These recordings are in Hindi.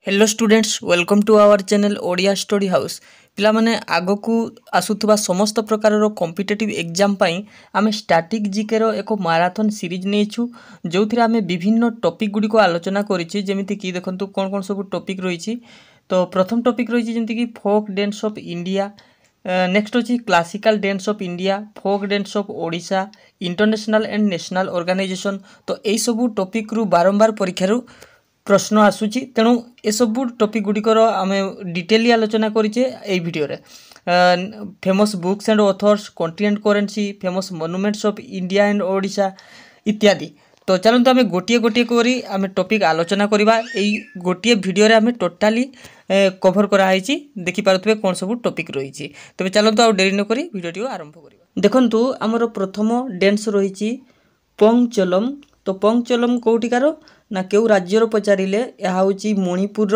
Hello students welcome to our channel Odia study house पिला माने आगो को आसुथबा समस्त प्रकार रो कॉम्पिटिटिव एग्जाम पई आमे स्टैटिक जीके रो एको मैराथन सीरीज नेछु जोथिरे आमे विभिन्न टॉपिक गुडी को आलोचना करिछि जेमिति कि देखंतु कोन कोन सब टॉपिक रहिछि। तो प्रथम टॉपिक रहिछि जेमिति कि folk dance of India, next होछि classical dance of India, folk dance of Odisha, international and national organisation. तो एई सब टॉपिक रु बारंबार परीक्षा रु प्रश्न आसूची तेणु ए सब टॉपिक गुड़िकर आम डिटेली आलोचना करें वीडियो रे। Famous books and authors, continent currency, famous monuments of India and Odisha इत्यादि। तो चलते आम गोटे गोटे करी आम टॉपिक आलोचना करवा। गोटे वीडियो रे आम टोटाली कवर कराई देखि पारुथबे कौन सब टॉपिक रही। तबे चलते आ डेरी न करी वीडियो आरंभ करबा। देखंतु आमर प्रथम डांस रही पंगचलम। तो पंगचलम कौटिकार ना केउ राज्यर पचारिले यह होची मणिपुर।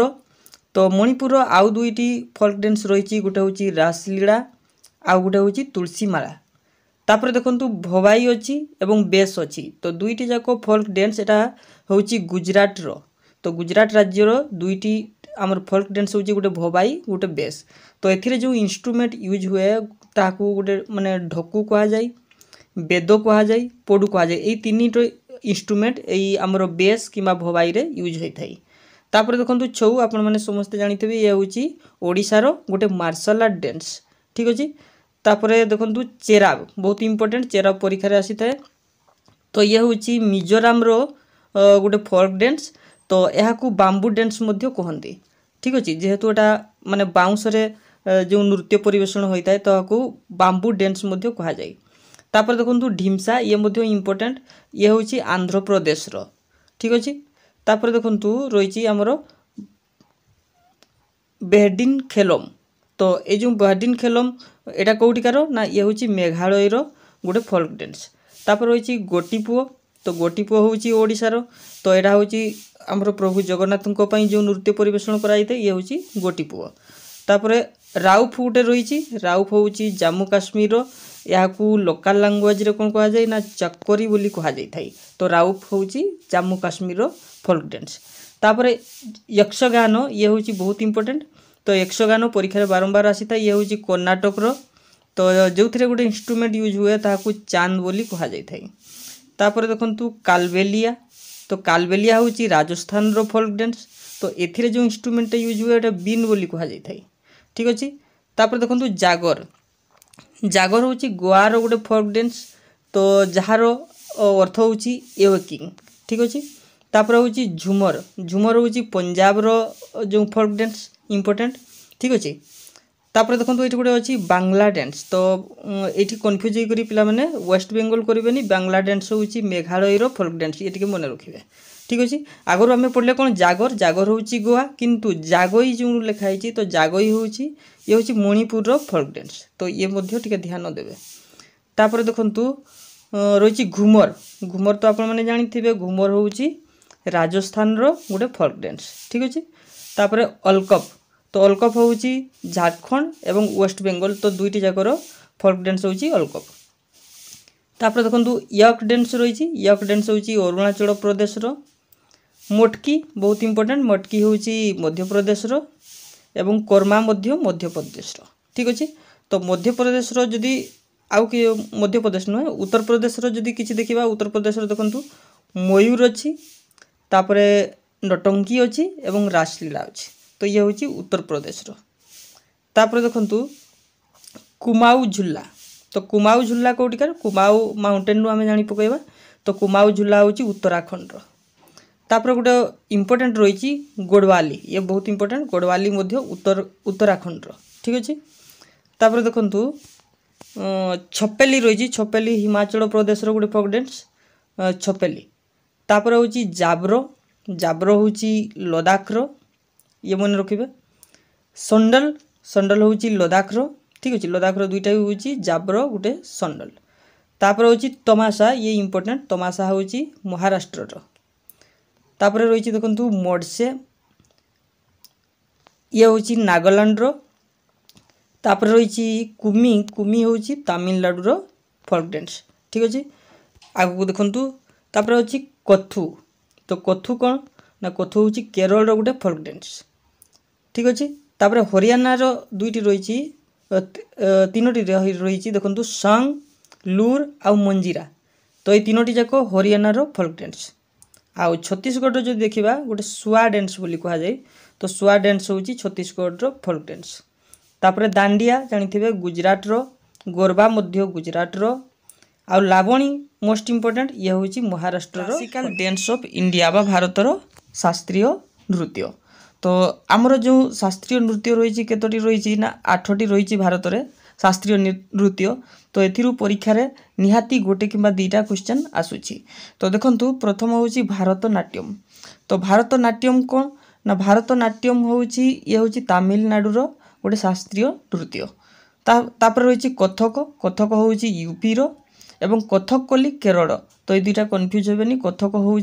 तो मणिपुर आउ दुईटी फोल्क डांस रही, गोटे होची रासलीला आउ गोटे होची तुलसीमाला। तापर देखंतु भवाई अच्छी एवं बेस अच्छी। तो दुईटी जाक फोल्क डांस एटा होची गुजरात रो। तो गुजरात राज्यर दुईटी आमर फोल्क डांस होची गोटे भवाई गोटे बेस। तो एथिरे जो इंस्ट्रूमेंट यूज हुए ताकू गोटे माने ढकु कहा जाय, बेद कहा जाय, पोडु कहा जाय। एई तीन इंस्ट्रूमेंट एई आमर बेस किंबा भवाई रे यूज होई थाई। तापर देखंतु छौ आपण माने समस्त जानिथिबे ये होची ओडिसा रो गोटे मार्शल आर्ट डांस, ठीक अछि। तापर देखंतु चेराब, बहुत इंपोर्टेंट, चेराब परीक्षा रे आसी थाए। तो ये होची मिजोराम रो गोटे फोल्क डांस। तो एहा को बांबू डांस मध्य कहंती, ठीक अछि। जेहेतु एटा माने बाउंस रे जो नृत्य परिवेषण होई थाए तो को बांबू डांस मध्य कहा जाय। तापर देखंतु ढिमसा, ये मध्य इंपोर्टेंट, ये होची आंध्र प्रदेश रो, ठीक अछि। तापर देखंतु रहिछि हमरो बेहडिन खेलम। तो ए जो बेहडिन खेलम एटा कोउटिकार ना ये होची मेघालय रो गोटे फोल्क डांस। तापर रहिछि गोटीपुओ। तो गोटीपुओ होची ओडिसा रो। तो एटा होची हमरो प्रभु जगन्नाथଙ୍କ पई जो नृत्य परिवेषण कराइते ये होची गोटीपुओ। तापर राउफ गोटे रहिछि, राउफ होची जम्मू काश्मीर रो। याकू लोकल लैंग्वेज रे कोन कहा जाय ना चक्करी बोली कहा जाय थाई। तो राउफ होची जम्मू काश्मीर रो फोल्क डांस। तापरे यक्षगान, ये होची बहुत इंपोर्टेंट। तो यक्षगान परीक्षा रे बारंबार आसी थाई। ये होची कर्नाटक रो। तो जोथिरे गोटे इंस्ट्रूमेंट यूज हुए ताकू चांद बोली कहा जाय थाई। तापरे देखंतु कालबेलिया। तो कालबेलिया होची राजस्थान रो फोल्क डांस। तो एथिरे जो इंस्ट्रूमेंट यूज हुए एटा बीन बोली कहा जाय थाई, ठीक अछि। तापर देखंतु जागर। जागर होची गोवा रो गोटे फोल्क डांस। तो जहार अर्थ होची एवकिंग, ठीक अछि। तापर होची झुमर। झुमर होची पंजाब रो जो फोल्क डांस इंपोर्टेंट, ठीक अछि। तापर देखंतु एठी गोटे अछि बांग्ला डांस। तो एठी कंफ्यूज होई करी पिला माने वेस्ट बेंगल करिबेनी। बांग्ला डांस होची मेघालय रो फोल्क डांस, एठी के मन रखिबे, ठीक अछि। आगरो हमें पढ़ले कोन जागर। जागर होची गोवा, किंतु जागई जो लिखा हैछि तो जागई होची ये होची मणिपुर रो फोल्क डांस। तो ये मध्य टिके ध्यान देबे। तापर देखंतु रहिछि घुमर। घुमर तो आपण माने जानिथिबे, घुमर होची राजस्थान रो गोटे फोल्क डांस, ठीक अछि। तापर अलकप। तो अलकप होची झारखंड एवं वेस्ट बेंगल। तो दुईटी जाकर फोल्क डांस होची अलकप। तापर देखंतु यक डांस रहिछि। यक डांस होची अरुणाचल प्रदेश रो। मोटकी बहुत इंपोर्टेंट, मोटकी होची मध्य प्रदेश रो एवं कर्मा मध्य मध्य प्रदेश रो, ठीक अछि। तो मध्य प्रदेश रो जदी आउ कि मध्य प्रदेश न उत्तर प्रदेश रो जदी किछि देखिबा, उत्तर प्रदेश रो देखंतु मयूर अछि, तापरे नटंकी अछि एवं रासलीला अछि। तो ये होची उत्तर प्रदेश रो। तापरे देखंतु कुमाऊ झुल्ला। तो कुमाऊ झुल्ला कोटिकार कुमाऊ माउंटेन रो हमें जानि पकैबा। तो कुमाऊ झुल्ला होची उत्तराखंड रो। तापर गोटे इंपोर्टेंट रही गोडवाली, ये बहुत इंपोर्टेंट, गोडवाली मध्य उत्तराखंड रो, ठीक अछि। तापर देखंतु छपेली रही। छपेली हिमाचल प्रदेश रो गोटे फोक डांस छपेली। तापर होची जाब्रो। जाब्रो होची लद्दाख रो, ये मन रखिबे। संडल। संडल होची लद्दाख रो, ठीक अछि। लद्दाख रो दुईटा होची जाब्रो गोटे संडल। तापर होची तमाशा, ये इंपोर्टेंट, तमाशा होची महाराष्ट्र रो। तापर रही देखंतु मोडसे, ये होची नागालैंड रो। तापर रही कुमी। कुमी होची तमिलनाडु रो फोल्क डांस, ठीक अछि। आगु देखंतु तापर होची कथु। तो कथु कोन ना कथु होची केरल रो गोटे फोल्क डांस, ठीक अच्छे। तापर हरियाणार दुईटी रही तीनोटी रही देखो संग लूर आउ मंजीरा। तो ये तीनोटी जाक हरियाणार फोल्क डांस। आउ छत्तीसगढ़ जो देखा गोटे सुआ डांस बोली कह जाए तो सुआ डांस हूँ छत्तीसगढ़ फोल्क डांस। तापर दांडिया जानी गुजरात रो, गोरबा मध्य गुजरात रो, आउ लावणी मोस्ट इम्पोर्टेंट ये हूँ Maharashtra classical dance of India बा भारतर शास्त्रीय नृत्य। तो आमर जो शास्त्रीय नृत्य रही केतोटी रही ना 8टी रही भारत में शास्त्रीय नृत्य। तो एथिरु परीक्षा रे निहाती गोटे किंबा 2टा क्वेश्चन आसुची। तो देखंतु प्रथम हूँ भारतनाट्यम। तो भारतनाट्यम कौन ना भारतनाट्यम हूँ ये हूँ तमिलनाडु रो गोटे शास्त्रीय नृत्य। तापर रही कथक। कथक हूँ यूपी रो एवं कथकली केरल। तो ये 2टा कन्फ्यूज हेबेनी। कथक हूँ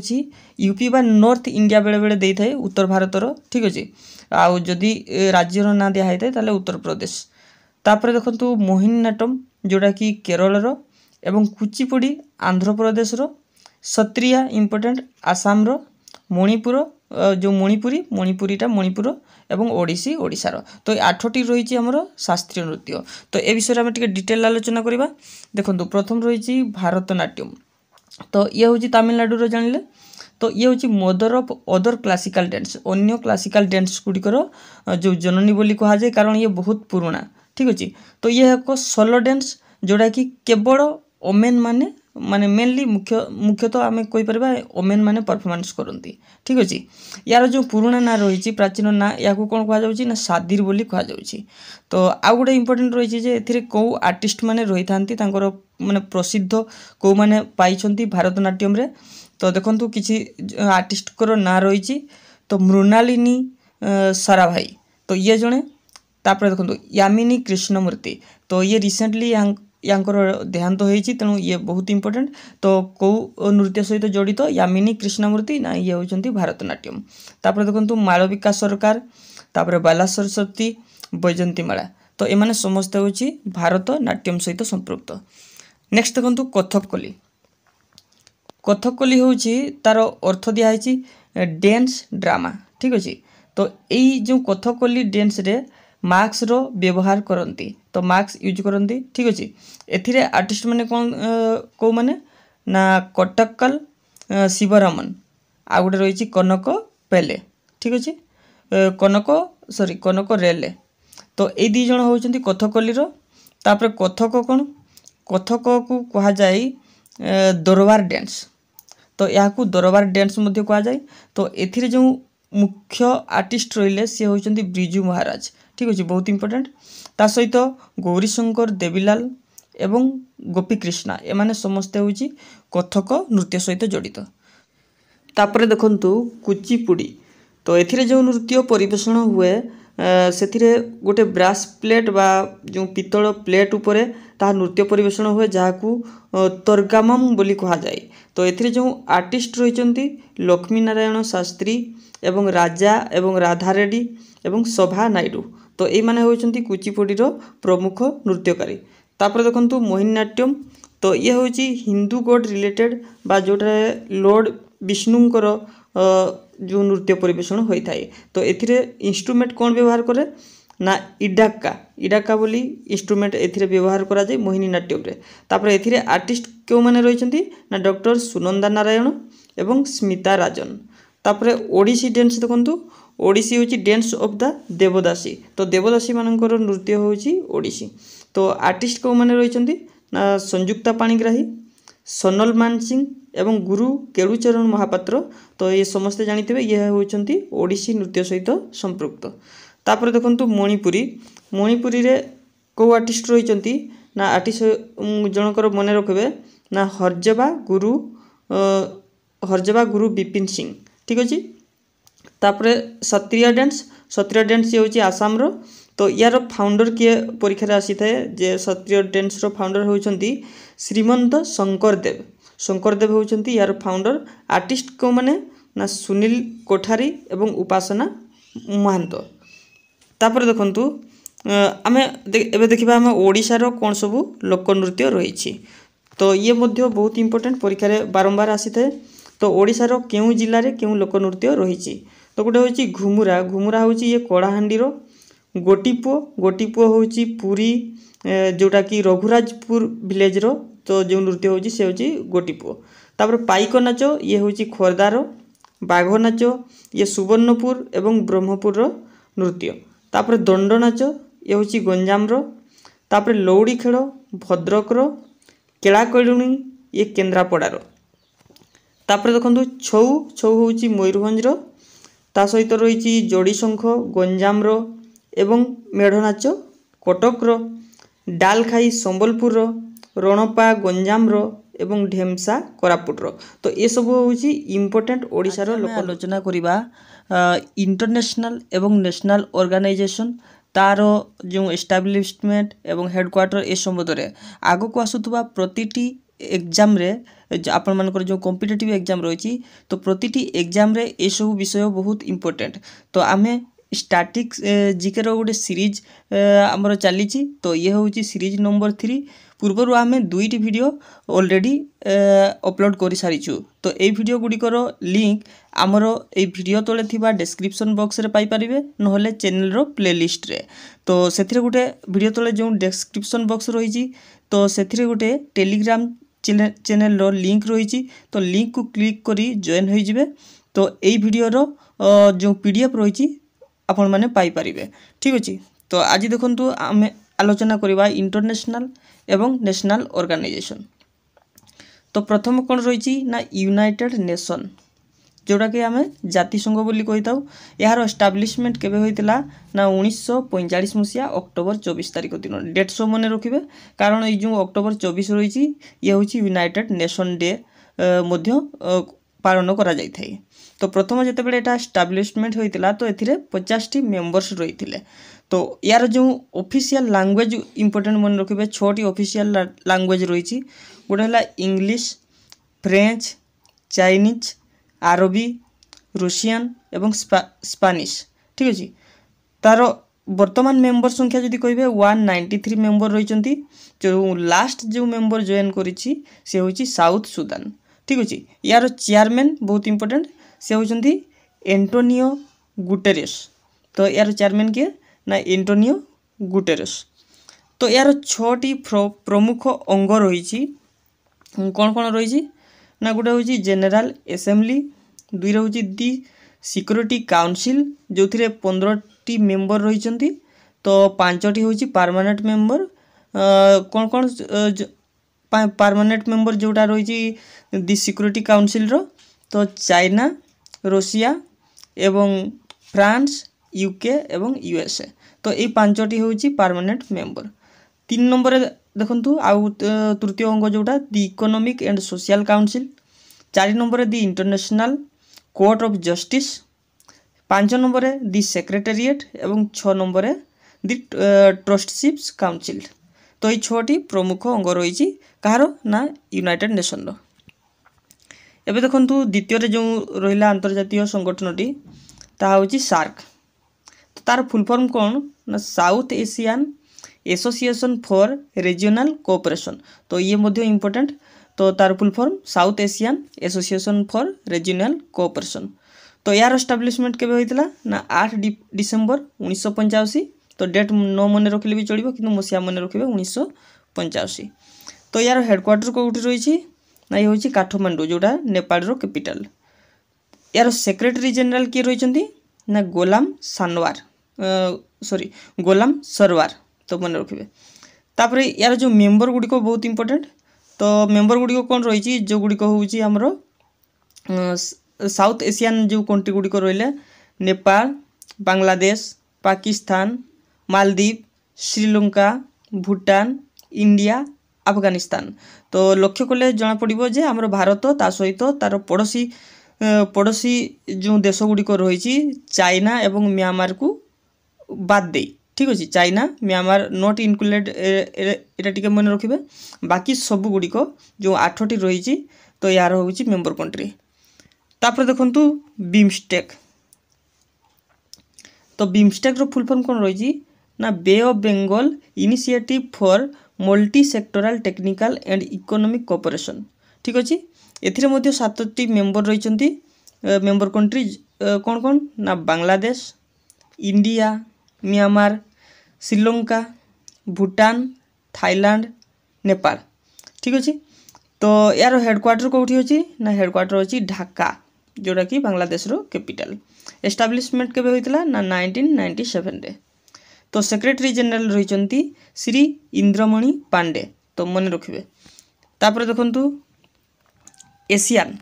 यूपी बा नॉर्थ इंडिया बेले बेले देई थाए उत्तर भारतर, ठीक अच्छे। आउ जदि राज्यर ना दिया होता है उत्तर प्रदेश। तापर देखो मोहिनीअट्टम जोड़ा कि केरल रो एवं कुचिपुड़ी आंध्र प्रदेश रो, सत्रिया इम्पोर्टेंट आसाम रो, मणिपुर जो मणिपुरीटा मणिपुर एवं ओडिसी ओडिशार। तो 8टी रही आमर शास्त्रीय नृत्य। तो ए विषय में टिके डिटेल आलोचना करवा। देखो प्रथम रही भारतनाट्यम। तो ये हूँ तमिलनाडु जानिले। तो ये हूँ mother of other classical dance. अन्य क्लासिकल डांस गुड़िकर जो जननी बोली कह जाए कारण ये बहुत पुराना, ठीक अच्छे। तो ये एक सोलो डांस जोड़ा कि केवल ओमेन माने माने मेनली मुख्यतः आम कहीपर ओमेन माने परफॉर्मेंस करती, ठीक अच्छे। यार जो पुराना ना रही प्राचीन ना या कौन कह सादिर बोली कह। तो आउ गोटे इम्पोर्टेंट रही है कौ आर्टिस्ट माने रही था माने प्रसिद्ध कौ माने पाई भारतनाट्यम रे। तो देखो किसी आर्टिस्ट को ना रही तो मृणालिनी साराभाई। तो ये जड़े। तापर देखो यामिनी कृष्णमूर्ति। तो ये रिसेंटली यांकर देहांत होती तेणु ये बहुत इंपोर्टेंट। तो कौ नृत्य सहित जड़ित यामिनी कृष्णमूर्ति ना ये होती भारतनाट्यम। तापर देखो मालविका सरकार, तापर बाला सरस्वती, बैजंतीमाला। तो एमाने समस्त होची भारतनाट्यम सहित संपृक्त। नेक्स्ट देखो कथकली। कथकली होची तार अर्थ दिखाई डांस ड्रामा, ठीक अच्छे। तो यही जो कथकली डांस रे मार्क्स रो व्यवहार करती। तो मार्क्स यूज करती, ठीक अच्छे। एथिरे आर्टिस्ट माने कौन कौ माने ना कटक्कल शिवरामन आ गोटे रही कनक पेले, ठीक अच्छे। कनक रेले। तो ये 2 जन होती कथकली रो। तापर कथक कौन कथक को कह जाए दरबार डांस। तो यहाँ को दरबार डांस मध्य कह जाए। तो एथिरे जो मुख्य आर्टिस्ट रहिले सी होती ब्रिजू महाराज, ठीक अच्छे, बहुत इंपोर्टेंट। ता सहित गौरीशंकर देवीलाल एवं गोपी कृष्णा एमाने समस्ते हूँ कथक नृत्य सहित जड़ित। तापर देखंतु कुचिपुड़ी। तो एथिरे जो नृत्य परिवेषण हुए से गोटे ब्रास प्लेट बा जो पितल प्लेट उपरे ता नृत्य परिवेषण हुए जहाँ तर्गामम बोली कह जाए। तो एथिरे जो आर्टिस्ट रही लक्ष्मी नारायण शास्त्री एवं राजा एवं राधा रेड्डी एवं शोभा नायडू। तो ये माने होचंती कुचिपुड़ीर प्रमुख नृत्यकारी। तापर देखंतु मोहिनीअट्टम। तो ये हूँ हिंदू गॉड रिलेटेड बा जोटा लॉर्ड विष्णुंकर जो नृत्य परिवेषण होता है। तो एथिरे इंस्ट्रूमेंट कौन व्यवहार करे ना इडाक्का बोली इंस्ट्रूमेंट एथिरे व्यवहार करा जाए मोहिनीअट्टम रे। तापर एथिरे आर्टिस्ट क्यों माने रही ना डॉक्टर सुनंदा नारायण एवं स्मिता राजन। तापर ओडिसी डांस देखंतु। ओडिसी हूँ डांस ऑफ द देवदासी। तो देवदासी मानकर नृत्य हूँ ओडिसी। तो आर्टिस्ट कौ माने रही ना संयुक्ता पाणिग्राही, सोनल मान सिंह एवं गुरु केलुचरण महापात्र। तो ये समस्ते जानिथिबे ये होचंती ओडिसी नृत्य सहित संपृक्त। तापर देखंतु मणिपुरी रे को आर्टिस्ट रही ना आर्टिस्ट जनकर मन रखिबे ना हरजबा गुरु विपिन सिंह, ठीक अच्छे। तापर सत्रिया डांस ये हूँ आसाम रो। तो यार फाउंडर किए परीक्षा आसी थाए जे सत्रिय डांस रो फाउंडर होचंती श्रीमंत शंकरदेव होचंती यार फाउंडर। आर्टिस्ट को माने ना सुनील कोठारी एवं उपासना महांत। तापर देखंतु आमे एबे देखिबा आमे ओडिशा रो कोन सबु लोकनृत्य रही। तो ये मध्य बहुत इंपोर्टेंट परीक्षा रे बारंबार आसी थाए। तो ओडिशा रो केउ जिल्ला रे केउ लोकनृत्य रही। तो गोटे हूँ घुमुरा घुमुरा हूँ ये कलाहांडीर गोटीपुओ हूँ पुरी जोटा कि रघुराजपुर विलेज रो तो जो नृत्य हूँ से हूँ गोटीपुओ। तापर पाइक नाच ये हूँ खोर्धार। बाघ नाच ये सुवर्णपुर एवं ब्रह्मपुर नृत्य। तापर दंड नाच ये हूँ गंजाम रो। तापर लौड़ी खेल भद्रक रो। केलाकलुणी ये केन्द्रापड़ार। तापर देखो छौ छौ हूँ मयूरभंज ता सहित रही जोड़ी शंख गंजाम रो एवं मेढ़ नाच कटक रो। डालखाई संबलपुर रो। रणपा गंजाम रो एवं ढेमसा कोरापुट रो। तो ये सब हूँ इम्पोर्टेंट ओडिशार लोक आलोचना करिबा इंटरनेशनल एवं नेशनल ऑर्गेनाइजेशन तार जो एस्टाब्लिशमेंट एवं हेडक्वार्टर ए संबंध आग को आसुवा प्रतिटी एग्जाम रे आपण मानकर जो कॉम्पिटिटिव एग्जाम रही तो प्रतिटी एग्जाम रे ए सब विषय बहुत इम्पोर्टेंट। तो आमे स्टैटिक जीके रो गोटे सीरीज आमर चली तो ये हूँ सीरीज नंबर 3 पूर्वर आमे 2टी वीडियो ऑलरेडी अपलोड कर सारीचु। तो ये वीडियो गुड़िकर लिंक आमर ये वीडियो तले थिबा डिस्क्रिप्शन बॉक्स रे पाई परिबे नहले चैनल रो प्लेलिस्ट रे। तो सेथिरे गोटे वीडियो तले जो डिस्क्रिप्शन बॉक्स रही तो सेथिरे गोटे टेलीग्राम चैनल रो लिंक रही तो लिंक को क्लिक करी जॉइन हो जिवे। तो यही वीडियो रो जो पीडीएफ रही आपण माने पाई परिबे। ठीक अछि। तो आज देखंतु आमे आलोचना करिबा इंटरनेशनल एवं नेशनल ऑर्गेनाइजेशन। तो प्रथम कौन रही ना यूनाइटेड नेशन जोटा कि आम जातिसंघ बोली कही था। यार एस्टाब्लिशमेंट केबे होइतिला ना 1945 मसीहा अक्टोबर 24 तारिख दिन डेट सब मन रखिए कारण ये जो अक्टोबर 24 रही ये हूँ यूनाइटेड नेशन डे मध्य पालन करा जाय थाई। तो प्रथम जितेबाला यहाँ एस्टाब्लिशमेंट होइतिला तो एथिरे 50टी मेंबर्स रही। तो यार जो ऑफिशियल लैंग्वेज इंपोर्टेंट मन रखिए 6टी ऑफिशियल लैंग्वेज रही गोटे है English French Chinese Arabic Russian एवं स्पेनिश। ठीक अच्छे। तार वर्तमान मेंबर संख्या जदि कहे 193 मेंबर रही जो लास्ट जो मेंबर जॉइन करिछि से होछि साउथ सुदान। ठीक अच्छे। यार चेयरमैन बहुत इंपोर्टेंट से होचंती एंटोनियो गुटेरेस। तो यार चेयरमैन किए ना एंटोनियो गुटेरेस। तो यार 6टी प्रमुख अंग रही कौन कौन रही ना गोटे हूँ जेनेराल एसेंबली 2 हूँ दी सिक्योरिटी काउंसिल जो 15टी मेंबर रही तो 5टी हूँ परमानेंट मेंबर कौन कौन परमानेंट मेंबर जोटा रही दी सिक्योरिटी काउंसिल रो तो चाइना रशिया एवं फ्रांस यूके एवं यूएसए। तो ये 5टी हूँ परमानेंट मेंबर। 3 नंबर देखंतु आउ तृतीय अंग जोटा the economic and social council. 4 number the international court of justice. 5 number the secretariat एवं 6 नंबर दी ट्रस्टशिप्स काउंसिल। तो ये 6टी प्रमुख अंग रही कहार ना यूनाइटेड नेशन रो। एबे देखंतु द्वितीय जो रहिला अंतर्जातीय संगठनटी ता होची सार्क। तो तार फुल फॉर्म कौन ना south Asian association for regional cooperation. तो ये मध्य इंपोर्टेंट। तो तार full form south Asian association for regional cooperation. तो यार एस्टाब्लिशमेंट केबे होइतिला ना 8 डिसेंबर 1985। तो डेट न मन रखिले भी चलिबो किंतु मसिया मन रखिबे 1985। तो यार हेडक्वार्टर कोठी रही ना ये हूँ काठमांडू जोटा नेपाल रो कैपिटल। यार सेक्रेटरी जनरल किए रही ना गोलाम सरवार। तो मन रखिए। तापर यार जो मेंबर गुड़िक बहुत इंपोर्टेंट। तो मेंबर गुड़िक कौन रही जो गुड़िक हूँ आमर साउथ एशियन जो कंट्री गुड़िक रही नेपाल बांग्लादेश पाकिस्तान मालदीव श्रीलंका भूटान इंडिया अफगानिस्तान। तो लक्ष्य कले जना पड़ो जे आमर भारत ता सहित तार पड़ोशी जो देश गुड़िक रही चाइना एवं म्यांमार को बाद दे। ठीक अच्छे। चाइना म्यांमार नॉट इनक्लूडेड एटा टिके मन रखिए। बाकी सब गुड़िक जो 8टी रही तो यार हूँ मेंबर कंट्री। तापर देखंतु बिमस्टेक। तो बिमस्टेक रो फुल फॉर्म कौन रही ना bay of Bengal initiative for multi sectoral technical and economic cooperation. ठीक अच्छे। एथिरे मध्य 7टी मेंबर रही मेंबर कंट्री कौन कौन ना Bangladesh, India, Myanmar, Sri Lanka, Bhutan, Thailand, Nepal. ठीक अच्छे। तो यार हेडक्वार्टर कौटी अच्छी ना हेडक्वार्टर अच्छी ढाका जोटा कि बांग्लादेश रो कैपिटल। एस्टाब्लिशमेंट केबे होइतला ना 1997 रे। तो सेक्रेटरी जनरल रही श्री इंद्रमणि पांडे। तो मन रखिए। तापर देखंतु एशियान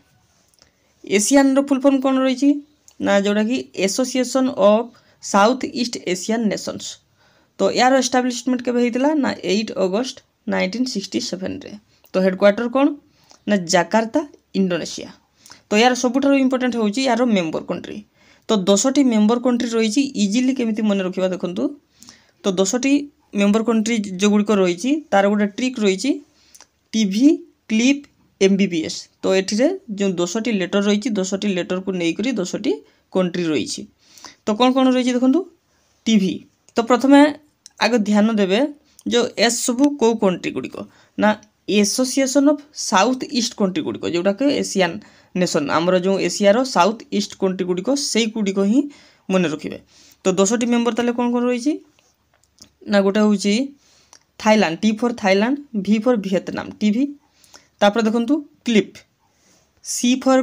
रो फुल फॉर्म कौन रही ना जोटा कि association of south east Asian Nations. तो यार एस्टाब्लिशमेंट केबे होइतला ना 8 अगस्त 1967 रे। तो हेडक्वार्टर कौन ना जाकार्ता इंडोनेशिया। तो यार सबुठार इंपोर्टेंट होउची यार मेंबर कंट्री। तो 10टी मेंबर कंट्री रही इजिली केमिति मन रखिबा देखंतु। तो 10टी मेंबर कंट्री जो गुड़िक रही तार गोटे ट्रिक रही टीवी क्लिप एमबीबीएस। तो ये जो 10टी लेटर रही 10टी लेटर को लेकर 10टी कंट्री रही। तो कौन कौन रही देखो टीवी। तो प्रथमे आगे ध्यान देवे जो एस सबू कौ कंट्री गुड़िक ना association of south east country गुड़िक जोटा कि एशियान नेशन आमर जो एशियार साउथ ईस्ट कंट्री गुड़िक से गुड़िक ही मन रखिए। तो 10टी मेंबर ताले कौन कौन रही ना गोटे हूँ Thailand T for Thailand, V for Vietnam TV. तापर देखंतु clip C for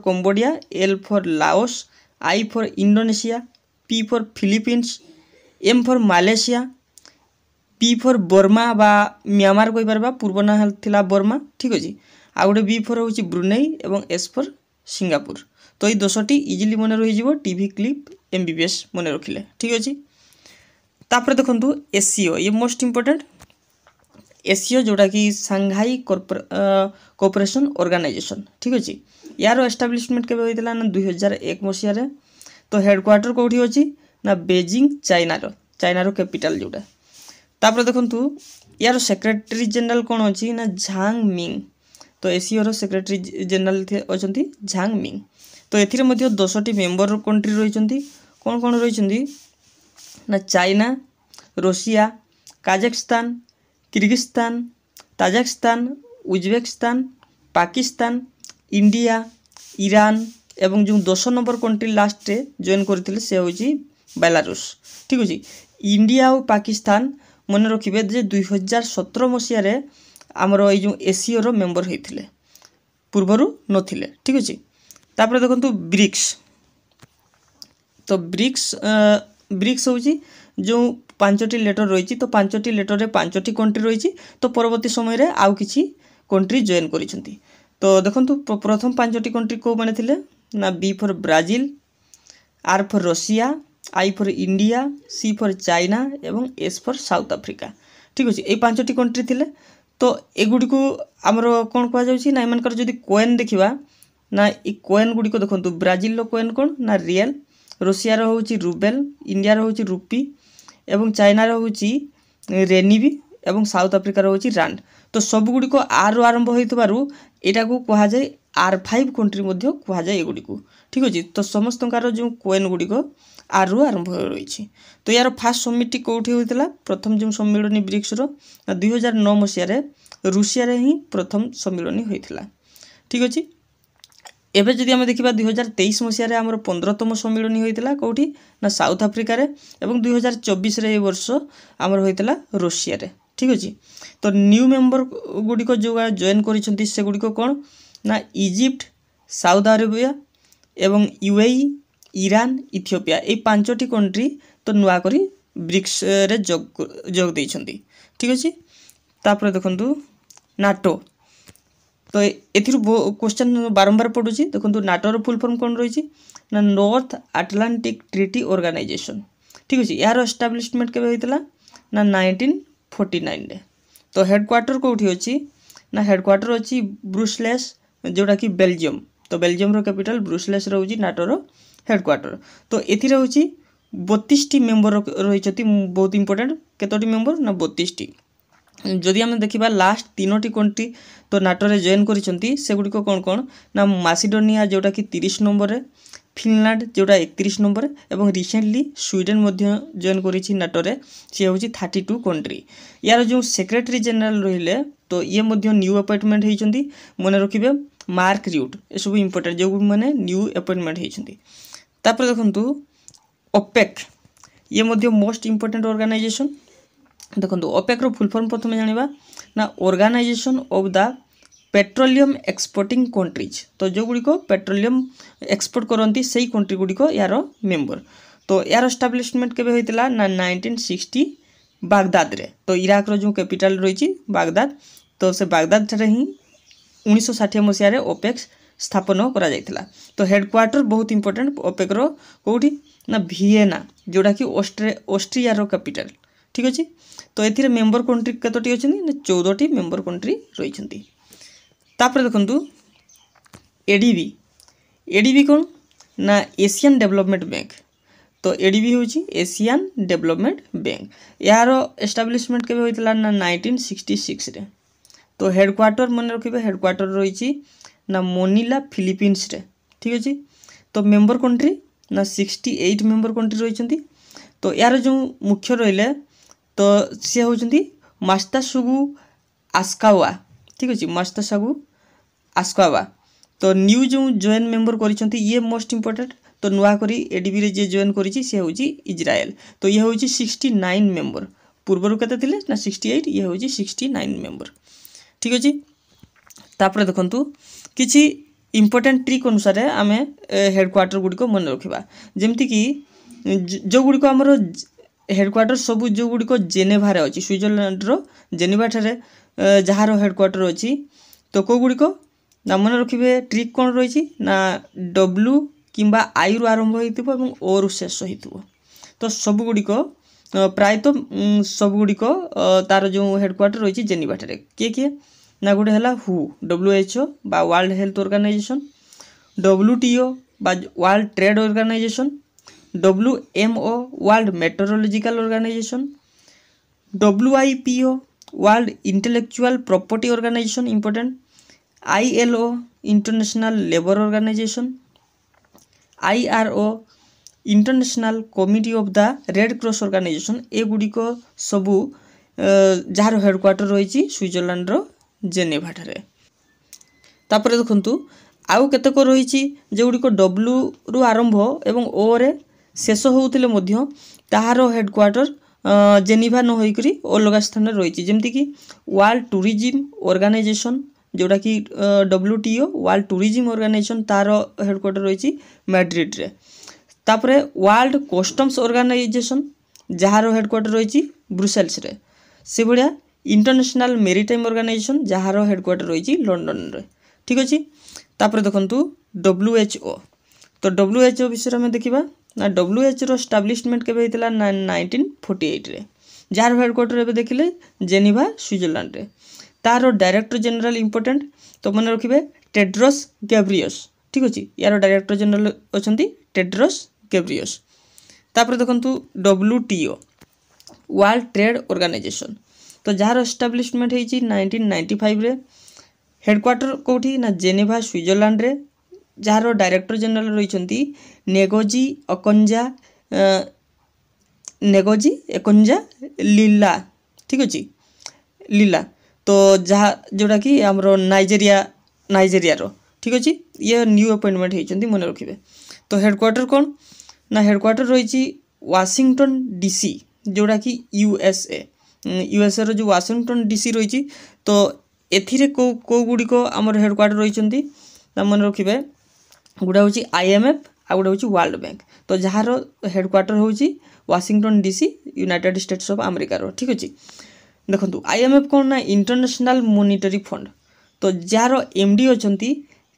Cambodia, L for Laos, I for Indonesia, P for Philippines, M for Malaysia, P for Burma बा म्यांमार कहि परबा पूर्व ना थिला बर्मा। ठीक अछि। आ गोटे बी फॉर होची ब्रुनेई एवं एस फॉर सिंगापुर। तो ये 10टी इजिली मन रही जिवो टीवी क्लिप एमबीबीएस मन रखिले। ठीक अछि। तापर देखंतु एससीओ ये मोस्ट इंपोर्टेंट एससीओ जोटा कि सांघाई कोऑपरेशन ऑर्गेनाइजेशन। ठीक अछि। यार एस्टाब्लिशमेंट केबे होइतला ना 2001 मसिया रे। तो हेडक्वार्टर कोठी अछि ना बेजिंग चाइना रो कैपिटल जोटा। तापर देखंतु यार सेक्रेटरी जनरल कौन अछि ना झांग मिंग। तो एससीओ रो सेक्रेटरी जनरल अछंती झांग मिंग। तो एथिरे मध्ये 10टी मेंबर कंट्री रहिचंती कौन कौन रहिचंती ना China, Russia, Kazakhstan, Kyrgyzstan, Tajikistan, Uzbekistan, Pakistan, India, Iran एवं जो 10 नंबर कंट्री लास्ट रे जॉइन करथिले से होची बेलारूस। ठीक अछि। इंडिया और पाकिस्तान मन रखिबे जे 2017 मसिया रे हमरो ए जो एससीओ रो मेंबर होइथिले पूर्वरु नथिले। ठीक अछि। तापर देखंतु ब्रिक्स। तो ब्रिक्स होची जो 5टी लेटर रही। तो 5टी लेटर रे 5टी कंट्री रही। तो परवर्ती समय रे आउ किछि कंट्री जॉइन करिसंती। तो देखंतु प्रथम 5टी कंट्री को माने थिले ना B for Brazil, R for Russia, I for India, C for China एवं एस फॉर साउथ अफ्रीका। ठीक अछि। ए 5टी कंट्री थिले। तो एगुडी को हमरो कोन कहआ जाउछि ना एमानकर जदि कॉइन देखिबा ना ई कॉइन गुडी को देखंतु ब्राजिल लो कॉइन कोन ना रियल, रशिया रो होची रूबेल, इंडिया रो होची रुपी एवं चाइना रो होची रेनिबी एवं साउथ अफ्रीका रो होची रांड। तो सब गुडी को आर रो आरंभ होइतबारु एटा को कहा जाय R5 कंट्री मध्ये कहा जाय एगुडी को। ठीक अछि। तो समस्त कार जो कॉइन गुडी को आर रो आरंभ होई छी। तो यार फास्ट समिट कोठी होइतला प्रथम जो सम्मेलनी ब्रिक्स रो 2009 मसिया रे रूसिया रे ही प्रथम सम्मेलनी होइतला। ठीक अछि। एबे जदि हम देखिबा 2023 मसिया रे हमर 15तम सम्मेलनी होइतला कोठी ना साउथ अफ्रीका रे एवं 2024 रे ए वर्ष हमर होइतला रूसिया रे। ठीक अछि। तो न्यू मेंबर गुडी को जो जॉइन करिसंती से गुडी को कोन ना इजिप्ट, साउथ अरेबिया एवं यूएई, ईरान, इथियोपिया ए 5टी कंट्री तो नुआ करी ब्रिक्स रे जोग दैछंती। ठीक अछि। तापर देखंतु नाटो। तो एथिरु क्वेश्चन बारंबार पडुची देखंतु नाटो रो फुल फॉर्म कोन रहिची ना नॉर्थ अटलांटिक ट्रीटी ऑर्गेनाइजेशन। ठीक अछि। यार एस्टाब्लिशमेंट केबे होइतला ना 1949 रे। तो हेडक्वार्टर कोठी अछि ना हेडक्वार्टर अछि ब्रुसेल्स जोटा कि बेल्जियम। तो बेल्जियम रो कैपिटल ब्रुसेल्स रहउची नाटो रो हेडक्वार्टर। तो एथिरे होची 32टी मेंबर रहिचती बहुत इंपोर्टेंट केतोटी मेंबर ना 32टी। जदि हम देखिबा लास्ट 3टी कंट्री तो नाटो रे जॉइन करिसंती सेगुडी को कोन कोन ना मासिडोनिया जोटा कि 30 नंबर रे, फिनलैंड जोटा 31 नंबर एवं रिसेंटली स्वीडन मध्ये जॉइन करिछि नाटो रे से होची 32 कंट्री। यार जो सेक्रेटरी जनरल रहिले तो ये मध्ये न्यू अपॉइंटमेंट हेइचंती मन रखिबे मार्क र्यूट ए सब इंपोर्टेंट जो मैंने न्यू अपॉइंटमेंट होती। तापर देखंतु ओपेक ये मध्य मोस्ट इंपोर्टेंट ऑर्गेनाइजेशन। देखंतु ओपेक रो फुल फॉर्म प्रथम जानिबा ना Organisation of the Petroleum Exporting Countries. तो जो गुड़ी को पेट्रोलियम एक्सपोर्ट करती से कंट्री गुड़ी को यार मेंबर। तो यार एस्टाब्लिशमेंट केबे होइतिला ना 1960 बागदाद रे। तो इराक रो जो कैपिटल रही बागदाद, तो से बागदाद ठारे ही 1960 मसीह ओपेक्स स्थापन करा जाइतिला। तो हेडक्वार्टर बहुत इंपोर्टेंट ओपेक रो कोठी ना वियेना जोड़ा कि ऑस्ट्रिया रो कैपिटल। ठीक अछि। तो एथिरे मेंबर कंट्री कतोटी अछनी ना 14 टी मेंबर कंट्री रहिछंती। तापर देखंतु एडीबी कौन ना एशियन डेवलपमेंट बैंक। तो एडीबी होची एशियन डेवलपमेंट बैंक। यार एस्टाब्लिशमेंट केबे होइतला ना 1966 रे। तो हेडक्वार्टर मन रखिबे हेडक्वार्टर रही ना मनीला फिलिपीन्स रे। ठीक अछि। तो मेंबर कंट्री ना 68 मेंबर कंट्री रही। तो यार जो मुख्य रहिले तो सी होचंती मास्तासुगु आस्कावा। ठीक अछि। मास्तासुगु आस्कावा। तो न्यू जो जॉइन मेंबर करिसंती ये मोस्ट इंपोर्टेंट। तो नुआ करी एडीबी रे जे जॉइन करिछि से होची इजराइल। तो ये होची 69 मेंबर। पूर्वरु कते थिले ना 68, ये होची 69 मेंबर। ठीक अछि। तापर देखंतु किछि इंपोर्टेंट ट्रिक अनुसार आमे हेडक्वार्टर गुडी को मन रखिबा। जेमति कि जो गुडी को हमरो हेडक्वार्टर सब जो गुडी को जेनेभा रे अछि, स्विट्जरलैंड रो जेनेभा ठारे जहार हेडक्वार्टर अछि। तो को गुडी को ना मन रखिबे ट्रिक कोन रहिछि ना डब्ल्यू किंबा आई रु आरंभ होइतिबो एवं ओ रु शेष होइतिबो। तो सब गुडी को प्राय तो सब गुडी को तार जो हेडक्वार्टर रहिछि जेनेभा ठारे। के ना गोटे हला हु WHO बा वर्ल्ड हेल्थ ऑर्गेनाइजेशन, WTO बा world trade organisation, WMO world meteorological organisation, WIPO world intellectual property organisation important, ILO international labour organisation, IRO international committee of the red cross organisation. ए गुडी को सबू जार हेडक्वार्टर रही स्विट्जरलैंड रो जेनेभा ठारे। तापर देखंतु आउ केतेक रही जो गुडी को डब्ल्यू रु आरंभ एवं ओ रे शेष होउतिले मध्य ताहार हेडक्वार्टर जेनेभा न होइकरी अलग स्थान रही। जेमति कि वर्ल्ड टूरिज्म ऑर्गेनाइजेशन जोड़ा कि WTO वर्ल्ड टूरिज्म ऑर्गेनाइजेशन तार हेडक्वार्टर रही मैड्रिड रे। तापरे वर्ल्ड कस्टम्स ऑर्गेनाइजेशन जहार हेडक्वार्टर रही ब्रुसेल्स रे। से भलिया इंटरनेशनल मेरीटाइम ऑर्गेनाइजेशन जहार हेडक्वार्टर रही लंडन रे। ठीक अछि। तापर देखंतु WHO। तो WHO विषय में देखिबा ना WHO रो एस्टाब्लिशमेंट केबे हितला 1948 रे। जहार हेडक्वार्टर एबे देखिले जेनेभा स्विट्जरलैंड रे। तार डायरेक्टर जनरल इंपोर्टेंट। तो मन रखिबे टेड्रोस गैब्रियस। ठीक अछि। यार डायरेक्टर जनरल अछंती टेड्रोस गैब्रियस। तापर देखंतु WTO वर्ल्ड ट्रेड ऑर्गेनाइजेशन। तो जहार एस्टाब्लिशमेंट होईची 1995 रे। हेडक्वार्टर कोठी ना जेनेभा स्विट्जरलैंड रे। जहार डायरेक्टर जनरल रहिचंती नेगोजी एकंजा लीला। ठीक अछि। लीला। तो जहा जोड़ा कि हमरो नाइजेरिया रो। ठीक अछि। ये न्यू अपॉइंटमेंट होइचंती मन रखिबे। तो हेडक्वार्टर कोन ना हेडक्वार्टर रहिची वाशिंगटन DC जोड़ा कि USA रो जो वाशिंगटन DC रही। तो एथिरे को गुडी को हमर हेडक्वार्टर रहिचंती ना मन रखिबे गुडा होची IMF आ गुडा होची वर्ल्ड बैंक। तो जहार हेडक्वार्टर होची Washington DC United States of America रो। ठीक अछि। देखंतु IMF कोन ना इंटरनेशनल मॉनिटरी फंड। तो जार MD अछंती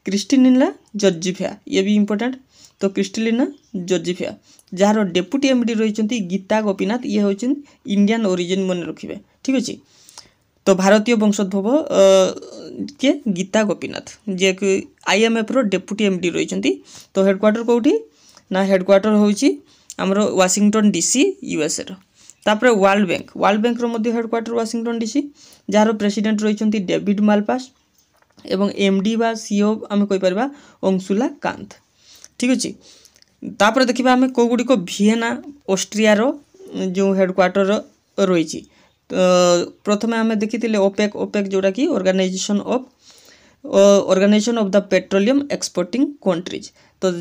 क्रिस्टिलिना जॉर्जिया। ये भी इंपोर्टेंट। तो क्रिस्टिलिना जॉर्जिया। जार डेप्यूटी MD रहिचंती गीता गोपीनाथ। ये होचन इंडियन ओरिजिन मन रखिबे। ठीक अछि। तो भारतीय वंशोद्भव के गीता गोपीनाथ जे कि IMF रो डेप्यूटी MD रहिचंती। तो हेडक्वार्टर कोठी ना हेडक्वार्टर होची हमरो वाशिंगटन DC USA रो। तापर वर्ल्ड बैंक रो मध्ये हेडक्वार्टर वाशिंगटन DC जार प्रेसिडेंट रहिचंती डेविड मालपास एवं MD बा CEO आमे कहि परबा अंशुला कांत। ठीक अछि। तापर देखिबा आमे को गुडी को वियेना ऑस्ट्रिया रो जो हेडक्वार्टर रहिची। तो प्रथमे आमे देखितिले ओपेक जोड़ा कि organisation of Organisation of the Petroleum Exporting Countries. तो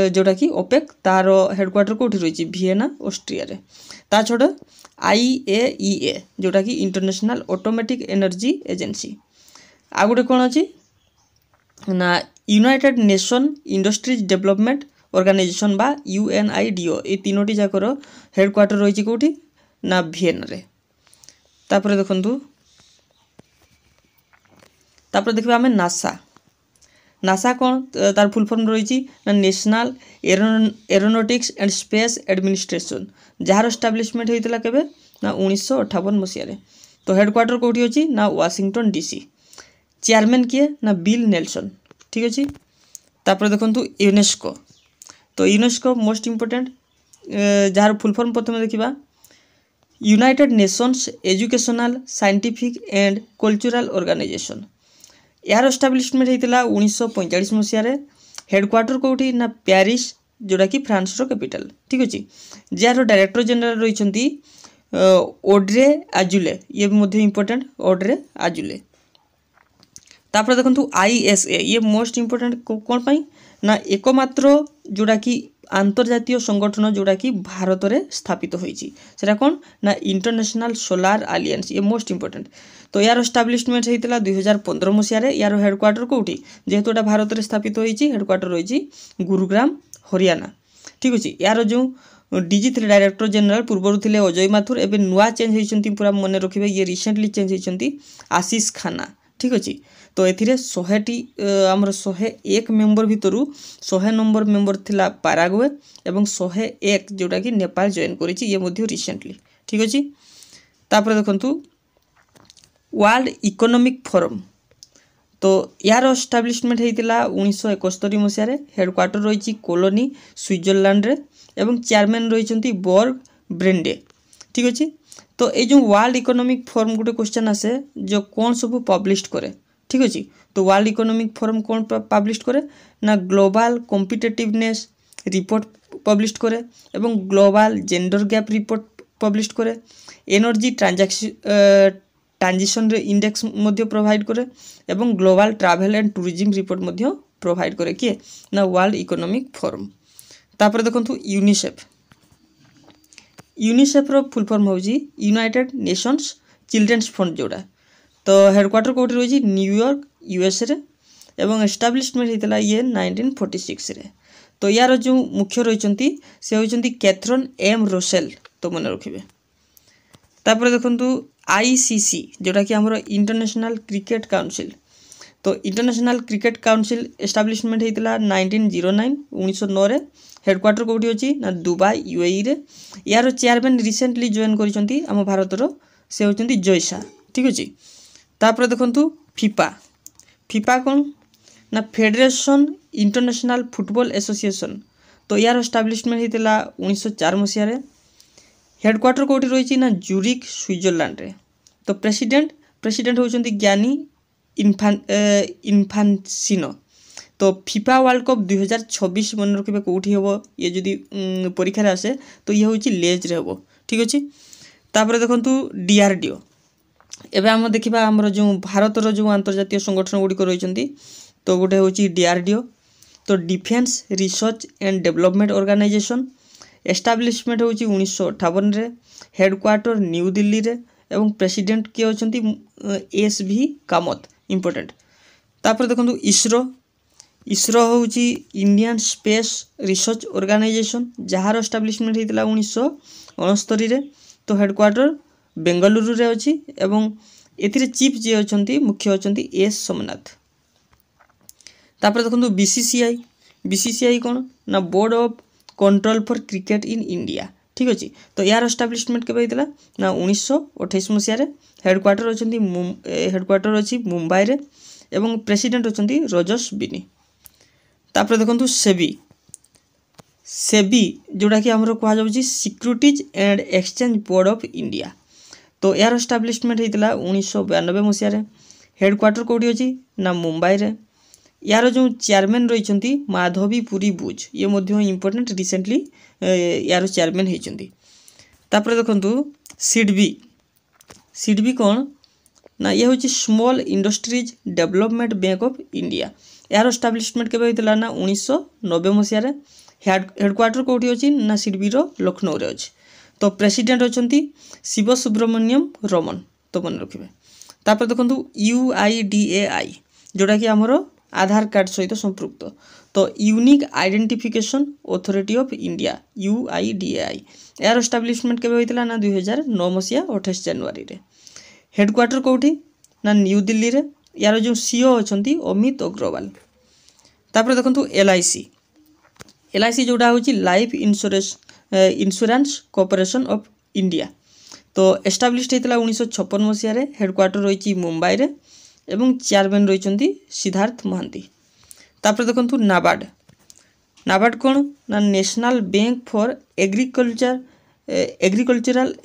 जोटा कि ओपेक तार हेडक्वार्टर कौटी रही वियेना ऑस्ट्रिया रे। ता छड़ा IAEA जोटा कि इंटरनेशनल ऑटोमेटिक एनर्जी एजेंसी। आ गोटे कौन अच्छी ना United Nation Industries Development Organisation बा UNIDO ये तीनोटी जाकर हेडक्वार्टर रही कौटी ना वियेना रे। तापर देखंतु तापर देखिबा हमें नासा। नासा कौन तार फुल फॉर्म रही ना national aeronautics and space administration jar establishment होता केबे ना 1958 मसीह। तो हेडक्वार्टर कौटी अच्छी ना वाशिंगटन DC। चेयरमैन किए ना बिल नेल्सन। ठीक अच्छे। तापर देखंतु यूनेस्को। तो यूनेस्को मोस्ट इम्पोर्टेंट जार फुल फॉर्म प्रथम देखिबा United Nations Educational Scientific and Cultural Organisation. यार एस्टाब्लिशमेंट होता 1945 मसीह। हेडक्वार्टर कौटी ना पेरिस जोटा कि फ्रांस रो कैपिटल। ठीक अच्छे। जार डायरेक्टर जनरल रही ओड्रे आजुले ये इम्पोर्टेंट ओड्रे आजुले। तापर देखंतु ISA ये मोस्ट इम्पोर्टेंट कौन पाई ना एकमात्र जोटा कि आंतर्जातीय संगठन जोटा कि भारत में स्थापित होईची सेटा कौन ना इंटरनेशनल सोलार आलियंस ये मोस्ट इम्पोर्टेंट। तो यार एस्टाब्लिशमेंट होता 2015 मसीह। यार हेडक्वार्टर कौटी जेहेतु एटा भारत में स्थापित होईची हेडक्वार्टर रही गुरुग्राम हरियाणा। ठीक अच्छे। यार जो DG थे डायरेक्टर जनरल पूर्वर थे अजय माथुर एवं नुआ चेंज होती पूरा मन रखिए ये रिसेंटली चेंज होती आशीष खाना। ठीक अच्छे। तो ये 100टी आमर 101 मेम्बर भितर 100 नंबर मेम्बर थिला पाराग्वे एवं 101 जोटा कि नेपाल जॉइन करिछि ये मध्य रिसेंटली। ठीक अच्छे। तापर देखंतु वर्ल्ड इकोनॉमिक फोरम। तो यार एस्टाब्लिशमेंट होता 1971 मसीह। हेडक्वार्टर रही कोलोनी स्विट्जरलैंड रे एवं चेयरमैन रही बर्ग ब्रेंडे। ठीक अच्छे। तो ये जो वर्ल्ड इकोनॉमिक फोरम गोटे क्वेश्चन आसे जो कौन सब पब्लिश करे। ठीक अच्छे। तो वर्ल्ड इकोनॉमिक फोरम कौन पब्लिश करे ना ग्लोबल कॉम्पिटिटिवनेस रिपोर्ट पब्लिश करे एवं global gender gap report publish करे एनर्जी ट्रांजिशन इंडेक्स मध्य प्रोवाइड करे एवं global travel and tourism report मध्य प्रोवाइड करे किए ना वर्ल्ड इकोनॉमिक फोरम। तापर देखंतु यूनिसेफ। यूनिसेफ रो फुल फॉर्म होजी यूनाइटेड नेशंस चिल्ड्रेन्स फंड जोड़ा। तो हेडक्वार्टर कौटी रही न्यूयॉर्क USA रे एवं एस्टाब्लिशमेंट होता ये 1946 रे। तो यार जो मुख्य रही से होती कैथरीन M रोसेल। तो मन रखिए। तापर देखंतु ICC जोटा कि हमरो इंटरनेशनल क्रिकेट काउंसिल। तो इंटरनेशनल क्रिकेट काउंसिल एस्टाब्लिशमेंट होता 1909 रे। हेडक्वार्टर कौटी अच्छी ना दुबई UAE रे। यार चेयरमैन रिसेंटली जॉइन करिसेंती आम भारतर से होती जयसा। ठीक अच्छे। तापर देखंतु फीफा। फीफा कौन ना फेडरेशन इंटरनेशनल फुटबॉल एसोसिएशन। तो यार एस्टाब्लिशमेंट होता 1904 मसीह। हेडक्वार्टर कौटी रही ना जूरिक स्विट्जरलैंड रे। तो प्रेसिडेंट होती ज्ञानी इन्फांसिनो। तो फीफा वर्ल्ड कप 2026 मन रखिए कौटी हम ये जदि परीक्षा आसे तो ये हूँ लेज रे हम। ठीक अच्छे। तापर देखंतु DRDO। एवं आम देखा आमर जो भारतर जो आंतर्जातीय संगठन गुड़िक रही तो गोटे हूँ DRDO। तो Defence Research and Development Organisation establishment हूँ 1958 रे। हेडक्वार्टर न्यू दिल्ली रे एवं प्रेसिडेंट किए अच्छा SV कामत इम्पोर्टेंट। तापर देखो इसरो हूँ इंडियन स्पेस रिसर्च ऑर्गेनाइजेशन जार एस्टाब्लिशमेंट होता 1969 रे। तो हेडक्वार्टर बेंगलुरु रे अच्छी एवं एथिरे चीफ जी अच्छा मुख्य अच्छा S सोमनाथ। तापर देखो BCCI कौन ना board of control for cricket in India. ठीक अच्छे। तो यार एस्टाब्लिशमेंट केबे होता ना 1928 मसीह। हेडक्वार्टर अच्छी मुंबई रे एवं प्रेसिडेंट अच्छा रजस बिनी। तापर देखो सेबी जोटा कि आमर कहुच्छी securities and exchange board of India. तो यार एस्टाब्लिशमेंट होता 1992 मसीह। हेडक्वार्टर कौटी अच्छी ना मुंबई रे। यार जो चेयरमैन रही माधवी पुरी बुज ये इम्पोर्टेंट रिसेंटली यार चेयरमैन होती। तापर देखो सिडबी कौन ना ये हूँ small industries development bank of India. यार एस्टाब्लिशमेंट केबे होइतिला ना 1990 मसीह रे। हेडक्वार्टर कोठी अछि ना सिडबीर लखनऊ रे अछि। तो प्रेसिडेंट अछंती शिव सुब्रमण्यम रमन, तो मन रखिबे। तापर देखंतु UIDAI जोटा कि हमरो आधार कार्ड सहित संपृक्त। तो unique identification authority of India UIDAI यार एस्टाब्लिशमेंट केबे होइतिला ना 2009 मसीहा 28 जनवरी रे। हेडक्वार्टर कोठी ना न्यू दिल्ली रे। यार जो सीईओ अछंती अमित अग्रवाल। तापर देखंतु LIC जोटा होची life insurance corporation of India. तो एस्टाब्लिश्ड होता 1956 मसीह रे। हेडक्वार्टर रही मुंबई रे एवं चेयरमैन रही सिद्धार्थ महांती। तापर देखंतु नाबार्ड कौन ना national bank for agricultural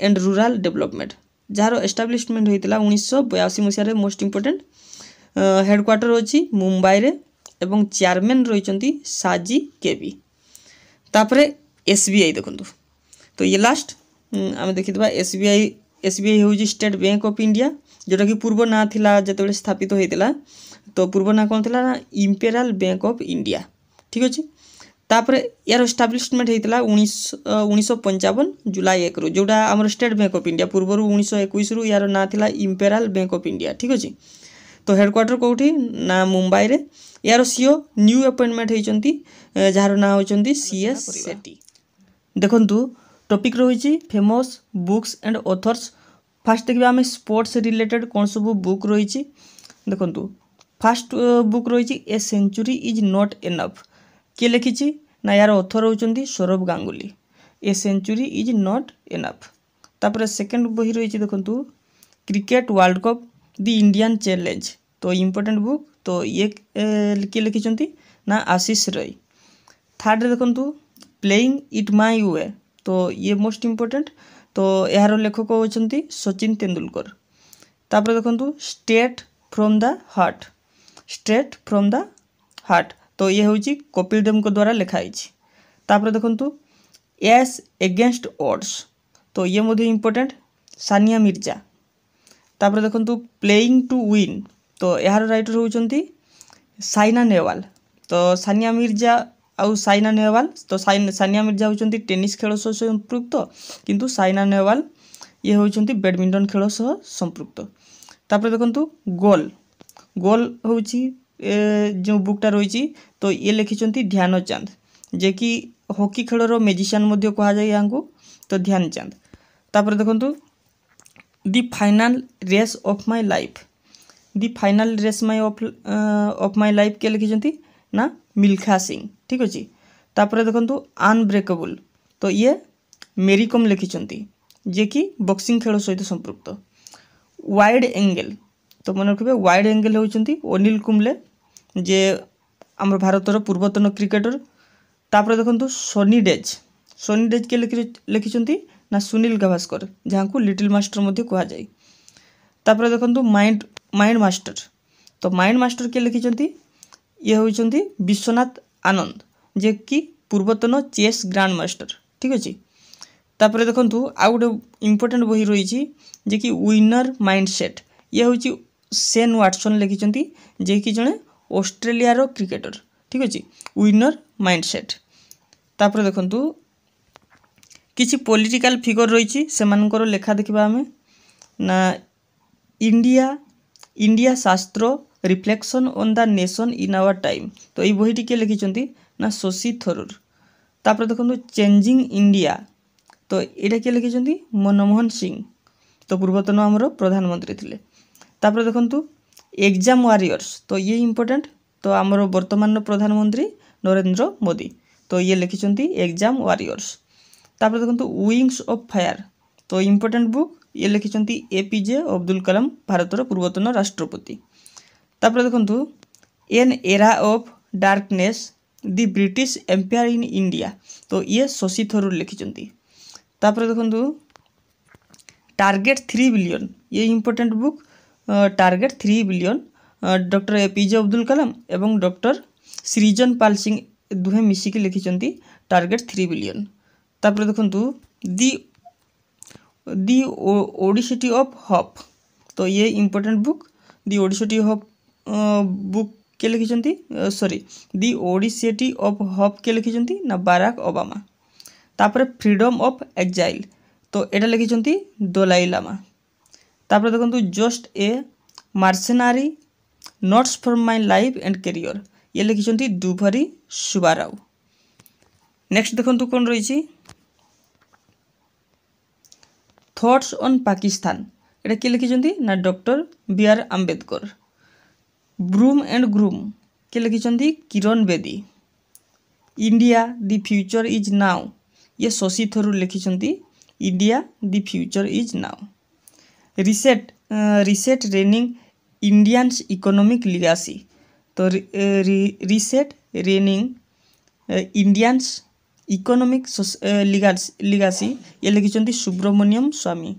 and rural development, jar establishment होता 1982 मसीह। मोस्ट इंपोर्टेंट हेडक्वार्टर अच्छी मुंबई रे एवं चेयरमैन रही साजी केबी। तापर SBI देखंतु। तो ये लास्ट आम देखिबा SBI हूँ स्टेट बैंक ऑफ इंडिया, जोटा कि पूर्व ना थिला जतबे स्थापित होइतिला। तो पूर्व ना कौन थिला ना इंपेरियल बैंक ऑफ इंडिया। ठीक अच्छे। तापर यार एस्टाब्लिशमेंट होइतिला 1955 जुलाई 1 रु, जोटा आमर स्टेट बैंक ऑफ इंडिया। पूर्व 1921 रु यार ना थिला इंपेरियल बैंक ऑफ इंडिया। ठीक अच्छे। तो हेडक्वार्टर कोठी ना मुंबई रे। यार सीईओ न्यू अपॉइंटमेंट होइचंती जार ना होचंती CS सेठी। देखंतु टॉपिक रही famous books and authors. Fast देखिए आम स्पोर्ट्स रिलेटेड कौन सब बुक रही। देखंतु फास्ट बुक रही a century is not enough. किए लिखी ना यार ऑथर होचंती Sourav Ganguly. A century is not enough. तापर सेकंड बही रही देखंतु cricket world cup the Indian challenge. तो इम्पोर्टेंट बुक। तो ये किए लिखिं ना आशीष रॉय। थर्ड देखंतु प्लेइंग इट माय वे। तो ये मोस्ट इंपोर्टेंट। तो यार लेखक होचंती सचिन तेंदुलकर। तापर देखंतु स्ट्रेट फ्रॉम द हार्ट। तो ये होची कपिल देव को द्वारा लिखाई। तापर देखंतु एस एगेंस्ट ऑड्स। तो ये मोदी इंपोर्टेंट सानिया मिर्जा। तापर देखंतु प्लेइंग टू विन। तो यार राइटर होचंती साइना नेहवाल। तो सानिया मिर्जा आउ साइना नेहवाल। तो सानिया मिर्जा होचंती टेनिस खेल सह संपृक्त, किंतु साइना नेहवाल ये होचंती बैडमिंटन खेल सह संपृक्त। तापर देखंतु गोल होची जो बुकटा रही। तो ये लिखिंट ध्यानचंद, जे कि हॉकी खेलर मेजिशियन मध्य कहा जाए यहाँ। तो ध्यानचंद। तापर देखंतु the final race of my life. The final race of my life के लिखिंट ना मिल्खा सिंह। ठीक अच्छे। तापर देखंतु अनब्रेकेबल। तो ये मेरी कॉम लिखिंट, जे कि बॉक्सिंग खेल सहित संपृक्त। Wide angle. तो मन रखिए वाइड एंगल होचंती अनिल कुंबले, जे आम भारतर पूर्वतन क्रिकेटर। तापर देखंतु सनी डेज के लिखिंट ना सुनील गावस्कर, जहाँ को लिटिल मास्टर मध्य कहा जाए। तापर देखंतु माइंड मास्टर। तो माइंड मास्टर के लिखिंट ये होचंती विश्वनाथ आनंद, जे कि पूर्वतन चेस ग्रांड मास्टर। ठीक अच्छे। तापर देखंतु आउ गोटे इंपोर्टेंट बही रही, जे कि विनर माइंडसेट। ये होची सेन वाटसन लिखिंट, जे कि जड़े ऑस्ट्रेलिया क्रिकेटर। ठीक अच्छे। Winner mindset. तापर देखंतु किसी पॉलिटिकल फिगर रही से लेखा देखा आम ना India Shastra reflection on the nation in our time. तो ये बहीटी के लिखिंट ना शशि थरूर। तापर देखो चेंजिंग इंडिया। तो यहाँ किए लिखिंट मनमोहन सिंह। तो पूर्वतन आमर प्रधानमंत्री थे। तापर देखो एग्जाम वॉरियर्स। तो ये इंपोर्टेंट। तो आमर वर्तमान प्रधानमंत्री नरेंद्र मोदी। तो ये लिखिंट एग्जाम वॉरियर्स। तापर देखो विंग्स ऑफ फायर। तो इम्पोर्टेंट बुक। ये लिखिंट APJ अब्दुल कलाम, भारतर पूर्वतन राष्ट्रपति। तापर देखो an era of darkness the British empire in India. तो ये शशि थरूर लिखिंट। तापर देखो टारगेट 3 बिलियन। ये important book. Target 3 billion doctor APJ Abdul Kalam एवं डॉक्टर सृजन पाल सिंह दुहे मिसिकी लिखिंट टारगेट 3 बिलियन। तापर देखो दी ओडिसिटी ऑफ हॉप। तो ये important book the audacity of book के लिखिछंती sorry the audacity of hope के लिखिछंती ना बाराक ओबामा। तापर फ्रीडम ऑफ एक्जाइल तो एटा लिखिछंती दलाई लामा। तापर देखंतु just a mercenary notes for my life and career ये लिखिछंती दुभरी सुबाराव। नेक्स्ट देखंतु कोन रहिछि थॉट्स ऑन पाकिस्तान एटा के लिखिछंती ना doctor B R Ambedkar. Broom and groom के लिखिछंती Kiran Bedi. India the future is now ये शशि थरूर लिखिछंती India the future is now. Reset regaining India's economic legacy तो reset regaining India's economic legacy ये लिखिछंती सुब्रमण्यम स्वामी।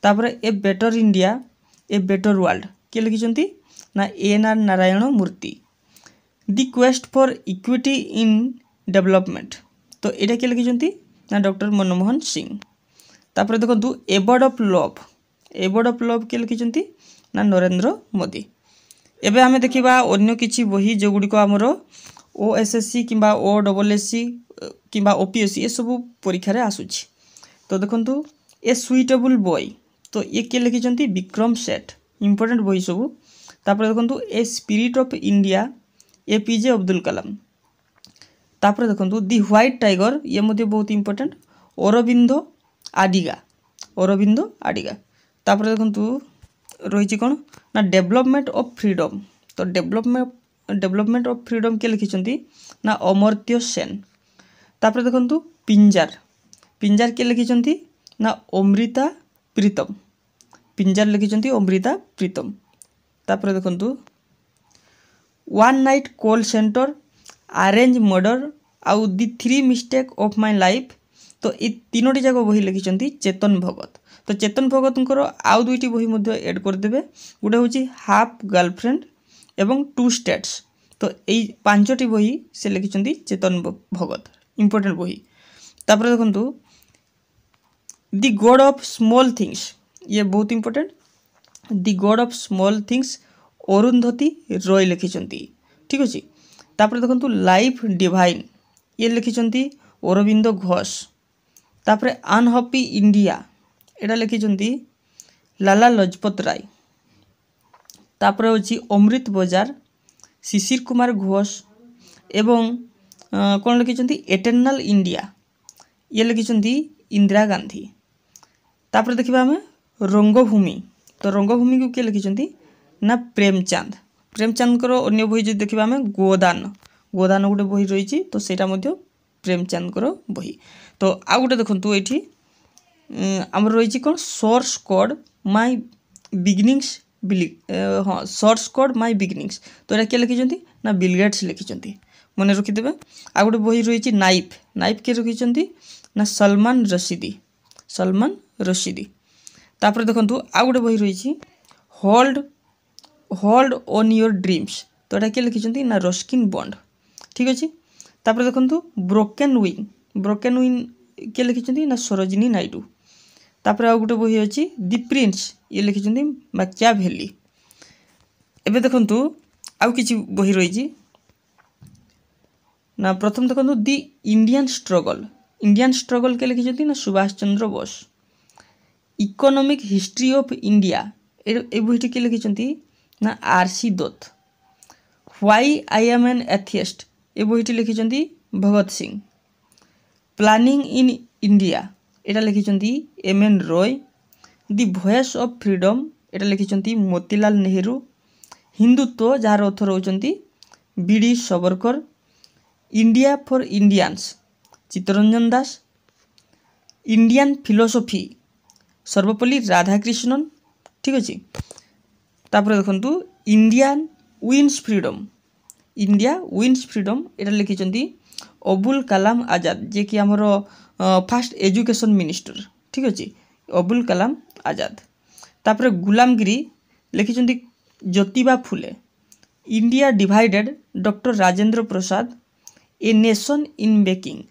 तापर a better India a better world के लिखिछंती ना N R. Narayana Murthy. The quest for equity in development तो एटा के लिखिछंती ना डॉक्टर मनमोहन सिंह। तापर देखंतु एवॉर्ड ऑफ लव के लिखिछंती ना नरेंद्र मोदी। एबे हमें देखिबा अन्य किछि बही जो गुडी को हमरो ओएसएससी किबा ओडब्ल्यूएससी किबा ओपीएससी ए सब परीक्षा रे आसुछि। तो देखंतु ए सुइटेबल बॉय तो ये के लिखिछंती विक्रम सेठ इंपोर्टेंट बही सब। तापर देखंतु a spirit of India APJ Abdul Kalam. तापर देखंतु दि व्हाइट टाइगर ये मध्ये बहुत इंपोर्टेंट अरविंदो आडिगा। तापर देखंतु रहिछि कोन ना डेवलपमेंट ऑफ फ्रीडम तो डेवलपमेंट ऑफ फ्रीडम के लिखिछंती ना अमर्त्य सेन। तापर देखंतु पिंजार के लिखिछंती ना अमृता प्रीतम। तापर देखंतु one night call centre arrange murder आउ दि 3 मिस्टेक ऑफ माय लाइफ तो ये तीनोटी जाक बही लिखिछंती चेतन भगत। तो चेतन भगत आउ दुईटी बही मध्ये ऐड कर देबे गुटे होची हाफ गर्लफ्रेंड एवं 2 स्टेट्स तो यही 5टी बही से लिखिछंती चेतन भगत इंपोर्टेंट बही। तापर देखंतु the god of small things ये बहुत important the god of small things Arundhati Roy लिखिछंती ठीक अछि। तापर देखंतु लाइफ डिवाइन ये लिखिछंती अरविंद घोष। तापर अनहैप्पी इंडिया एटा लिखिछंती लाला लजपत राय। तापर होची अमृत बाजार शिशिर कुमार घोष एवं कोन लिखिछंती एटर्नल इंडिया ये लिखिछंती इंदिरा गांधी। तापर देखिबा हमें रंगभूमि तो रंगभूमि को के लिखिछंती ना प्रेमचंद करो अन्य बही जो देखिबा हमें गोदान गोटे बही रही तो सेटा मध्ये प्रेमचंद करो बही। तो आ गुटे देखंतु एठी हमर रही कोन source code my beginnings source code my beginnings तो एटा के लिखिछंती ना बिल गेट्स लिखिछंती मने रखि देबे। आ गुटे बही रही नाइफ के रखिछंती ना सलमान रशीदी। तापर देखंतु आ गुटे बही रही होल्ड ऑन योर ड्रीम्स तो एटा के लिखिछंती ना रस्किन बॉन्ड ठीक अछि। तापर देखंतु ब्रोकन विंग के लिखिछंती ना सरोजिनी नायडू। तापर आ गुटे बही अछि दि प्रिंस ये लिखिछंती मैकियाभेली। एबे देखंतु आउ किछि बही रही ना प्रथम देखंतु दि इंडियन स्ट्रगल के लिखिछंती ना Subhash Chandra Bose. Economic history of India ए बहीटी के लिखिछंती ना R C Dutt. Why I am an atheist ए बहीटी लिखिछंती Bhagat Singh. Planning in India एटा लिखिछंती M N. Roy. The voice of freedom एटा लिखिछंती मोतीलाल नेहरू। हिंदुत्व जार ऑथर होचंती B D. Savarkar. India for Indians Chittaranjan Das. Indian philosophy Sarvepalli Radhakrishnan ठीक अछि। तापर देखंतु इंडिया विन्स फ्रीडम एटा लिखिछंती अबुल कलाम आजाद जे कि हमरो फर्स्ट एजुकेशन मिनिस्टर ठीक अछि अबुल कलाम आजाद। तापर गुलामगिरी लिखिछंती Jyotiba Phule. India divided doctor Rajendra Prasad. A nation in making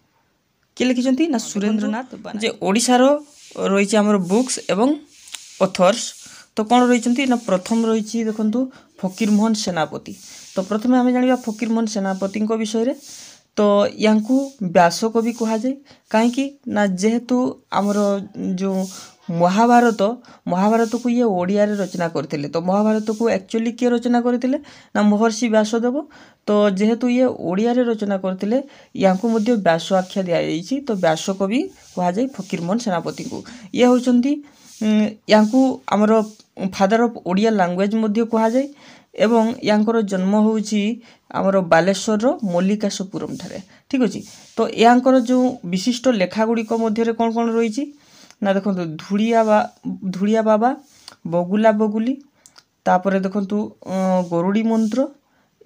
के लिखिछंती ना सुरेंद्रनाथ जे ओडिसा रो रही हमर बुक्स एवं ऑथर्स। तो कौन रही ना प्रथम रही देखु फकीरमोहन सेनापति। तो प्रथम आम जाना फकीरमोहन सेनापति विषय तो यांकू व्यास कवि कह जाए कहीं ना जेहेतु आमर जो महाभारत महाभारत को ये ओडिया रे रचना करते तो महाभारत को एक्चुअली किए रचना करते ना महर्षि व्यासदेव। तो जेहेतु ये ओडिया रे रचना करते यांकू मध्य व्यास आख्या दि जाइए तो व्यास कवि कह जाए फकीरमोहन सेनापति को। ये होचंती यांकू आमर फादर ऑफ ओडिया लैंग्वेज मध्य कह जाए एवं यांकर जन्म होउची आमर बालेश्वर मल्लिकाशपुरम ठारे। ठीक अच्छे तो यांकर जो विशिष्ट लेखा गुड़िक मध्य कौन कौन रही ना देखो धुड़िया बाबा बगुला बगुली तापर देखु गरुड़ी मंत्र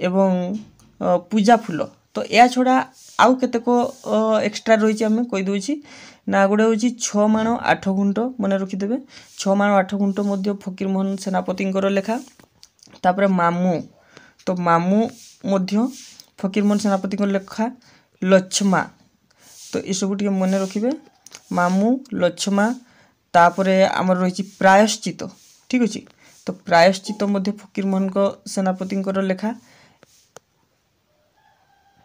एवं पूजा फूल। तो या छड़ा आउ केतेक एक्सट्रा रही आम कहीदे ना गोटे हूँ 6 माण 8 गुंट मन रखिदेवे 6 माण 8 गुंट मध्य फकीरमोहन सेनापति लेखा। तापर मामू तो मामू मध्य फकीरमोहन सेनापति लेखा। लक्ष्मा तो ये सब टे मन रखिए मामू लक्ष्मा। तापरे आमर रही प्रायश्चित। ठीक अच्छे तो प्रायश्चित मध्य फकीरमोहन सेनापति लेखा।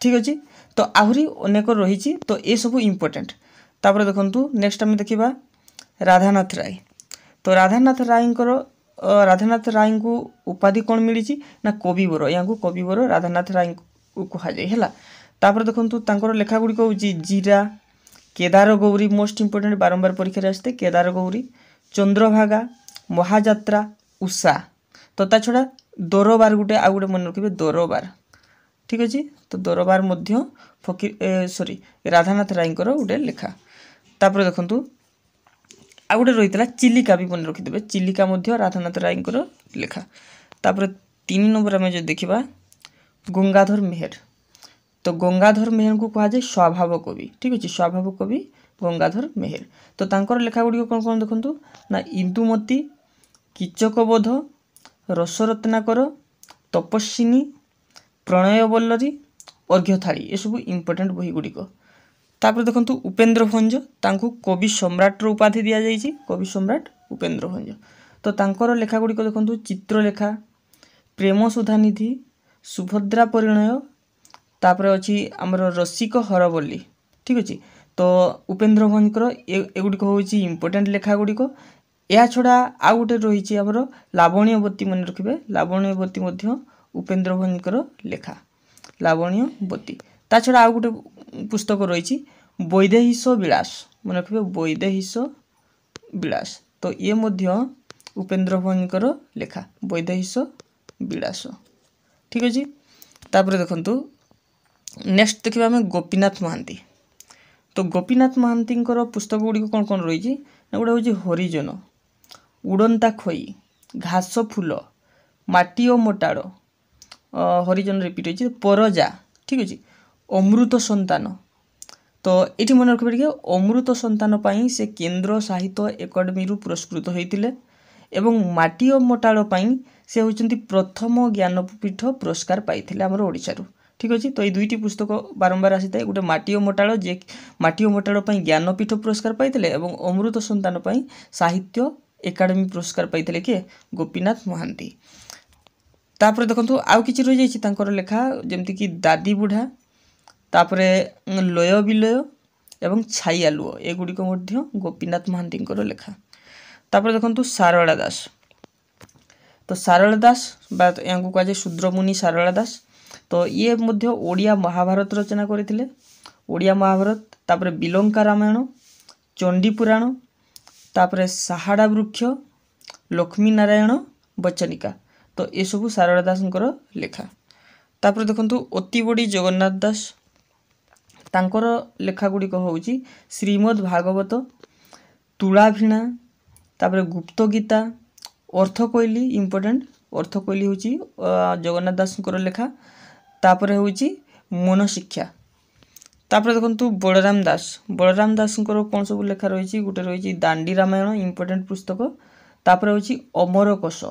ठीक अच्छे तो आहरी अनेक रही तो ये सब इम्पोर्टेंट। तापर देखु नेक्स्ट आम देखा राधानाथ राय। तो राधानाथ राय को उपाधि कौन मिली ना कविवर या कविवर राधानाथ राय कह जाए। तापर देखु लेखा गुड़िक हूँ जीरा केदार गौरी मोस्ट इंपोर्टेंट बारंबार परीक्षा आसते केदार गौरी चंद्रभागा महाजात्रा उषा। तो ता छड़ा दरबार गोटे आउ गोटे मन रखिए दरबार। ठीक अच्छे तो दरबार मध्य फकीर राधानाथ राय गोटे लेखा। तापर देखु आउ गोटे रही चिलिका भी मन रखिदेवे चिलिका मध्य राधानाथ राय लेखा। तापर 3 नंबर आम जो देखा गंगाधर मेहर। तो गंगाधर मेहर को कह जाए स्वभाव कवि। ठीक अच्छे स्वभाव कवि गंगाधर मेहर। तो तांकर लेखा गुड़ी कौन कौन देखु ना इंदुमती कीचकबोध रसरत्नाकर तपस्विनी प्रणयवल्लरी अर्घ्यथाली ये सब इम्पोर्टेंट बही गुड़िक। तापर देखु उपेन्द्र भंज तांकु कवि सम्राट उपाधि दि जाइए कवि सम्राट उपेन्द्र भंज। तो तांकर लेखा गुड़िक देखु चित्रलेखा प्रेम सुधानिधि सुभद्रा परिणय तापर अच्छी आमर रसिक हरबली। ठीक अच्छे तो उपेन्द्र भंजकर एगुड़िक हूँ इम्पोर्टेंट लेखा गुड़िक। या छड़ा आउ गोटे रही आमर लावण्यवती मन रखिए लावण्यवती मध्य उपेन्द्र भंजकर लेखा लावण्यवती। ता छड़ा आउ गोटे पुस्तक रही वैदेहिश विलास मन रखिए वैदेहिश विलास। तो ये मध्य उपेन्द्र भंजकर लेखा वैदेहिश विलास। ठीक अच्छे तापर देखु नेक्स्ट देखा आम गोपीनाथ महांती। तो गोपीनाथ महांती पुस्तक गुड़िक कौन कौन रही गोटे हूँ हरिजन उड़ंता खई घास फूल माटी और मोटाड़ हरिजन रिपीट होती परजा। ठीक अच्छे अमृत संतान। तो ये मन रखिए अमृत संतान पाई से केंद्र साहित्य एकाडेमी पुरस्कृत होते एवं माटी और मोटाड़ से होती प्रथम ज्ञानपीठ पुरस्कार पाई आमर ओडिशारू। ठीक अच्छे तो ये दुईटी पुस्तक बारंबार आसी था गोटे माटी और मोटाड़ जे माटी और मोटाड़ ज्ञानपीठ पुरस्कार पाई और अमृत संतान साहित्य एकाडेमी पुरस्कार पाई किए गोपीनाथ महांती। तापर देखो आउ कि रही जाइए लेखा जमती दादी बुढ़ा तापर लय विलय एवं छाई आलुओ एगुड़िक गोपीनाथ महांती लेखा। तापर देखो सारला दास। तो सारला दास या कह जाए शूद्रमुनि सारला दास। तो ये मध्य ओडिया महाभारत रचना करते ओडिया महाभारत तापर बिलंका रामायण चंडी पुराण तापर साहाड़ा वृक्ष लक्ष्मी नारायण बचनिका। तो ये सब सारला दास लेखा। तापर देखु अतिबड़ी जगन्नाथ दास तांकर लेखा गुड़िक हूँ श्रीमद् भागवत तुलाभिणा तापर गुप्त गीता अर्थकोइली इम्पोर्टेंट अर्थकोइली हूँ जगन्नाथ दास लेखा। तापर हूँ मन शिक्षा। तापर देखु बलराम दास कौन सब लेखा रही गोटे रही दांडी रामायण इम्पोर्टेंट पुस्तक। तापर हूँ अमर कोश।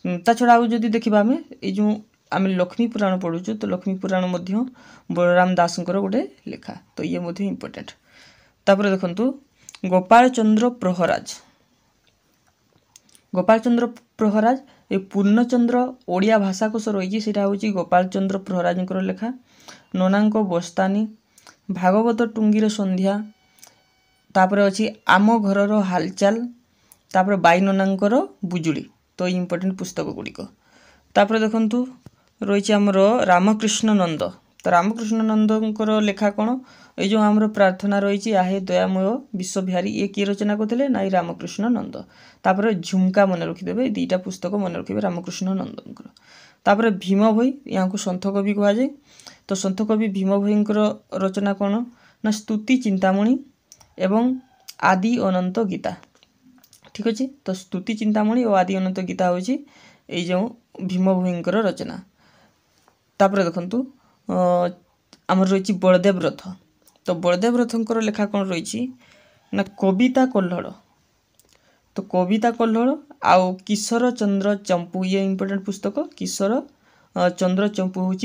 ता छड़ा आउ जदि देखा आम जो आम लक्ष्मी पुराण पढ़ुचु तो लक्ष्मी पुराण मध्य बलराम दास गोटे लेखा। तो ये मध्य इम्पोर्टेंट। तापर देखु गोपाल चंद्र प्रहराज गोपाल चंद्र प्रहराज ए पूर्णचंद्र ओडिया भाषाकोश रही है हूँ गोपाल चंद्र प्रहराज लेखा। ननांक बस्तानी, भागवत टुंगीर संध्या, तापर अच्छी आम घर हालचाल, तापर बाई ननांकर बुजुड़ी। तो इम्पोर्टेंट पुस्तक गुड़िक। तापर देखंतु रही आमर रामकृष्ण नंद। तो रामकृष्ण नंदर लेखा कौन ये जो आमर प्रार्थना रही आहे दयामय विश्वविहारी ये किए रचना करते ना रामकृष्ण नंद। तापर झुमका मन रखिदेवे, दुईटा पुस्तक मन रखिए रामकृष्ण नंदर। तापर भीम भोई यहाँ को सन्थ कवि कहुए। तो सन्थ कवि भीम भोईंकर रचना कौन ना स्तुति चिंतामणि एवं आदि अनंत गीता। ठीक अच्छे। तो स्तुति चिंतामणि और आदि अनंत गीता हूँ ये जो भीम भोईंकर रचना। तापर देखंतु आमर रही बलदेव रथ। तो बलदेव रथंकर लेखा कौन रही ना कविता कल्हड़। तो कविता कल्हड़ आउ किशोर चंद्र चंपू ये इम्पोर्टेंट पुस्तक। किशोर चंद्र चंपू हूँ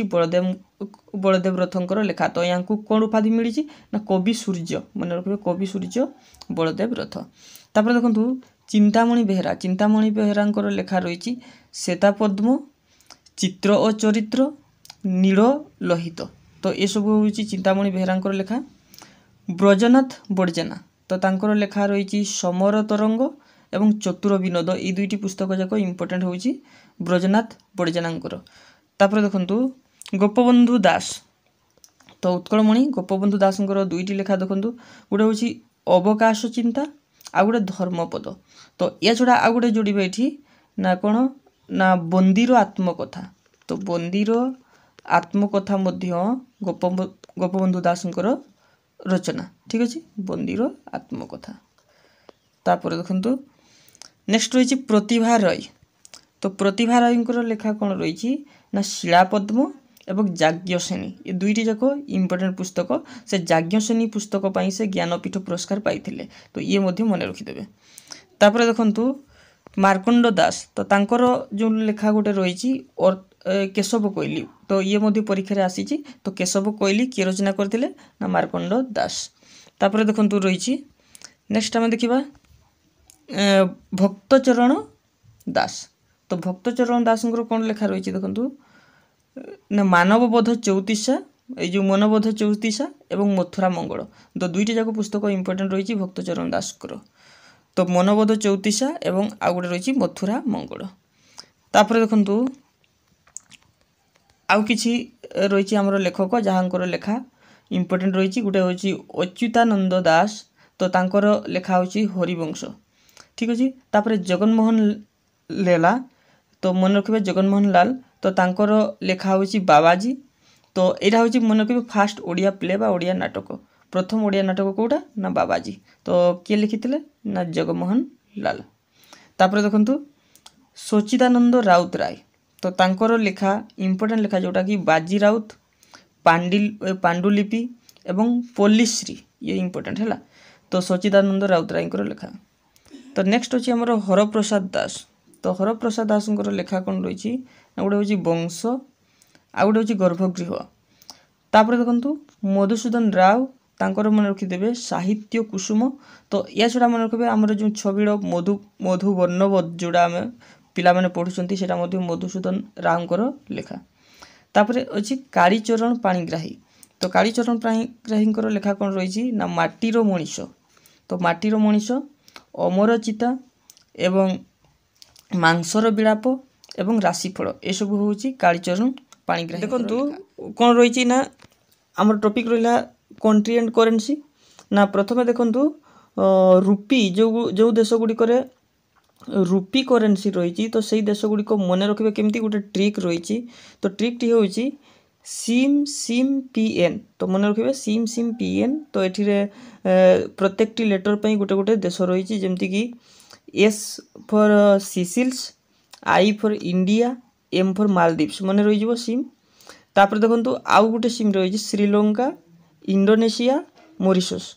बलदेव रथंकर लेखा। तो यहाँ कौन उपाधि मिली ना कवि सूर्य मन रखिए कवि सूर्य बलदेव रथ। तापर देखंतु चिंतामणि बेहेरा। चिंतामणि बेहेरा लेखा रही श्वेता पद्म, चित्र और चरित्र, नील लोहित। तो ये सब हूँ चिंतामणि बेहेरा लेखा। ब्रजनाथ बड़जेना। तो तांकर लेखा रही समर तरंग एवं चतुर विनोद ये दुईटी पुस्तक जाक इम्पोर्टेंट हूँ ब्रजनाथ बड़जेनांकर। तापर देखंतु गोपबंधु दास। तो उत्कलमणि गोपबंधु दासंकर दुईटी लेखा देखंतु गोटे हूँ अवकाश चिंता आ गोटे धर्मपद। तो या छड़ा आ गोटे जोड़े ये ना कौन ना बंदीर आत्मकथा। तो बंदीर आत्मकथा मध्य गोपबंधु दासंकर रचना। ठीक अच्छे। बंदीर आत्मकथा। तापर देखंतु नेक्स्ट रही प्रतिभा रॉय। तो प्रतिभा रॉयंकर लेखा कौन रही ना शिलापद्म एवं याज्ञसेनी ये दुईटी जाक इम्पोर्टेंट पुस्तक। से याज्ञसेनी पुस्तक पाई से ज्ञानपीठ पुरस्कार पाइथिले। तो ये मध्य मन रखिदेवे। तापर देखंतु मार्कंड दास। तो तांकर जो लेखा गोटे रही केशव कोइली। तो ये मध्य परीक्षा आसी। तो केशव कोइली किए रचना करते ना मार्कंड दास। तापर देखंतु रही नेक्स्ट आम देखा भक्तचरण दास। तो भक्तचरण दासंकर कौन लेखा रही देखंतु ना मानवबोध चौतीसा ये जो मनबोध चौतीसा एवं मथुरा मंगल। तो दुईटी जाक पुस्तक इम्पोर्टेंट रही भक्तचरण दासकर। तो मनबोध चौतीसा एवं आउ गोटे रही मथुरा मंगल। तापर देखंतु आउ किछि रही आमर लेखक जहाँकर लेखा इम्पोर्टेंट रही गोटे हूँ अच्युतानंद दास। तो तांकर लेखा हूँ हरिवंश। ठीक अच्छे। तापर जगनमोहन लेला। तो मन रखिए जगनमोहन लाल। तो तांकर लेखा हूँ बाबाजी। तो यहाँ हूँ मन रखिए फास्ट ओडिया प्ले बा ओडिया नाटक। प्रथम ओडिया नाटक कौटा ना बाबाजी। तो किए लिखिथिले ना जगमोहन लाल। तापर देखंतु सच्चिदानंद राउत राय। तो तांकर लेखा इम्पोर्टेंट लेखा जोटा कि बाजी राउत, पांडुलिपि एवं पोलिश्री ये इम्पोर्टेंट है। तो सच्चिदानंद राउत राय लेखा। तो नेक्स्ट अच्छी आमर हरप्रसाद दास। तो हरप्रसाद दासंकर लेखा कौन रही गोटे हूँ वंश आ गोटे हूँ गर्भगृह। तापर देखंतु मधुसूदन राव तांकर मन रखिदेवे साहित्य कुसुम। तो या छड़ा मन रखिए आमर जो छविड़ मधु वर्णबोध जोड़ा आम पिला माने पढ़ुचंती सेटा मध्य मधुसूदन रावंकर लेखा। तापर अच्छी कालीचरण पाणिग्राही। तो कालीचरण पाणिग्राहींकर लेखा कौन रही ना माटीर मनीष। तो माटीर मनीष, अमर चिता एवं मांसर विलाप एवं राशिफल ये सब हूँ कालीचरण पाणिग्राही। देखंतु कौन रही ना आमर टॉपिक रहा कंट्री एंड करेन्सी। ना प्रथमे देखंतु रुपी जो देश गुड़िक रुपी करेन्सी रही। तो सही देश गुड़िक मन रखिए केमती गोटे ट्रिक रही। तो ट्रिक टी हूँ सिम सिम पीएन। तो मन रखिए सिम सिम पीएन। तो ये प्रत्येक लेटर पर गोटे गोटे देश रही जमती कि S for Seychelles, I for India, M for Maldives मन रही सिम। तापर देखंतु आउ गोटे सिम रही श्रीलंका, इंडोनेशिया, मॉरिशस।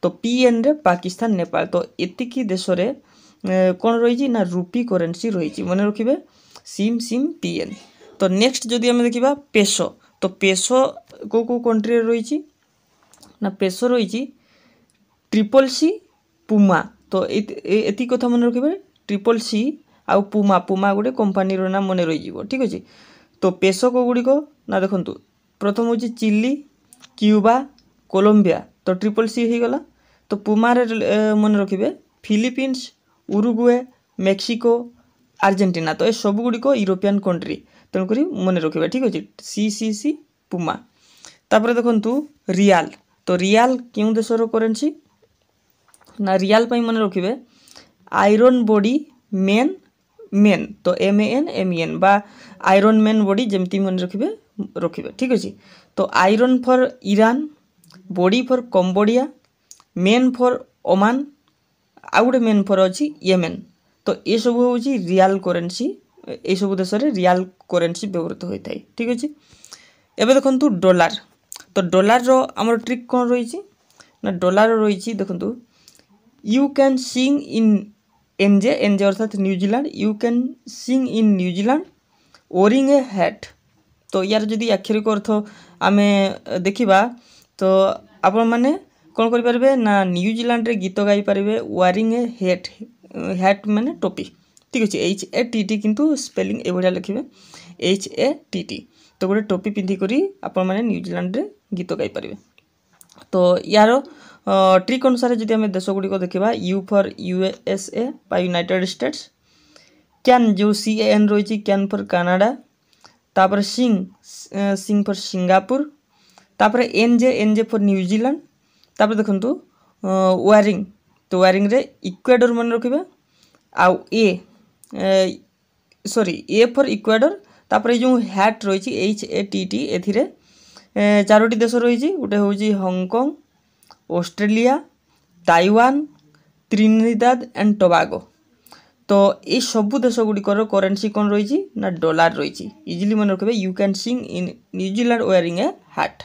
तो पीएन रे पाकिस्तान, नेपाल। तो एतिकी देश रे कौन रही ना रुपी करेन्सी रही मन रखिए सिम सिम पीएन। तो नेक्स्ट जदि आम देखा पेसो। तो पेसो को कंट्री रही ना पेसो रही ट्रिपल सी पुमा। तो एति कथा मन रखिए ट्रिपल सी आउ पुमा पुमा गोटे कंपानी रो नाम मन रही ठीक अच्छे। तो पेशक गुड़िक ना देखु प्रथम हूँ चिली क्यूबा कोलंबिया तो ट्रिपल सी हो गला। तो पुमार मन रखिए फिलिपिन्स उरुग्वे मेक्सिको आर्जेंटीना तो ये सब गुड़िक यूरोपियन कंट्री तेणुक मन रखिए ठीक अच्छे सी पुमा। तापर देखु रियाल तो रियाल क्यों देशर करेन्सी ना रियाल मन रखिए आयरन बॉडी मेन मेन तो MAN बा आयरन मेन बॉडी जमती मन रखिए ठीक अच्छे। तो iron for Iran body for Cambodia main for Oman आउ गोटे मेन फॉर अच्छी येमेन तो ये सब हूँ रियाल करेन्सी ये सब देश में रियाल करेन्सी व्यवहृत होता है ठीक अच्छे। एवं देखु डॉलर तो डॉलर रो आमर ट्रिक कौन रही ना डॉलर रही देखु you can sing in NZ अर्थात New Zealand you can sing in New Zealand wearing a hat तो यार जदि आक्षरिक अर्थ आम देखा तो आपण मैंने कौन करें ना न्यूजीलैंड रे गीत गाई पारे वारिंग ए हैट हैट माने टोपी ठीक अच्छे HATT किंतु स्पेलिंग एभलिया लिखे HATT तो गोटे टोपी पिंधिक आपण मैंने न्यूजीलैंड रे गीत गाई पारे। तो यार ट्रिक अनुसार जब आम देश गुड़िक देखा यू फॉर USA बा यूनाइटेड स्टेट्स कैन जो CAN रही कैन फॉर कनाडा तापर सिंग फॉर सिंगापुर तापर NJ फॉर न्यूजीलैंड तापर देखु वारिंग तो वारिंग रे इक्वेडर मन रखिए आउ ए फॉर इक्वेडर तापर जो हैट रही HATT एथिरे चारोटी देश रही गोटे हूँ Hong Kong Australia Taiwan Trinidad and Tobago तो ये सबू देश गुड़िकर करेन्सी कौन रही ना डॉलर रही इजिली मन रखिए you can sing in New Zealand wearing A hat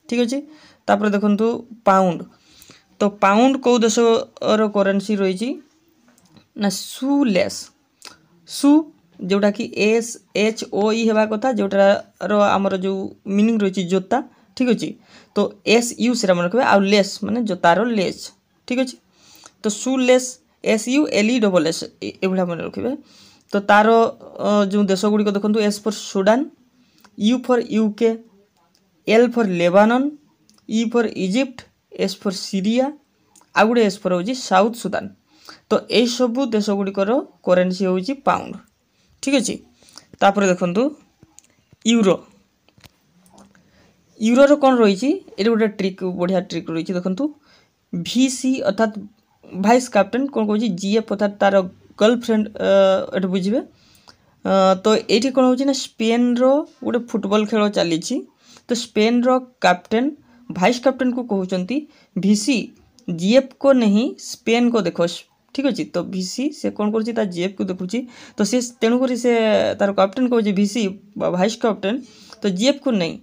ठीक अच्छे। तापर देखु पाउंड तो पाउंड कौ देश करेन्सी रही ना सुलेस सु जोटा कि SHOE हेबा कथा जोटार आमर जो मीनिंग रही जोता ठीक अच्छे। तो SU से मन रखिए आउ लेस माने जोतार लेस ठीक अच्छे। तो सुलेस SULESS ये मन रखिए। तो तार जो देश गुड़िक देखो S for Sudan U for UK L for Lebanon E for Egypt S for Syria आउ गोटे S फॉर हूँ साउथ सुदान तो यही सबू देश गुड़िकर करेन्सी हूँ पाउंड ठीक अच्छे। तापर देखु यूरो यूरो कौन रही ये गोटे ट्रिक बढ़िया ट्रिक रही देखु VC अर्थात भाइस कैप्टेन कौन कह GF अर्थात तार गर्लफ्रेंड ये बुझे। तो ये कौन हो ना स्पेन रो गोटे फुटबॉल खेल चली तो स्पेन रो कैप्टेन भाइस कैप्टेन को कहते VC GF को नहीं स्पेन को देखो ठीक अच्छे। तो VC से कौन कर GF को देखुची तो सी तेणुक से तार कैप्टेन कहे VC भाइस कैप्टेन तो GF को नहीं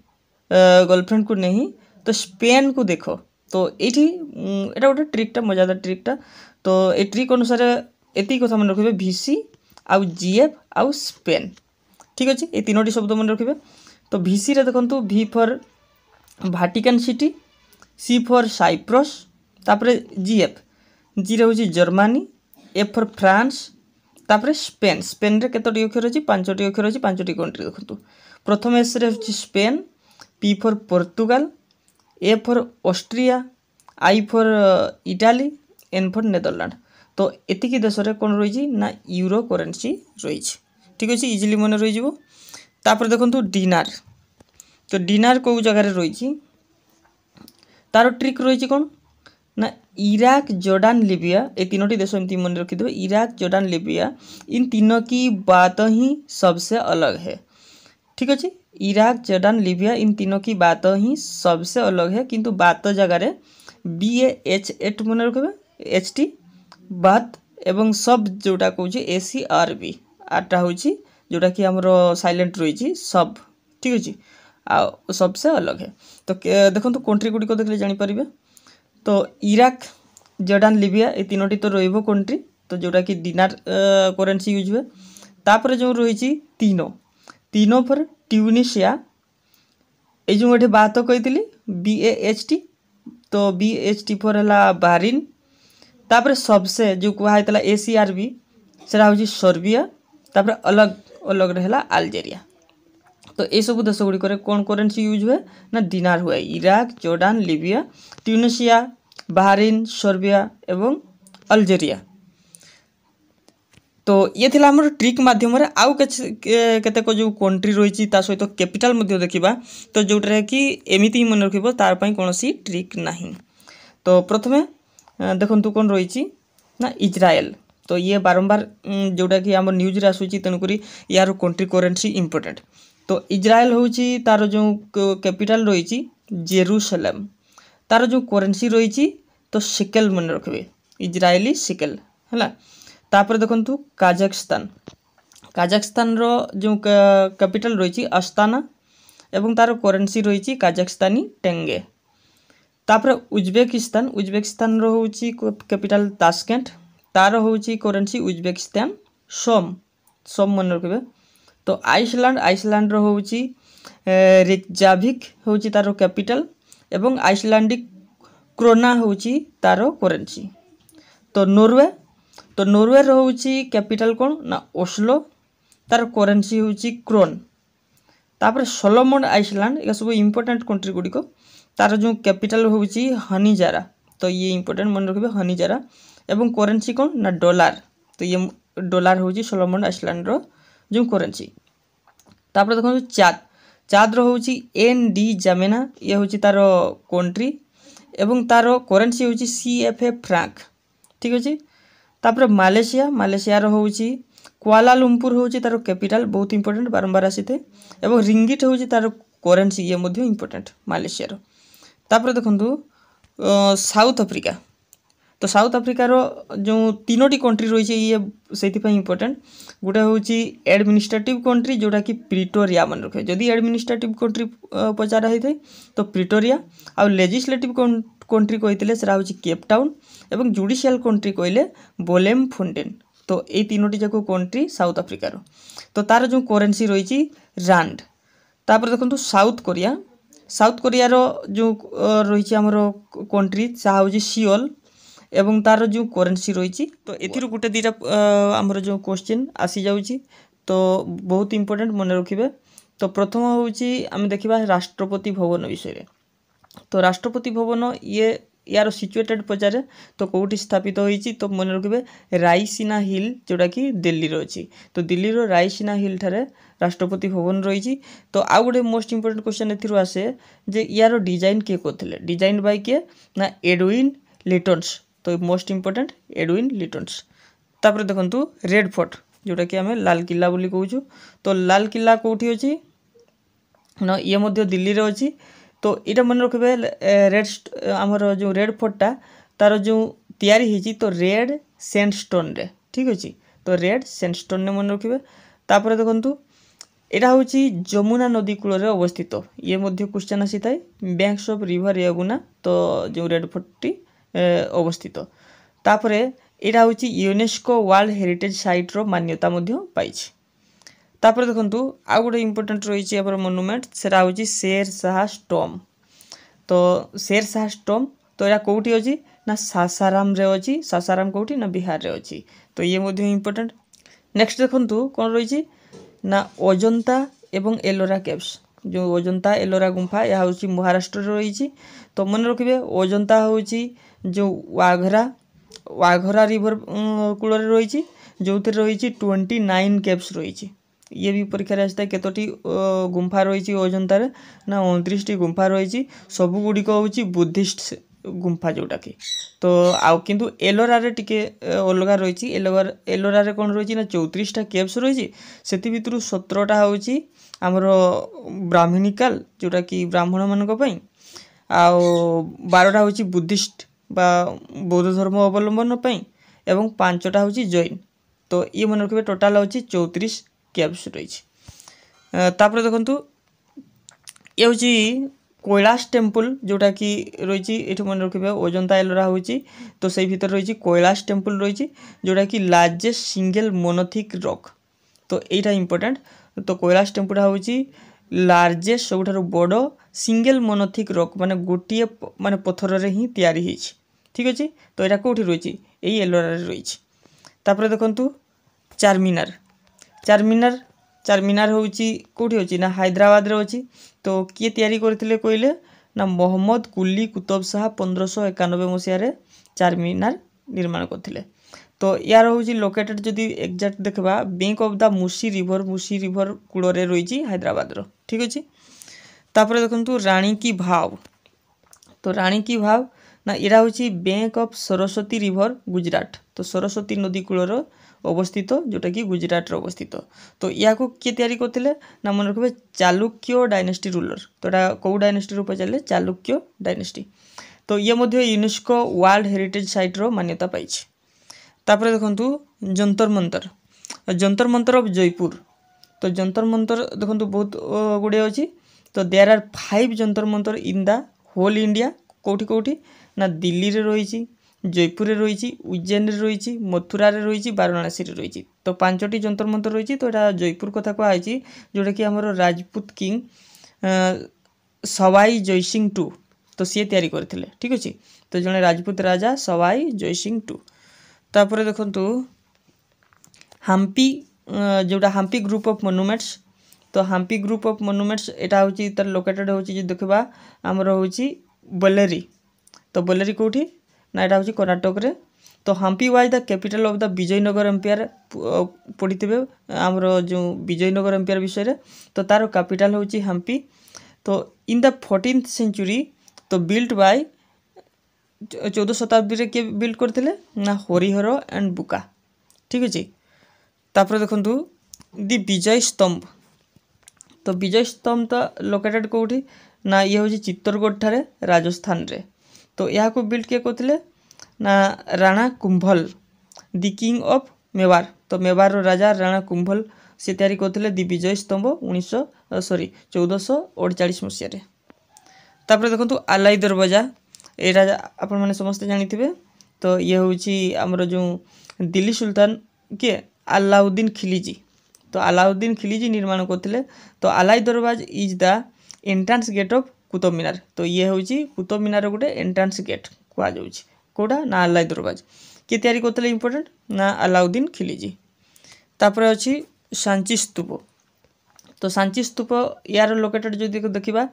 गर्लफ्रेंड को नहीं तो स्पेन को देखो। तो ये गोटे ट्रिकटा मजादार ट्रिकटा तो ये ट्रिक अनुसार एति कथा मन रखिए VC आउ GF आउ स्पेन ठीक अच्छे ये तीनोटी शब्द मन रखिए। तो VC रे देखु V for Vatican City C for Cyprus तापर GF G रे हूँ जर्मनी F फॉर फ्रांस तापर स्पेन स्पेन रे केतोटी अक्षर अच्छी 5टी अक्षर अच्छी 5टी कंट्री देखु प्रथम S रे हूँ Spain P for Portugal A for Austria I for Italy N for Netherland. तो एतिकी देश रे कौन रही ना यूरो करेन्सी रही ठीक अच्छे इजिली मन रही। तापर देखु डिनार तो डिनार कौ जगार रही तार ट्रिक रही कौन ना इराक जॉर्डन लीबिया ये तीनोटी देश एमती मन रखिदे इराक जॉर्डन लीबिया इन तीनों की बात ही सबसे अलग है ठीक अच्छे। इराक जॉर्डन लीबिया इन तीनों की बात ही सबसे अलग है किंतु बात जगार BAH मन रखिए HT बात एवं सब जोटा कौच ACRB आटा हूँ जोटा कि आमर साइलेंट रही सब ठीक अच्छे आ सबसे अलग है। तो देखो कंट्री गुड़िक देखले जानीपर तो इराक जॉर्डन लीबिया ये तीनोटी तो रही कंट्री तो जोटा कि डिनार करेन्सी यूज हुए। तापर जो रही तीनों पर ट्यूनिशिया ये जो गोटे बात कही BAHT तो BHT फॉर है बारिन तापर सबसे जो कहता ACRB सेटा हूँ सर्बिया तापर अलग अलग रहा अल्जेरिया। तो ये सब देश गुड़िक कौन करेन्सी यूज हुए ना दिनार हुए Iraq Jordan Libya Tunisia Bahrain Serbia एवं अल्जेरिया। तो ये थिला हमर ट्रिक माध्यम आउ केतेक जो कंट्री रही सहित कैपिटल देखा तो जोटा कि एमती मन रखिब तार कौन ट्रिक नहीं। तो प्रथमे देखु कौन रही ना इजराइल। तो ये बारंबार जोटा कि आम न्यूज आसूँ तेणुक यार कंट्री करेन्सी इंपोर्टेंट। तो इजराइल हूँ तार जो कैपिटल रही जेरूसलेम तार जो करेन्सी रही तो सिकेल मन रखिए इजराइली सिकेल है। तापर देखु काजाखस्तान काजाखस्तान रो जो कैपिटल रही अस्ताना एवं तार करेन्सी रही काजाखस्तानी टेंगे। तापर उज्बेकिस्तान उज्बेकिस्तान रो होची कैपिटल ताशकेंट तार होची करेन्सी उज्बेकिस्तान सोम सोम मन रखिए। तो आइसलैंड आइसलैंड रो होची रेकजाविक होची तार कैपिटल एवं आइसलैंडिक क्रोना होची तार करेन्सी। तो नॉर्वे रो होची कैपिटल कौन ना ओस्लो तार करेन्सी होची क्रोन। तापर सोलोमन आइसलैंड ये सब इंपोर्टेंट कंट्री गुड़िक तार जो कैपिटल होची हनीजारा। तो ये इंपोर्टेंट मन रखिए हनीजारा एवं करेन्सी कौन ना डॉलर। तो ये डॉलर होची सोलोमन आइसलैंड रो जो करेन्सी। तापर देखो चाद चाद रो होची एनडी जामेना ये होची तार कंट्री एवं तार करेन्सी होची CFA फ्रांक ठीक अच्छे। तापर मालेशिया मालेशिया रो होची कुआलालुम्पुर होची तार कैपिटल बहुत इंपोर्टेंट बारंबार आसी थे एवं रिंगिट होची तार करेन्सी ये मध्य इंपोर्टेंट मालेशिया रो। तापर देखो साउथ अफ्रीका। तो साउथ अफ्रिकार जो तीनोटी कंट्री रही ये से इंपोर्टेंट गोटे हूँ एडमिनिस्ट्रेटिव कंट्री जोटा कि प्रिटोरिया मन रखे जदि एडमिनिस्ट्रेटिव कंट्री पचारा होता तो प्रिटोरिया आउ लेजिस्लेटिव कंट्री कहते हूँ केपटाउन एवं जुडिशियल कंट्री कहले बोलेम फोन्टेन। तो ये तीनोटी जाक कंट्री साउथ अफ्रिकार। तो तार जो करेन्सी रही रांड। तापर देखो साउथ कोरिया जो रही आमर कंट्री सा हूँ सियोल एवं तार जो करेन्सी रही। तो एथिर गोटे दीटा आमर जो क्वेश्चन आसी जाउची तो बहुत इंपोर्टेंट मन रखिए। तो प्रथम हूँ आम देखा राष्ट्रपति भवन विषय। तो राष्ट्रपति भवन ये यार सिचुएटेड पचारे तो कौटी स्थापित होती तो मन रखिए रायसीना हिल जोटा कि दिल्ली अच्छी। तो दिल्ली रायसीना हिल ठारे राष्ट्रपति भवन रही। तो आउ गोटे मोस्ट इंपोर्टेंट क्वेश्चन एथिर आसे जे यार डिजाइन किए करते डिजाइन बाय किए ना एडविन लिटन्स। तो मोस्ट इंपोर्टेंट एडविन लिटन्स। तापर देखु रेड फोर्ट जोटा कि आम लाल किला बोली कहूँ। तो लाल किला कौटी अच्छी ना ये मध्य दिल्ली रे अच्छी। तो यहाँ मन रखिए रेड आमर जो रेड फोर्टा तार जो तैयारी होती तो रेड सैंडस्टोन रे ठीक अच्छे। तो रेड सैंडस्टोन ने मन रखिए। तापर देखु यहाँ हूँ जमुना नदी कूल अवस्थित ये मध्य क्वेश्चन आसी था बैंक्स ऑफ रिवर यमुना। तो जो रेड फोर्टटी अवस्थित तापर यहाँ हूँ यूनेस्को वर्ल्ड हेरिटेज साइट रो मान्यता पाई। तापर देखु आउ गोटे इंपोर्टेंट रही है मोनुमेंट से हूँ शेरशाह स्टोम। तो शेरशाह स्टोम तो यहाँ कौटी अच्छी ना सासाराम रे अच्छी। सासाराम कौटी ना बिहार रे अच्छी। तो ये मध्य इंपोर्टेंट। नेक्स्ट देखु कौन रही ना अजंता एवं एलोरा केव्स। जो अजंता एलोरा गुंफा यह हूँ महाराष्ट्र रही। तो मन रखिए अजंता हूँ जो वाघरा रिवर कूल रही जो रही 29 केव्स रही। ये भी परीक्षा आसता है केतोटी गुंफा रही अजंतार ना 29टी गुंफा रही सबू गुड़िक हूँ बुद्धिस्ट गुंफा जोटा कि। तो आउ किंतु एलोरारे टिके अलग रही एलोरारे कौन रही ना 34टा केव्स रही से भितर 17टा हूँ आमर ब्राह्मणिकाल जोटा कि ब्राह्मण मानी आउ 12टा हूँ बुद्धिस्ट बा बौद्ध धर्म अवलंबन एवं 5टा हूँ जैन। तो ये मन रखिए टोटाल हूँ 34 केव्स रही। तापर देखु ये हूँ कैलाश टेम्पल जोटा कि रही ये मन रखिए अजंता एलोरा हूँ तो से भीतर रही कैलाश टेम्पल रही जोटा कि लार्जेस्ट सिंगल मोनोथिक रॉक। तो यहाँ इंपोर्टेंट। तो कैलाश टेम्पल हूँ लार्जेस्ट सब बड़ सिंगल मोनोथिक रॉक माने गोटे माने पत्थर रे ही तैयारी होती ठीक अच्छे। तो यहाँ कौटी रही यही एलोरा रही। तापर देखु चारमीनार चारमीनार चारमीनार हूँ कौटी अच्छी ना हैदराबाद रे अच्छी। तो किए तैयारी करथिले कहले ना मोहम्मद कुली कुतुब शाह 1591 मसीह चारमीनार निर्माण करथिले। तो यार हूँ लोकेटेड जदि एक्जाक्ट देखा bank of the Musi river कूल रही हैदराबाद रो ठीक अच्छे। तापर देखु राणी की भाव। तो राणी की भाव ना यहाँ हूँ bank of Saraswati river Gujarat. तो सरस्वती नदी कूलर अवस्थित जोटा कि गुजरात अवस्थित। तो या किए तैयारी करते ना मन रखिए चालुक्य डायनेस्टी रूलर। तो यहाँ कौ डायनेस्टी पचारे चालुक्य डायनेस्टी। तो ये मध्य यूनेस्को वर्ल्ड हेरिटेज साइट रो मान्यता पाई। तापर देखु जंतर मंतर ऑफ जयपुर। तो जंतर मंतर देखो बहुत गुड़े अच्छी। तो there are 5 Jantar Mantar in the whole India. कौटी कौटी ना दिल्ली रे रही, जयपुर रे रही, उज्जैन रे रही, मथुरा रे रही, वाराणसी रे रही। तो 5टी जंतर मंतर रही। तो यहाँ जयपुर कथा कहुई जोटा कि आमर राजपूत किंग सवाई जयसिंह टू तो सी तैयारी करथिले ठीक अच्छे। तो जड़े राजपूत राजा सवाई जयसिंह टू। तापर देखु हाम्पी जोटा हाम्पी ग्रुप ऑफ मोनुमेंट्स। तो हाम्पी ग्रुप ऑफ मोनुमेंट्स यहाँ हूँ तार लोकेटेड हूँ देखा आमर हूँ बेलेरी। तो बेलेरी कौटी ना यहाँ हूँ कर्णाटक रे। तो Hampi was the capital of the Vijayanagar empire पढ़ी थे आमर जो विजयनगर एम्पायर विषय। तो तार कैपिटल हूँ हाम्पी। तो इन द 14th सेंचुरी तो बिल्ट बाय 14 शताब्दी रे के बिल्ड करते ना हरिहर एंड बुका ठीक अच्छे। तापर देखु दि विजय स्तंभ। तो विजय स्तंभ तो लोकेटेड कौटी ना ये हूँ चित्तौड़गढ़ ठारे राजस्थान रे। तो यहाँ को बिल्ड किए करते ना Rana Kumbhal the King of Mewar. तो मेवार राजा राणा कुंभल से तैयारी करते दि विजय स्तंभ 1448 मसीह। तापर देखु आलाई दरवाजा ये राजा आपण मैंने समस्ते जानी। तो ये हूँ आमर जो दिल्ली सुल्तान किए अलाउद्दीन खिलजी। तो अलाउद्दीन खिलजी निर्माण करते। तो Alai Darwaza is the entrance gate of Qutub Minar. तो ये हूँ कुतुब मीनार गोटे एंट्रांस गेट कहुई कौटा ना आलाई दरवाज किए तैयारी करते इंपोर्टेंट ना अलाउद्दीन खिलजी। तापर अच्छी सांची स्तूप। तो सांची स्तूप यार लोकेटेड जो देखा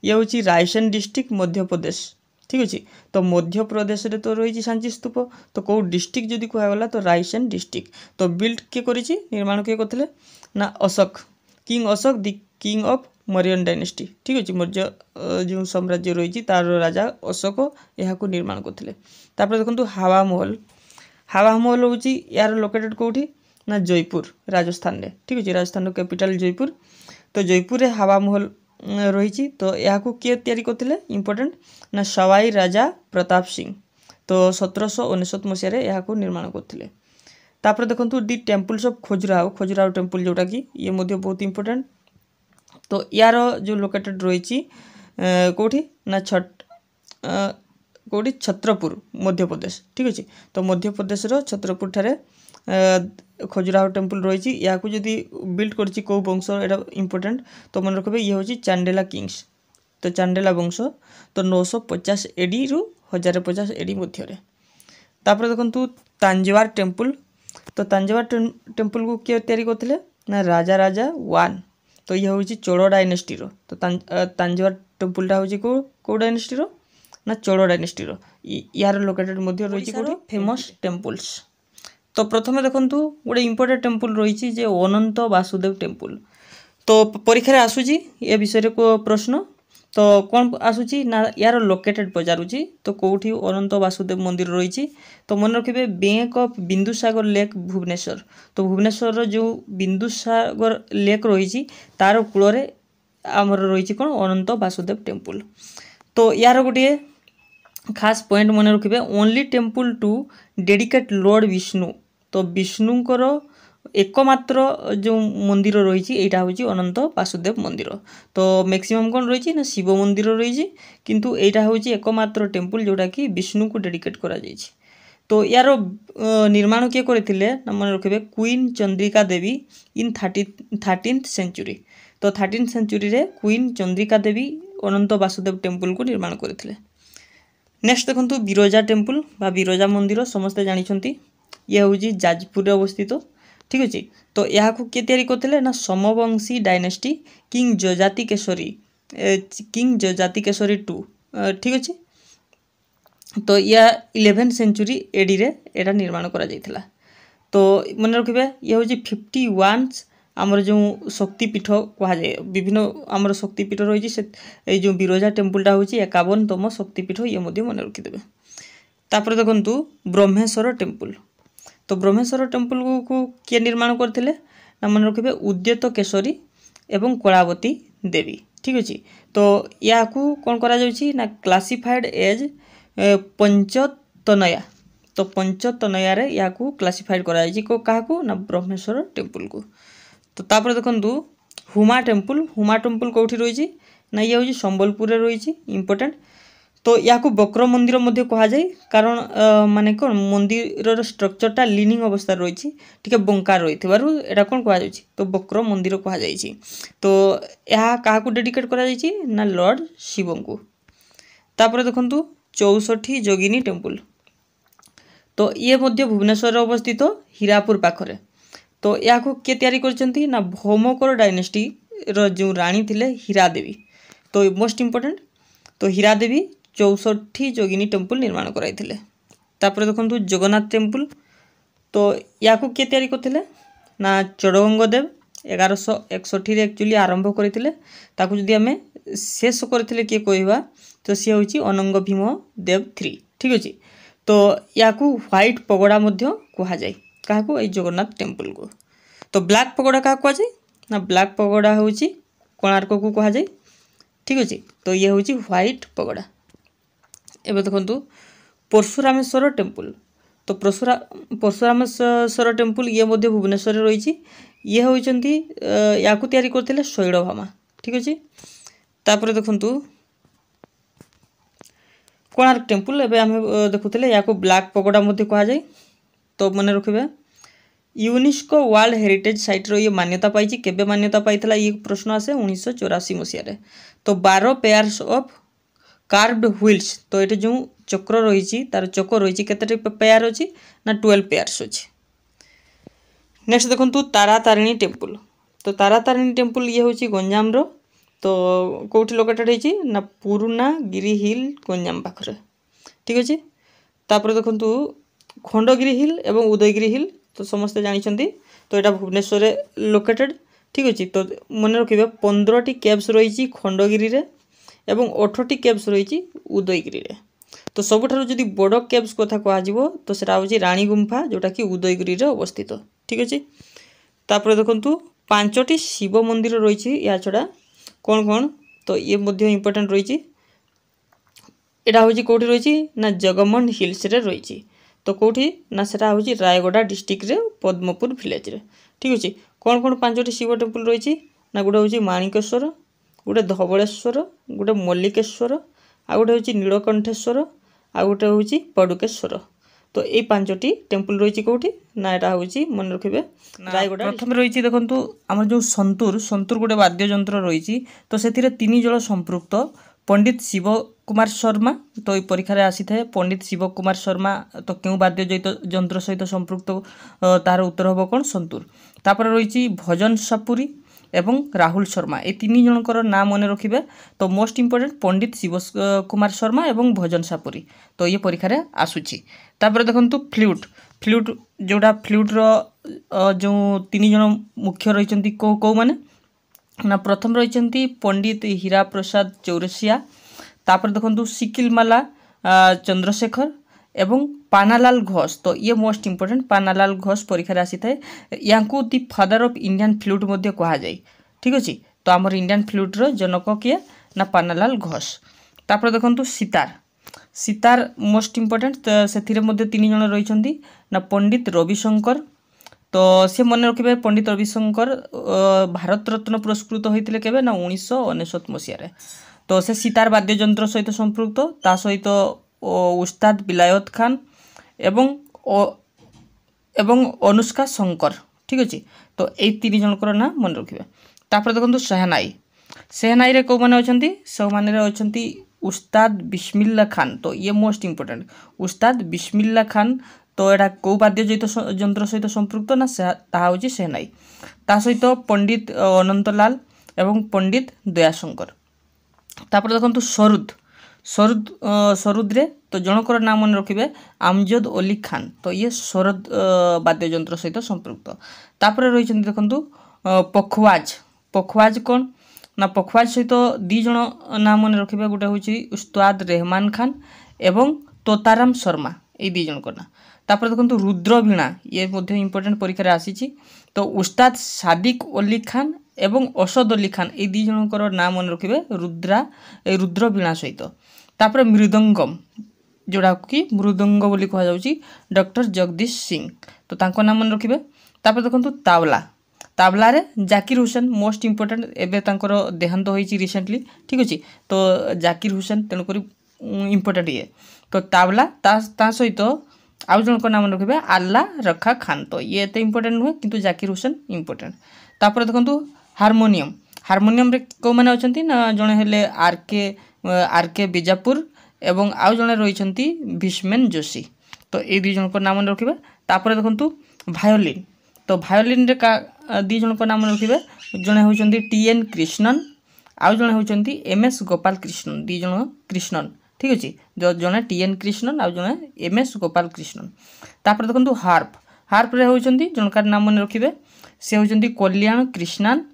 ये हूँ रायसेन डिस्ट्रिक्ट मध्य प्रदेश ठीक अच्छे। तो मध्य प्रदेश रे तो रही सांची स्तूप। तो कौ डिस्ट्रिक्ट जदि कहगला तो रायसेन डिस्ट्रिक्ट। तो बिल्ड किए कर निर्माण किए करते ना Ashok king Ashok the King of Mauryan dynasty ठीक अच्छे। मौर्य जो साम्राज्य रही तार राजा अशोक यहाँ को निर्माण करते। तापर देखो हावा महल हूँ यार लोकेटेड कौटी ना जयपुर राजस्थान रे ठीक अच्छे। राजस्थान कैपिटल जयपुर। तो जयपुर रे हावा महल रही। तो यहाँ को किए तैयारी करते इंपोर्टेंट ना सवाई राजा प्रताप सिंह। तो 1799 मसीह यहाँ को निर्माण करते। तापर देखो दि टेम्पल्स ऑफ खजुराहो टेम्पल जोटा कि ये बहुत इंपोर्टेंट। तो यार जो लोकेटेड रही कौटी ना कौटी छत्रपुर मध्य प्रदेश ठीक अच्छे। तो मध्य प्रदेश छत्रपुर ठारे खजुराहो टेम्पल रही। या जदि बिल्ड कर वंश एटा इंपोर्टेंट। तो मन रखिए ये हूँ चांडेला किंग्स। तो चांडेला वंश। तो 950 एडी रु 1050 एडी मध्य। तापर देखु तांजवार टेम्पल। तो तांजवार टेम्पल को किए तैयारी करते ना राजा राजा 1। तो ये हूँ चोल डायनेस्टी रो। तो तांजवार टेम्पलटा हूँ कौ डायनेस्टी रो ना चोल डायनेस्टी रो। यार लोकेटेड मध्य रही फेमस टेम्पल्स। तो प्रथम देखु गोटे इंपोर्टेंट टेम्पल रही अनंत वासुदेव टेम्पल। तो परीक्षा आसूची ए विषय को प्रश्न। तो कौन आसूची ना यार लोकेटेड पचारूची। तो कौटी अनंत वासुदेव मंदिर रही। तो मन रखिए bank of Bindusagar lake Bhubaneswar. तो भुवनेश्वर जो बिंदुसागर लेक रही तार कूल आमर रही कौन अनंत वासुदेव टेम्पल। तो यार गोटे खास पॉइंट मन रखिए only temple to dedicate lord Vishnu. तो विष्णुंकर एकमात्र जो मंदिर रही यहाँ हूँ अनंत वासुदेव मंदिर। तो मैक्सिमम कौन रही ना शिव मंदिर रही किंतु यहाँ हूँ एकमात्र टेम्पल जोटा कि विष्णु को डेडिकेट करा जायछि। तो यार निर्माण किए करते मन रखिए क्वीन चंद्रिका देवी इन 13th सेंचुरी। तो 13th सेंचुरी रे क्वीन चंद्रिका देवी अनंत वासुदेव टेम्पल को निर्माण करते। नेक्स्ट देखो बिरजा टेम्पल बा बिरजा मंदिर समस्ते जानी ये हूँ जाजपुर अवस्थित। ठीक अच्छे। तो यहाँ किए तैयारी करते ना समवंशी डायनेस्टी किंग जजाति केशरी टू, ठीक अच्छे। तो या 11 सेंचुरी एडी रे एटा निर्माण करा जाइथिला। तो मन रखिबे ये हूँ 51 आमर जो शक्तिपीठ कह जाए विभिन्न आमर शक्तिपीठ रही है जो बिरजा टेम्पलटा हूँ 51तम शक्तिपीठ ये मन रखिदेवे। तापर देखु ब्रह्मेश्वर टेम्पल। तो ब्रह्मेश्वर टेम्पल को किए निर्माण करते ना मन रखिए उद्यत केशरी एवं कलावती देवी, ठीक अच्छे। तो या कौन करा ना क्लासिफाइड एज पंचतनया। तो पंचतनया रे या क्लासिफाइड करा क्या ना ब्रह्मेश्वर टेम्पल को। तो तापर देखु हुमा टेम्पल कौटी रही ना ये हूँ संबलपुर रही इम्पोर्टेंट। तो या बक्र मंदिर मध्य कह जाए कारण माने कौन मंदिर स्ट्रक्चरटा लिनिंग अवस्था रही टी बंका रही एटा कौन कह तो बक्र मंदिर कह जाए। तो यह क्या डेडिकेट करा ना लॉर्ड शिव को। तापर देखु 64 जोगिनी टेम्पल। तो ये मध्य भुवनेश्वर अवस्थित हीरापुर पाखरे। तो या किए तैयारी करछंती ना भौमकर डायनेस्टी रो जो रानी थिले हीरा देवी। तो मोस्ट इम्पोर्टेंट तो हीरा देवी 64 जोगिनी टेम्पल निर्माण कराई। तापर देखु जगन्नाथ टेम्पल। तो या किए तैयारी करथिले ना चोड़गंग देव 1161 एक्चुअली आरंभ करथिले। ताकू जदि आमे शेष करथिले किए कहबा तो सी हूँ अनंग भीम देव 3, ठीक अच्छे। तो या व्हाइट पगोड़ा कह जाए क्या ये जगन्नाथ टेम्पल को। तो ब्लैक पगोड़ा क्या कह जाए ना ब्लैक पगोड़ा हूँ कोणार्क को कह जाए, ठीक अच्छे। तो ये हूँ व्हाइट पगोड़ा। एवं देखु परशुरामेश्वर टेम्पल। तो परशुरामेश्वर टेम्पल ये मध्य भुवनेश्वर रही ये होती या तैयारी करते शैलभामा, ठीक अच्छे। तापर देखु कोणार्क टेम्पल एवं आम देखुले या ब्लैक पगोड़ा कह जाए। तो मन रखिए यूनेस्को वर्ल्ड हेरिटेज साइट रो ये मान्यता पाई केबे मान्यता पाइथिला ये प्रश्न आसे 1984 मसीह। तो 12 पेयर्स ऑफ कार्व्ड व्हील्स। तो ये जो चक्र रही तार चक रही केते पेयर अच्छी ना 12 पेयर्स अच्छी। नेक्स्ट देखु तारा तारिणी टेम्पल। तो तारा तारिणी टेम्पल ये हूँ गंजाम रो। तो कौटी लोकेटेड होती ना पुरुना गिरी हिल गंजाम पाखरे, ठीक अच्छे। तापर देखु खंडगिरी हिल एवं उदयगिरी हिल तो समस्ते जानते। तो यहाँ भुवनेश्वर लोकेटेड, ठीक अच्छे। तो मन रखिए 15टी केव्स रही खंडगिरी रे एवं 18टी केव्स रही उदयगिरी रे। तो सबुठारु जदि बड़ केव्स कथा कह तो सेटा हूँ रानी गुंफा जोटा कि उदयगिरी रे अवस्थित, ठीक अच्छे। तापर देखु 5टी शिव मंदिर रही या छड़ा कौन कौन तो ये मध्य इम्पोर्टेंट रही यहाँ हूँ कौटी रही ना जगमन हिल्स रे रही। तो कौटी ना सेटा हूँ रायगड़ा डिस्ट्रिक्ट रे पद्मपुर विलेज रे, ठीक अच्छे। कौन कौन 5टी शिव टेम्पल रही ना गोटे हूँ माणिकेश्वर, गोटे धवलेश्वर, गोटे मल्लिकेश्वर, आ गोटे हूँ नीलकंठेश्वर, आ गोटे हूँ पडुकेश्वर। तो ये 5टी टेम्पल रही कौटी ना यहाँ हूँ मन रखिए रायगड़ा। प्रथम रही देखु आम जो संतूर गोटे वाद्य यंत्र रही। तो से 3 जन संपृक्त पंडित शिव कुमार शर्मा। तो ये परीक्षा आसी था पंडित शिव कुमार शर्मा तो क्यों वाद्य यंत्र सहित संपृक्त तार उत्तर हम कौन संतूर। तापर रही भजन सापुरी एवं राहुल शर्मा ये 3 जनकर नाम मन रखिए। तो मोस्ट इम्पोर्टेंट पंडित शिव कुमार शर्मा एवं भजन सापुरी तो ये परीक्षा आसूची। तापर देखु फ्लूट जोड़ा फ्लूट्र जो 3 जन मुख्य रही कौ माने ना प्रथम रही पंडित हीरा प्रसाद चौरसिया। तापर देखु सिकिलमाला चंद्रशेखर एवं पानालाल घोष। तो ये मोस्ट इम्पोर्टेंट पानालाल घोष परीक्षा आसी था या दि फादर ऑफ इंडियन फ्लूट कह जाए, ठीक अच्छे। तो आमर इंडियन फ्लूट्र जनक किए ना पानालाल घोष। तापर देखु सितार मोस्ट इम्पोर्टेंट से 3 जन रही ना पंडित रविशंकर। तो सी मन रखिए पंडित रविशंकर भारत रत्न पुरस्कृत होते केबे ना 1999 मसीह। तो से सितार वाद्य यंत्र सहित संपृक्त ता सहित उस्ताद बिलायत खान एवं अनुष्का शंकर, ठीक अच्छे। तो ये 3 जनकर ना मन रखिए। तापर देखो सेहनाई रे कौ माने अछंती सब माने अछंती उस्ताद बिस्मिल्ला खान। तो ये मोस्ट इम्पोर्टेंट उस्ताद बिस्मिल्ला खान। तो तो यहाँ कौ वाद्य यंत्र सहित संपृक्त ना ताहा होची सेहनाई ता सहित पंडित अनंतलाल एवं पंडित दयाशंकर। तापर देखो सरुद सरुद सरुद रे तो जनकर नाम मन रखिए आमजद अली खान तो ये सरुद वाद्य यंत्र सहित संपृक्त। तापर रही देखो पखवाज पखवाज कौन ना पखवाज सहित दी जन नाम मन रखिए गोटे हूँ उस्ताद रहमान खान एवं तोताराम शर्मा ये दी जन ना। तापर देखो रुद्र वीणा ये इम्पोर्टेंट परीक्षा आसी तो उस्ताद सादिक अली खान एवं असद अली खान ये दी जनकर नाम मन रखिए रुद्र वीणा सहित। तापर मृदंगम जोड़ा कि मृदंग बोली कह जाउची डॉक्टर जगदीश सिंह तो तांको नाम मन रखिए। तापर देखो तावला तावला रे जाकिर हुसैन मोस्ट इम्पोर्टेंट एबे तांकर देहांत होईची रिसेंटली ठीक अछि तो जाकिर हुसैन तेणुक इम्पोर्टेंट ये तो तावला ता सहित आउ जन नाम रखिए आल्ला रखा खान तो ये एत इम्पोर्टेंट नुहे किंतु जाकिर हुसैन इम्पोर्टेंट। तापर देखो हारमोनियम हारमोनियम रे को माने अछंती ना जणे हेले आर के बिजापुर एवं आउ जणे रहिछंती भीष्मेन जोशी तो ए दी जन नाम रखिए। तापर देखो भायोलिन तो भायोलिन रे का दी जन नाम रखिए जणे होचंती टीएन कृष्णन आउ जणे होचंती एमएस गोपाल कृष्णन दी जन कृष्णन ठीक अछि जो जणे टीएन कृष्णन आउ जणे एमएस गोपाल कृष्णन। तापर देखो हार्प हार्प रे होचंती जनकार नाम मन रखिए से होचंती कल्याण कृष्णन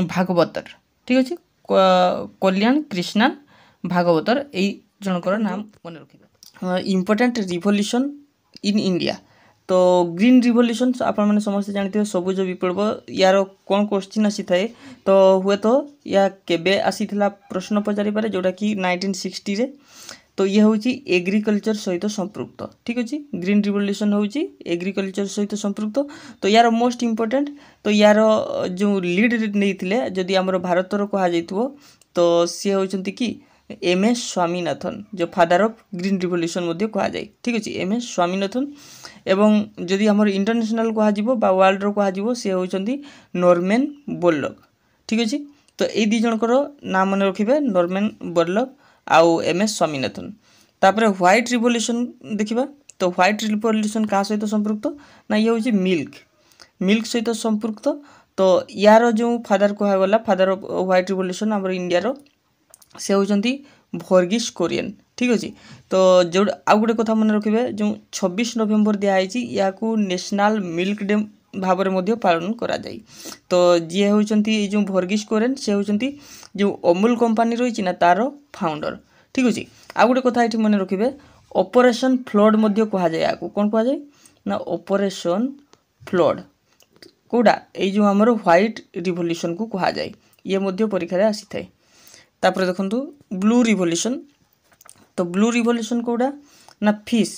भागवतर ठीक अछि कल्याण कृष्णन भागवतर ए जनकर नाम मन रखिए। इम्पोर्टेंट रिवोल्यूशन इन इंडिया तो ग्रीन रिवोल्यूशन आप समस्त जानते सबुज विप्लव यार कौन क्वेश्चन आसी थाए तो हुए तो या केबे आसीथिला प्रश्न पचारि पारे जोटा कि 1960 रे तो ये हूँ एग्रीकल्चर सहित संपृक्त ठीक अच्छे ग्रीन रिवोल्यूशन हूँ एग्रीकल्चर सहित संपृक्त तो यार मोस्ट इम्पोर्टेंट तो यार जो लीड नहीं जदि आमर भारतर कह तो सी होती कि एम एस स्वामीनाथन जो फादर ऑफ ग्रीन रिवोल्यूशन कह जाए ठीक अच्छे एम एस स्वामीनाथन एवं जदि आमर इंटरनेशनल कह वर्ल्ड कह सी होती नॉर्मन बोरलॉग ठीक अच्छे तो ये दी जनकर नाम मन रखिए नॉर्मन बोरलॉग आउ एम एस स्वामीनाथन। तापर व्हाइट रिवोल्यूशन देखिबा तो व्हाइट रिवोल्यूशन का सहित संपृक्त ना ये हूँ मिल्क सहित संपृक्त तो यार जो फादर कहगला फादर ऑफ व्हाइट रिवोल्यूशन आम इंडिया रो से होचंती वर्गीस कुरियन ठीक अच्छे तो जो आउ गोटे कथा मन रखिए जो 26 नवेम्बर दिखाई या नेशनल मिल्क डे भाव में पालन करा जाए तो जी होचंती जो वर्गीस कुरियन से होचंती जो अमूल कंपनी रही ना तार फाउंडर ठीक अच्छे आउ गोटे कथा ये मन रखिए ऑपरेशन फ्लड मध्य कह जाए कौन कह जाए ना ऑपरेशन फ्लड कौटा ये जो आमर व्हाइट रिवोल्यूशन को कह जाए ये मध्य परीक्षा आसी थाए। तापर देखंतु ब्लू रिवोल्यूशन तो ब्लू रिवोल्यूशन कौटा ना फिश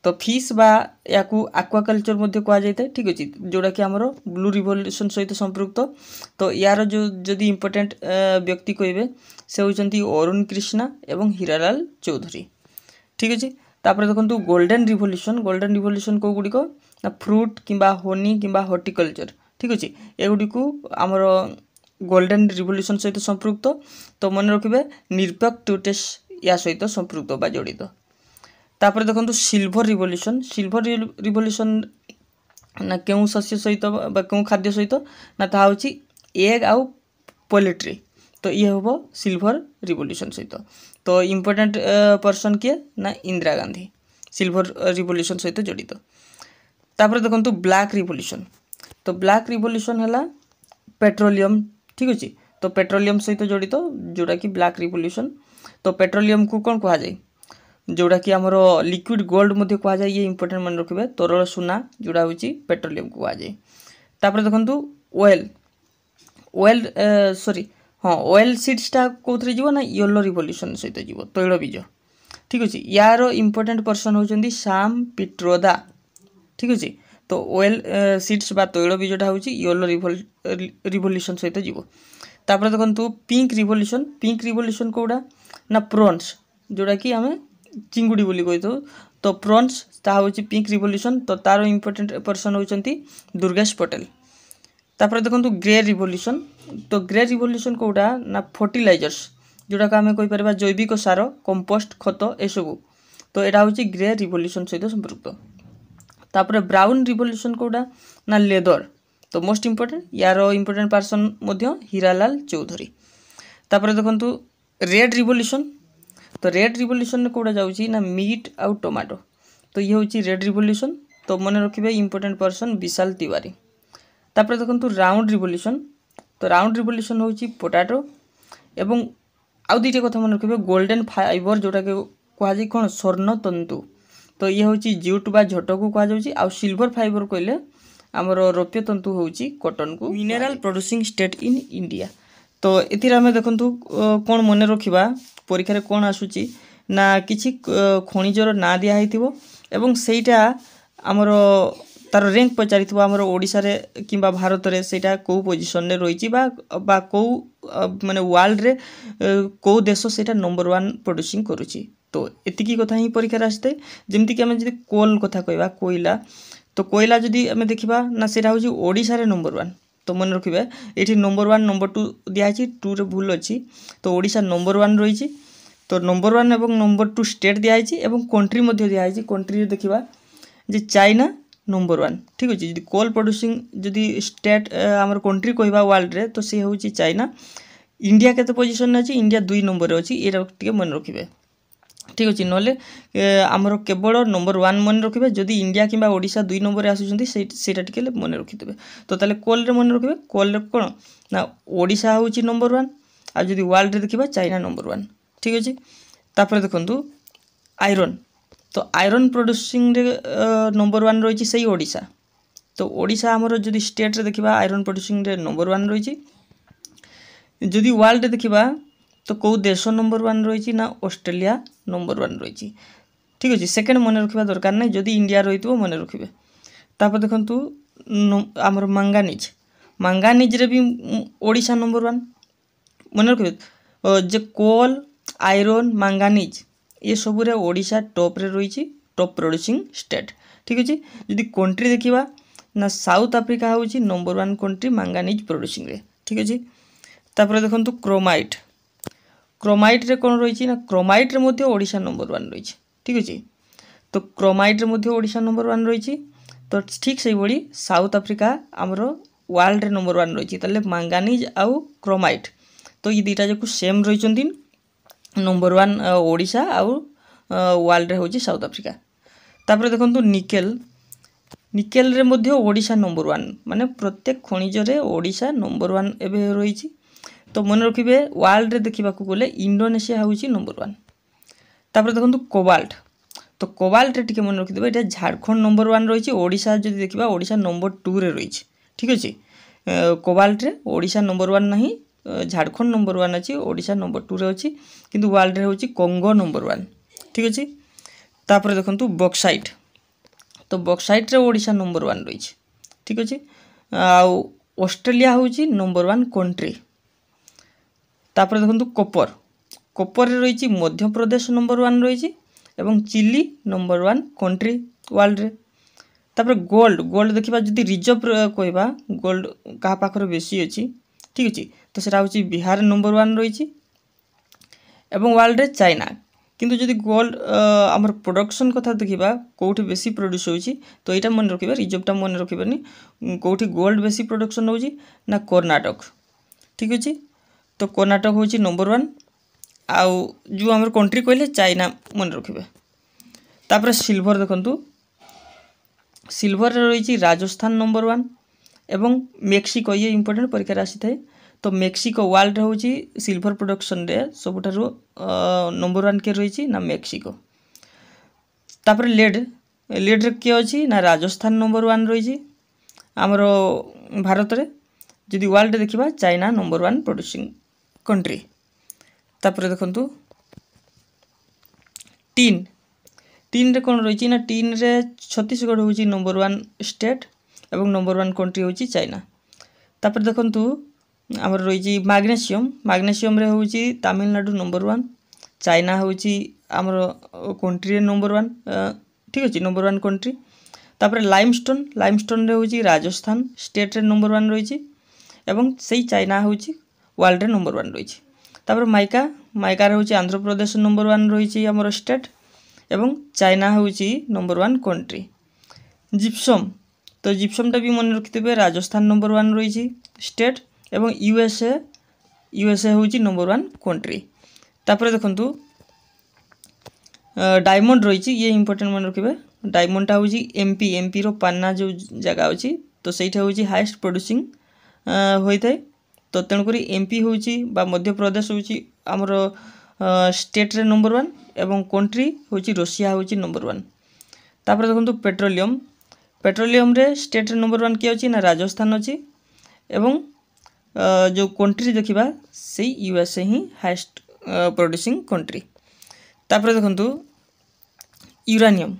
तो फिश बा या आक्वाकल्चर मध्य कह जाए ठीक अच्छे जोड़ा कि आमर ब्लू रिवोल्यूशन सहित संपृक्त तो यार जो जदि इम्पोर्टेंट व्यक्ति कहे से होचंती अरुण कृष्णा एवं हीरालाल चौधरी ठीक अच्छे। तापर देखंतु गोल्डन रिवोल्यूशन को गुड़िक ना फ्रूट किंबा होनी किंबा हॉर्टिकल्चर ठीक अच्छे एगुड़ी को आमर गोल्डन रिवोल्यूशन सहित संपृक्त तो मन रखिए निरपेक्ष टूटेस या सहित संपृक्त बा जड़ित। तापर देखो सिल्वर रिवोल्यूशन ना क्यों शस्य सहित क्यों खाद्य सहित ना ता हूँ एग आउ पोल्ट्री तो ये हम सिल्वर रिवोल्यूशन सहित तो इम्पोर्टेंट पर्सन किए ना इंदिरा गांधी सिल्वर रिवोल्यूशन सहित जड़ित। तापर देखो ब्लैक रिवोल्यूशन तो ब्लैक रिवोल्यूशन है पेट्रोलियम ठीक अच्छे तो पेट्रोलियम सहित जड़ित जोड़ा कि ब्लैक रिवोल्यूशन तो पेट्रोलियम को कौन कह जाए जोड़ा कि आमर लिक्विड गोल्ड मध्य कह जाए ये इंपोर्टेंट मन रखिए तरल सुना जोड़ा हूँ पेट्रोलियम को कह जाए। तापर देखो ऑयल सॉरी हाँ ऑयल सीड्सटा कौन जीव ना येलो रिवोल्यूशन सहित जीव तैल बीज ठीक अच्छे यार इंपोर्टेंट पर्सन होचंती सैम पिट्रोदा ठीक अच्छे तो ऑयल सीड्स बा तैल बीजटा हूँ येलो रिवोल्यूशन सहित जीव। तापर देखो पिंक रिवोल्यूशन कौटा ना प्रॉन्स जोड़ा कि आम चिंगुड़ी बोली कही तो प्रॉन्स ता हूँ पिंक रिवोल्यूशन तो तार इंपोर्टेंट पर्सन होचंती दुर्गेश पटेल। तापर देखो ग्रे रिवोल्यूशन तो ग्रे रिवोल्यूशन कौटा ना फर्टिलाइजर्स जोड़ा कि आम कहीपर जैविक सार कंपोस्ट खत एसबू तो यहाँ हूँ ग्रे रिवोल्यूशन सहित संपृक्त। तापर ब्राउन रिवोल्यूशन कोड़ा ना लेदर तो मोस्ट इंपोर्टेंट यार इंपोर्टेंट पर्सन मध्य हीरालाल चौधरी। तापर देखंतु रेड रिवोल्यूशन तो रेड रिवोल्यूशन कोड़ा जाउची ना मीट आउ टोमाटो तो ये होची रेड रिवोल्यूशन तो मन रखिबे इंपोर्टेंट पर्सन विशाल तिवारी। तापर देखंतु राउंड रिवोल्यूशन तो राउंड रिवोल्यूशन होची पोटाटो एवं आउ दुईटा कथा मन रखिबे गोल्डन फाइबर जोटा के कहा जाय कोन स्वर्ण तंतु तो ये होची ज्यूट बा झोटो को कहा जाउची आउ सिल्वर फाइबर कहले हमर रौप्य तंतु होची कॉटन को। Mineral producing state in India तो एथिरा में देखंतु कोन मन रखिबा परीक्षा रे कोन आसुची ना किछि खनिजर ना दिया हैथिबो एवं सेटा हमर तार रैंक पचारिथिबो हमर ओडिसा रे किबा भारत रे सेटा को पोजीशन रे रहिची बा को माने वर्ल्ड रे को देश सेटा नंबर 1 प्रोड्यूसिंग करूची तो एतिकी कथा ही परीक्षा रे आस्ते जेमति कि हम जदी कोल कथा कहबा कोयला तो कोयला जदी हम देखिबा ना सेटा होची ओडिसा रे नंबर 1 तो मन रखिबे एठी नंबर 1 नंबर 2 दिया छि 2 रे भूल अछि तो ओडिसा नंबर 1 रहिछि तो नंबर 1 एवं नंबर 2 स्टेट दिया छि एवं कंट्री मध्ये दिया छि कंट्री रे देखिबा जे चाइना नंबर 1 ठीक अछि जदी कोल प्रोड्यूसिंग जदी स्टेट हमर कंट्री कहबा वर्ल्ड रे तो से होछि चाइना। इंडिया केते पोजीशन अछि इंडिया 2 नंबर रे अछि एरा टिके मन रखिबे ठीक अछि नले हमर केवल नंबर 1 मन रखिबे जदी इंडिया किबा ओडिसा 2 नंबर रे आसुचंती सेटा टिके मन रखितबे तो ताले कोल रे मन रखिबे कोल रे कोन ना ओडिसा होछि नंबर 1 आ जदी वर्ल्ड रे देखिबा चाइना नंबर 1 ठीक अछि। तापर देखंतु आयरन तो आयरन प्रोड्यूसिंग रे नंबर 1 रहिछि सही ओडिसा तो ओडिसा हमर जदी स्टेट रे देखिबा आयरन प्रोड्यूसिंग रे नंबर 1 रहिछि जदी वर्ल्ड रे देखिबा तो को देश नंबर 1 रहिछि ना ऑस्ट्रेलिया नंबर 1 रहिछि ठीक अछि। सेकंड मन रखिबा दरकार नै जदी इंडिया रहितबो मन रखिबे। तापर देखंतु हमर मंगानीज रे भी ओडिसा नंबर 1 मन रखिबे जे कोल आयरन मंगानीज ये सब रे ओडिसा टॉप रे रहिछि टॉप प्रोड्यूसिंग स्टेट ठीक अछि। जदी कंट्री देखिबा ना साउथ अफ्रीका होछि नंबर 1 कंट्री मंगानीज प्रोड्यूसिंग रे ठीक अछि। तापर देखंतु क्रोमाइट रे कोन रहिछि ना क्रोमाइट रे मध्ये ओडिसा नंबर 1 रहिछि ठीक अछि तो क्रोमाइट रे मध्ये ओडिसा नंबर 1 रहिछि तो ठीक सही बडी साउथ अफ्रीका हमरो वर्ल्ड रे नंबर 1 रहिछि तले मंगानीज आउ क्रोमाइट तो ये दुईटा जको सेम रहिचंती नंबर 1 ओडिसा आउ वर्ल्ड रे होछि साउथ अफ्रीका। तापर देखंतु निकेल रे मध्ये ओडिसा नंबर 1 माने प्रत्येक खनिज रे ओडिसा नंबर 1 एबे रहिछि तो मन रखिबे वर्ल्ड रे देखिबा को गले इंडोनेशिया होछि नंबर 1। तापर देखंतु कोबाल्ट तो कोबाल्ट रे टिके मन रखि देबे एटा झारखंड नंबर 1 रहिछि ओडिसा जदी देखिबा ओडिसा नंबर 2 रे रहिछि ठीक अछि। कोबाल्ट रे ओडिसा नंबर 1 नाही झारखंड नंबर 1 अछि ओडिसा नंबर 2 रे अछि किंतु वर्ल्ड रे होछि कोंगो नंबर 1 ठीक अछि। तापर देखंतु बॉक्साइट तो बॉक्साइट रे ओडिसा नंबर 1 रहिछि ठीक अछि आ ऑस्ट्रेलिया होछि नंबर 1 कंट्री। तापर देखंतु कॉपर रे रहिछि मध्य प्रदेश नंबर 1 रहिछि एवं चिली नंबर 1 कंट्री वर्ल्ड रे। तापर गोल्ड देखिबा जदी रिजर्व कहबा गोल्ड का पाखर बेसी अछि ठीक अछि तो सेरा होछि बिहार नंबर 1 रहिछि एवं वर्ल्ड रे चाइना किंतु जदी गोल्ड हमर प्रोडक्शन कथा देखिबा कोठी बेसी प्रोड्यूस होछि तो एटा मन रखिबा रिजर्व टा मन रखिबानी कोठी गोल्ड बेसी प्रोडक्शन होछि ना कर्नाटक ठीक अछि तो कर्नाटक होछि नंबर 1 आउ जो हमर कंट्री कहले चाइना मन रखिबे। तापर सिल्वर देखंतु सिल्वर रे रहिछि राजस्थान नंबर 1 एवं मेक्सिको ये इंपोर्टेंट परीक्षा राशि थाए तो मेक्सिको वर्ल्ड रे होछि सिल्वर प्रोडक्शन रे सबठारो नंबर 1 के रहिछि ना मेक्सिको। तापर लेड रे के अछि ना राजस्थान नंबर 1 रहिछि हमरो भारत रे जदी वर्ल्ड देखिबा चाइना नंबर 1 प्रोड्यूसिंग कंट्री। तापर देखंतु टीन रे कोन रहिछि ना टीन रे छत्तीसगढ़ होछि नंबर 1 स्टेट एवं नंबर 1 कंट्री होछि चाइना। तापर देखंतु हमर रहिछि मैग्नीशियम रे होछि तमिलनाडु नंबर 1 चाइना होछि हमर कंट्री नंबर 1 ठीक अछि नंबर 1 कंट्री। तापर लाइमस्टोन रे होछि राजस्थान स्टेट रे नंबर 1 रहिछि एवं सेही चाइना होछि वर्ल्ड रे नंबर 1 रहिछि। तापर माइका रे होछि आंध्र प्रदेश नंबर 1 रहिछि हमर स्टेट एवं चाइना होछि नंबर 1 कंट्री। जिप्सम तो जिप्समटा भी मन रखिथे राजस्थान नंबर 1 रही स्टेट एवं यूएसए हूँ नंबर 1 कंट्री। तापर देखंतु डायमंड रही ये इंपोर्टेंट मन रखिए डायमंडटा हूँ एमपी रो पान्ना जो जगह अच्छी तो सहीटा हूँ हाईएस्ट प्रोड्यूसिंग होता है। तो तेणुक एमपी हूँ मध्य प्रदेश हूँ आमर स्टेट रे नंबर 1 एवं कंट्री हूँ रशिया हूँ नंबर 1। तापर देखो पेट्रोलियम रे स्टेट रे नंबर 1 किए अच्छी ना राजस्थान अच्छी एवं जो कंट्री देखा से यूएसए ही हाईएस्ट प्रोड्यूसिंग कंट्री। तापर देखो यूरानियम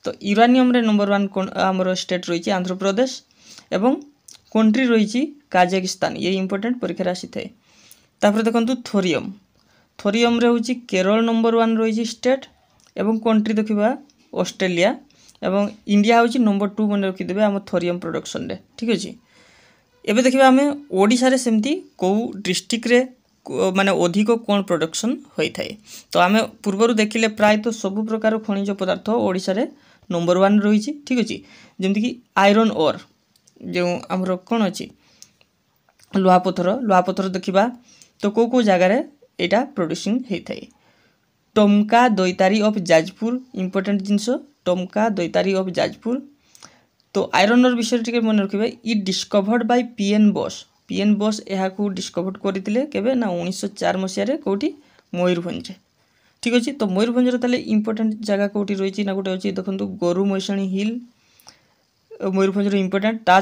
तो यूरानियम रे नंबर 1 आमर स्टेट रही आंध्र प्रदेश एवं कंट्री रही काजाकिस्तान ये इंपोर्टेंट परीक्षा आसी थाए। तापर देखो थोरियम रे हूँ केरल नंबर 1 रही स्टेट एवं कंट्री देखा ऑस्ट्रेलिया एवं इंडिया हूँ नंबर 2 मन रखिदेवे आम थोरियम प्रोडक्शन रे ठीक अच्छे। एबे देखिए आम ओडिशा रे सेमती कौ डिस्ट्रिक्ट रे माने अधिक कौन प्रोडक्शन होता है तो आम पूर्वर देखिले प्राय तो सब प्रकार खनिज पदार्थ ओडिशा रे नंबर 1 रही ठीक अच्छे। जमती कि आयरन ओर जो आमर कौन अच्छी लुहापथर देखा तो कौ जगार यहाँ प्रोड्यूसिंग होता है। टमका दैतारी ऑफ जाजपुर इंपोर्टेंट जिनस टमका दैतारी ऑफ जाजपुर तो आयरन ओर विषय टिके मन रखिए इ डिस्कभर्ड बाय पीएन बोस यहाँ डिस्कभर्ड करते केबे ना 1904 मसीह कौटी मयूरभंज ठीक अच्छे। तो मयूरभंज ताले इंपोर्टेंट जगह कौटी रही ना गोटे अच्छी देखो गोरु मईसाणी हिल मयूरभंज इंपोर्टेंट ता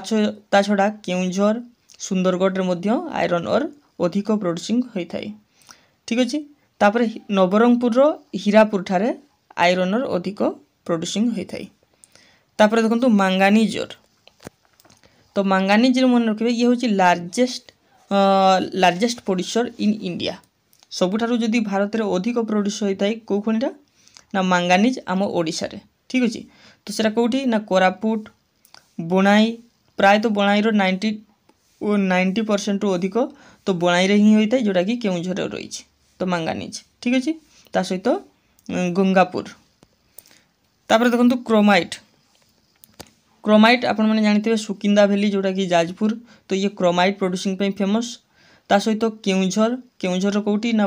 छड़ा केउंझर सुंदरगढ़ रे आयरन ओर अधिक प्रोड्यूसिंग होता है ठीक अच्छे। तापर नवरंगपुर हीरापुर ठारे आयरन ओर अधिक प्रोड्यूसिंग होता है। तापर देखो मांगानीज ओर तो मांगानीज मन रखिए ये हूँ लार्जेस्ट प्रोड्यूसर इन इंडिया सबुठारु जदि भारत में अधिक प्रोड्यूस होता है कौ खनिटा ना मांगानीज आम ओडिशा रे ठीक अच्छे। तो सेटा कौटी ना कोरापुट बणाई प्राय तो बणाई 90% रु अधिक तो बणाई रे ही होता है जोटा कि केउंझर रही तो मांगानीज ठीक अच्छे। ता सहित गंगापुर तापर देखो क्रोमाइट आपण मैंने जानते सुकिंदा वैली जोटा कि जाजपुर तो ये क्रोमाइट प्रोड्यूसिंग पे फेमस ता सहित केउंझर कौटी ना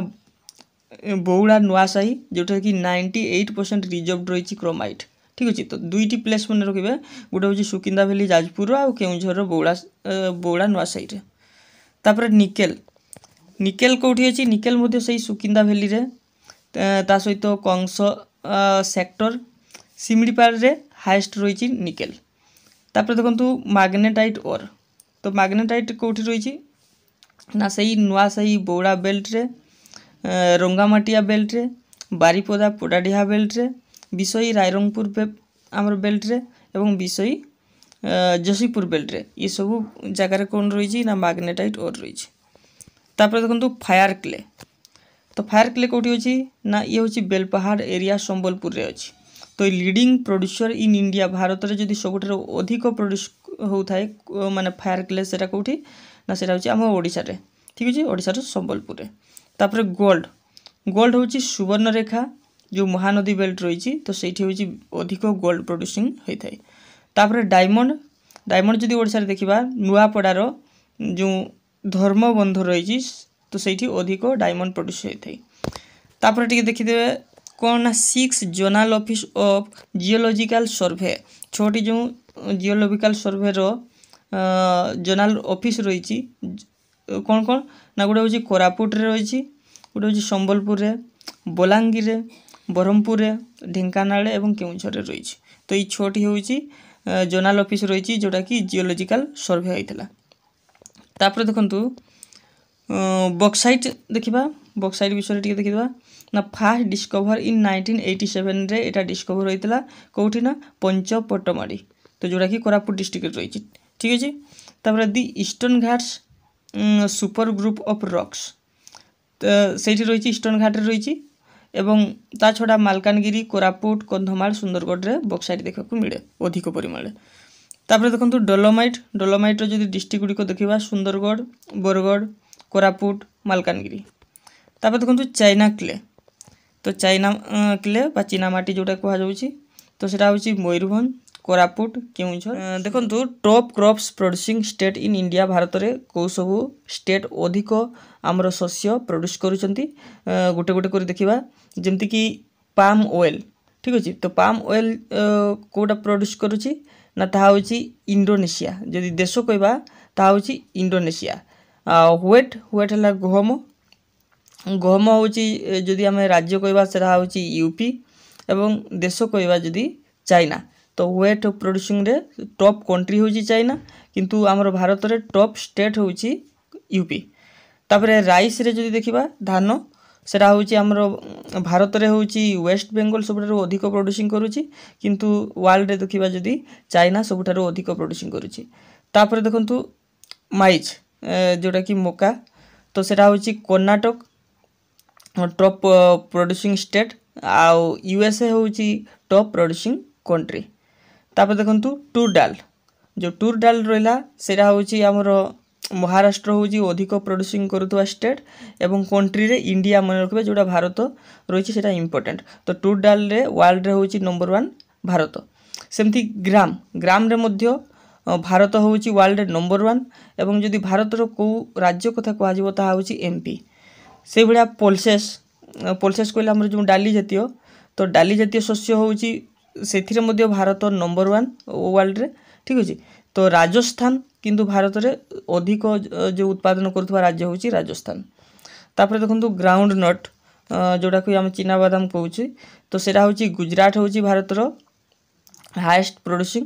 बौड़ा नुआसाही जोटा कि 98% रिजर्व रही क्रोमाइट ठीक अच्छे। तो दुईटी प्लेस मन रखिए गोटे हूँ सुकिंदा वैली जाजपुर आ केउंझर बौड़ा नुआसाही रे। तापर निकेल कौटी अच्छी निकेल मध्य से सुकिंदा वैली रे ता सहित कंस सेक्टर सिमड़ीपाल रे हाईएस्ट रही निकेल। तापर देखो मैग्नेटाइट ओर तो मैग्नेटाइट कौटी रही ना सही नुआसाही बौड़ा बेल्ट रे रंगामाटिया बेल्ट रे बारीपदा पोडाडीहा बेल्ट रे विषयी रायरंगपुर आमर बेल्ट रे एवं विषयी जशीपुर बेल्ट रे ये सब जगार कौन रही ना मैग्नेटाइट ओर रही। तापर देखो फायर क्ले तो फायर क्ले कौटी अच्छी ना ये हूँ बेलपहाड़ एरिया संबलपुर रे अच्छी तो leading producer in India Bharat में जदि सबुठ अधिक प्रोड्यूस होता है माने फायर क्ले से कौटी ना से आम ओडिशा रे ठीक अच्छे ओडिशा संबलपुर रे। तापर गोल्ड हूँ सुवर्णरेखा जो महानदी बेल्ट रही तो सही हूँ अधिक गोल्ड प्रोड्यूसिंग होता है। तापर डायमंड जदि ओडिशा रे देखिबा नुआपड़ार जो धर्मबंध रही तो सही अधिक डायमंड प्रोड्यूस होता है। तापर टिके देखिदेवे कौन ना 6 जोनाल ऑफिस ऑफ जियोलॉजिकल सर्वे 6टी जो जियोलॉजिकल सर्वे रो जोनाल ऑफिस रही कौन कौन ना गोटे हूँ कोरापुट रे रही गोटे हूँ संबलपुर रे बलांगीर रे ब्रह्मपुर रे ढेंकानाल एवं केउंझर रे रही तो ये 6टी हूँ जोनाल ऑफिस रही जोटा कि जियोलॉजिकल सर्वे होता। तापर देखंतु बक्साइट देखा बक्साइट विषय टी देखा ना फास्ट डिस्कभर इन 1987 रे एटा डिस्कभर होता कौटी ना पंचपटमाड़ी तो जोटा कि कोरापुट डिस्ट्रिक्ट रही ठीक अच्छे। तापर the Eastern Ghats super group of rocks तो सही रही ईस्टर्न घाट रही एवं ता छड़ा मालकानगिरी कोरापुट कंधमाल सुंदरगढ़ रे बक्साइट देखा मिले अधिक परिमाण। तापर देखो डोलोमाइट जो डिस्ट्रिक्ट गुड़िक देखा सुंदरगढ़ बरगढ़ कोरापुट मालकानगिरी। तापर देखो चाइना क्ले तो चाइना क्ले चीनामाटी जोटा कहुच्छी तो सेटा हूँ मयूरभंज कोरापुट केउझर। देखंतु top crops producing state in India Bharat रे को सब स्टेट अधिक आमर शस्य प्रोड्यूस करूचंती गोटे गोटे कर देखिबा जेमति कि पाम ऑयल ठीक अछि। तो पाम ऑयल कोटा प्रोड्यूस करूची ना ता होची इंडोनेशिया जदि देश कहबा ता होची इंडोनेशिया। व्हेट व्हेट हला गहम गहम होची जदि आमे राज्य कहबा सेरा होची यूपी एवं देश कहबा जदि चाइना। तो व्हेट प्रोड्यूसिंग रे टॉप कंट्री होची चाइना किंतु हमर भारत रे टॉप स्टेट होची यूपी। तापरे राइस रे जदि देखिबा धान सेरा होची हमर भारत रे होची वेस्ट बेंगल सबठारो अधिक प्रोड्यूसिंग करूची किंतु वर्ल्ड रे देखिबा जदि चाइना सबठारो अधिक प्रोड्यूसिंग करूची। तापरे देखंतु माइज जोटा कि मका तो सेरा होची कर्नाटक टॉप प्रोड्यूसिंग स्टेट आउ यूएसए होची टॉप प्रोड्यूसिंग कंट्री। तापर देखंतु टूर डाल जो टूर डाल रहिला सेरा होची हमर महाराष्ट्र होची अधिक प्रोड्यूसिंग करूथवा स्टेट एवं कंट्री रे इंडिया मन रखबे जोटा भारत रहिछि सेटा इंपोर्टेंट। तो टूर डाल रे वर्ल्ड रे होची नंबर 1 भारत। सेमती ग्राम ग्राम रे मध्य भारत होची वर्ल्ड रे नंबर 1 एवं जदि भारत रो को राज्य कथा कहआ जिवो ता होची एमपी। से भलिया पल्सेस पल्सेस कहले हमर जो डाली जातीय तो डाली जातीय शस्य होची सेथिरे मध्य भारत नंबर 1 वर्ल्ड रे ठीक अछि। तो राजस्थान किंतु भारत रे अधिक जो उत्पादन करथवा राज्य होची राजस्थान। तापर देखंतु ग्राउंड नट जोटा कि हम चिना बादाम कहूची तो सेरा होची गुजरात होची भारत रो हाईएस्ट प्रोड्यूसिंग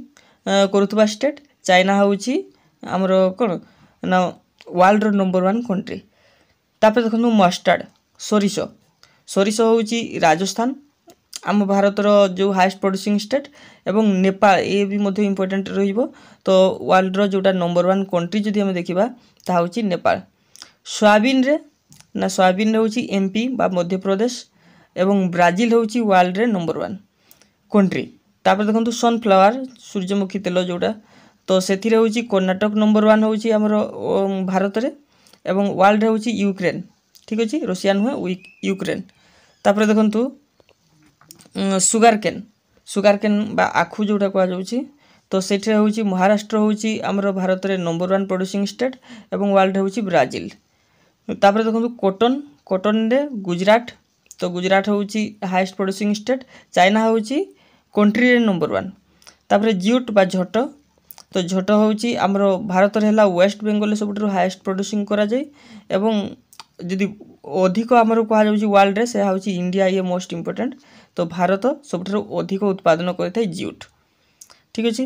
करूथवा स्टेट। चाइना होची हमर कोन ना वर्ल्ड रो नंबर 1 कंट्री। तापर देखंतु मस्टर्ड सोरिषो सोरिषो होची राजस्थान आम भारत रो जो हाईएस्ट प्रोड्यूसिंग स्टेट एवं नेपाल ए भी मध्य इंपोर्टेंट रहिबो। तो वर्ल्ड रो जोटा नंबर 1 कंट्री जदि हम देखिबा ता होची नेपाल। सोयाबीन रे ना सोयाबीन रे होची एमपी बा मध्य प्रदेश एवं ब्राजील होची वर्ल्ड रे नंबर 1 कंट्री। तापर देखंतु सनफ्लावर सूर्यमुखी तेल जोटा तो सेथिरे होची कर्नाटक नंबर 1 होची हमर भारत रे एवं वर्ल्ड रे होची यूक्रेन ठीक अछि रशिया नुहे यूक्रेन। तापर देखंतु सुगर केन बा आखु जोटा कहआ जाउची तो सेठरे होची महाराष्ट्र होची हमर भारत रे नंबर 1 प्रोड्यूसिंग स्टेट एवं वर्ल्ड होची ब्राजील। तापर देखंतु कॉटन रे गुजरात तो गुजरात होची हाईएस्ट प्रोड्यूसिंग स्टेट। चाइना होची कंट्री रे नंबर 1। तापर ज्यूट बा झट तो झट होची हमर भारत रे हला वेस्ट बेंगल सबठरो हाईएस्ट प्रोड्यूसिंग करा जाय एवं जदि अधिक हमर कहआ जाउची वर्ल्ड रे से होची इंडिया ये मोस्ट इंपोर्टेंट। तो भारत सबठरो अधिक उत्पादन करथाय ज्यूट ठीक अछि।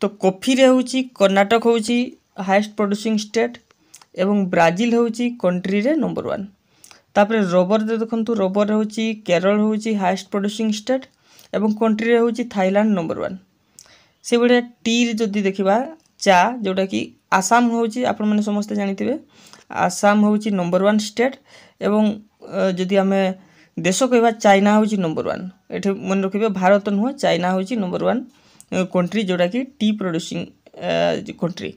तो कॉफी रे होची कर्नाटक होची हाईएस्ट प्रोड्यूसिंग स्टेट एवं ब्राजील होची कंट्री रे नंबर 1। तापर रबर दे देखंतु रबर होची केरल होची हाईएस्ट प्रोड्यूसिंग स्टेट एवं कंट्री रे होची थाईलैंड नंबर 1। से बडे टी रे जदि देखिबा चा जोटा कि आसाम होची आपण माने समस्त जानिथिबे आसाम होची नंबर 1 स्टेट एवं जदि हमें देश कहबा चाइना होची नंबर 1 एठे मन रखिबे भारत नुह चाइना होची नंबर 1 कंट्री जोटा कि टी प्रोड्यूसिंग कंट्री।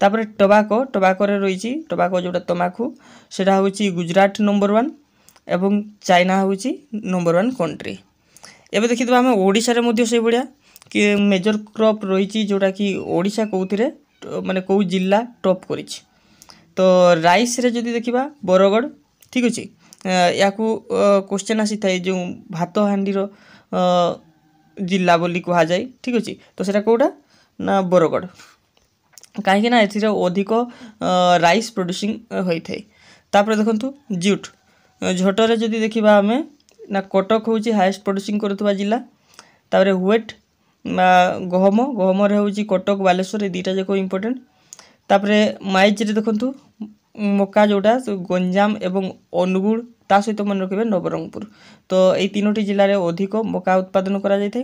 तापर टोबाको रे रहिची टोबाको जोटा तमाखु सेटा होची गुजरात नंबर 1 एवं चाइना होची नंबर 1 कंट्री। एबे देखितबा हम ओडिसा रे मध्ये से बढिया कि मेजर क्रॉप रहिची जोटा कि ओडिसा कोउथिरे माने को जिल्ला टॉप करिछि। तो राइस रे जदि देखिबा बरगढ़ ठीक अछि। याकू क्वेश्चन आसी थाई जो भात हांडी रो जिल्ला बोली कहा जाय ठीक अछि। तो सेटा कोडा ना बरगढ़ काहे ना एथिरे अधिक राइस प्रोड्यूसिंग होई थाई। तापर देखंतु ज्यूट झटरे जदि देखिबा हमें ना कटक होची हाईएस्ट प्रोड्यूसिंग करथवा जिल्ला। तापर व्हेट गहम रे होची कटक बालेश्वर ए दीटा जको इंपोर्टेंट। तापर माइज रे देखंतु मका जोटा गंजाम एवं अनुगुल ता सहित मन रखिबे नवरंगपुर। तो ए तीनोटी जिल्ला रे अधिक मका उत्पादन करा जाय थाय।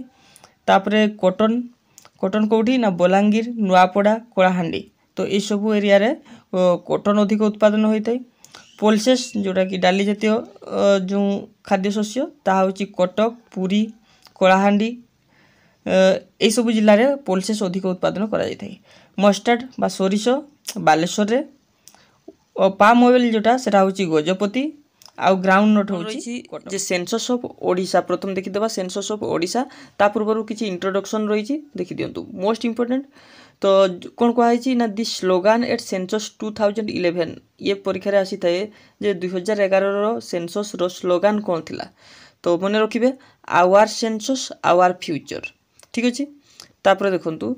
तापर कॉटन कोठी ना बलांगीर नुआपड़ा कोलाहांडी तो ए सब एरिया रे कॉटन अधिक उत्पादन होई थाय। पल्सेस जोटा कि डाली जातीय जो खाद्य शस्य ता होची कटक पुरी कोलाहांडी ए सब जिल्ला रे पल्सेस अधिक उत्पादन करा जाय थाय। मस्टर्ड बा सोरिषो बालेश्वर रे पाम ऑयल जोटा सेटा होची गजपति आउ ग्राउंड नोट होची जे सेंसस ऑफ ओडिशा प्रथम देखि देबा सेंसस ऑफ ओडिशा ता पूर्वरु किछि इंट्रोडक्शन रहिछि देखि दियंतु मोस्ट इंपोर्टेंट तो कौन कहुई ना दि स्लोगान एट सेंसस 2011 ये परीक्षा रे आसी थाए जे 2011 सेंसस रो स्लोगान कौन थिला तो मन रखिबे आवर सेंसस आवर फ्यूचर ठीक अछि तापर देखंतु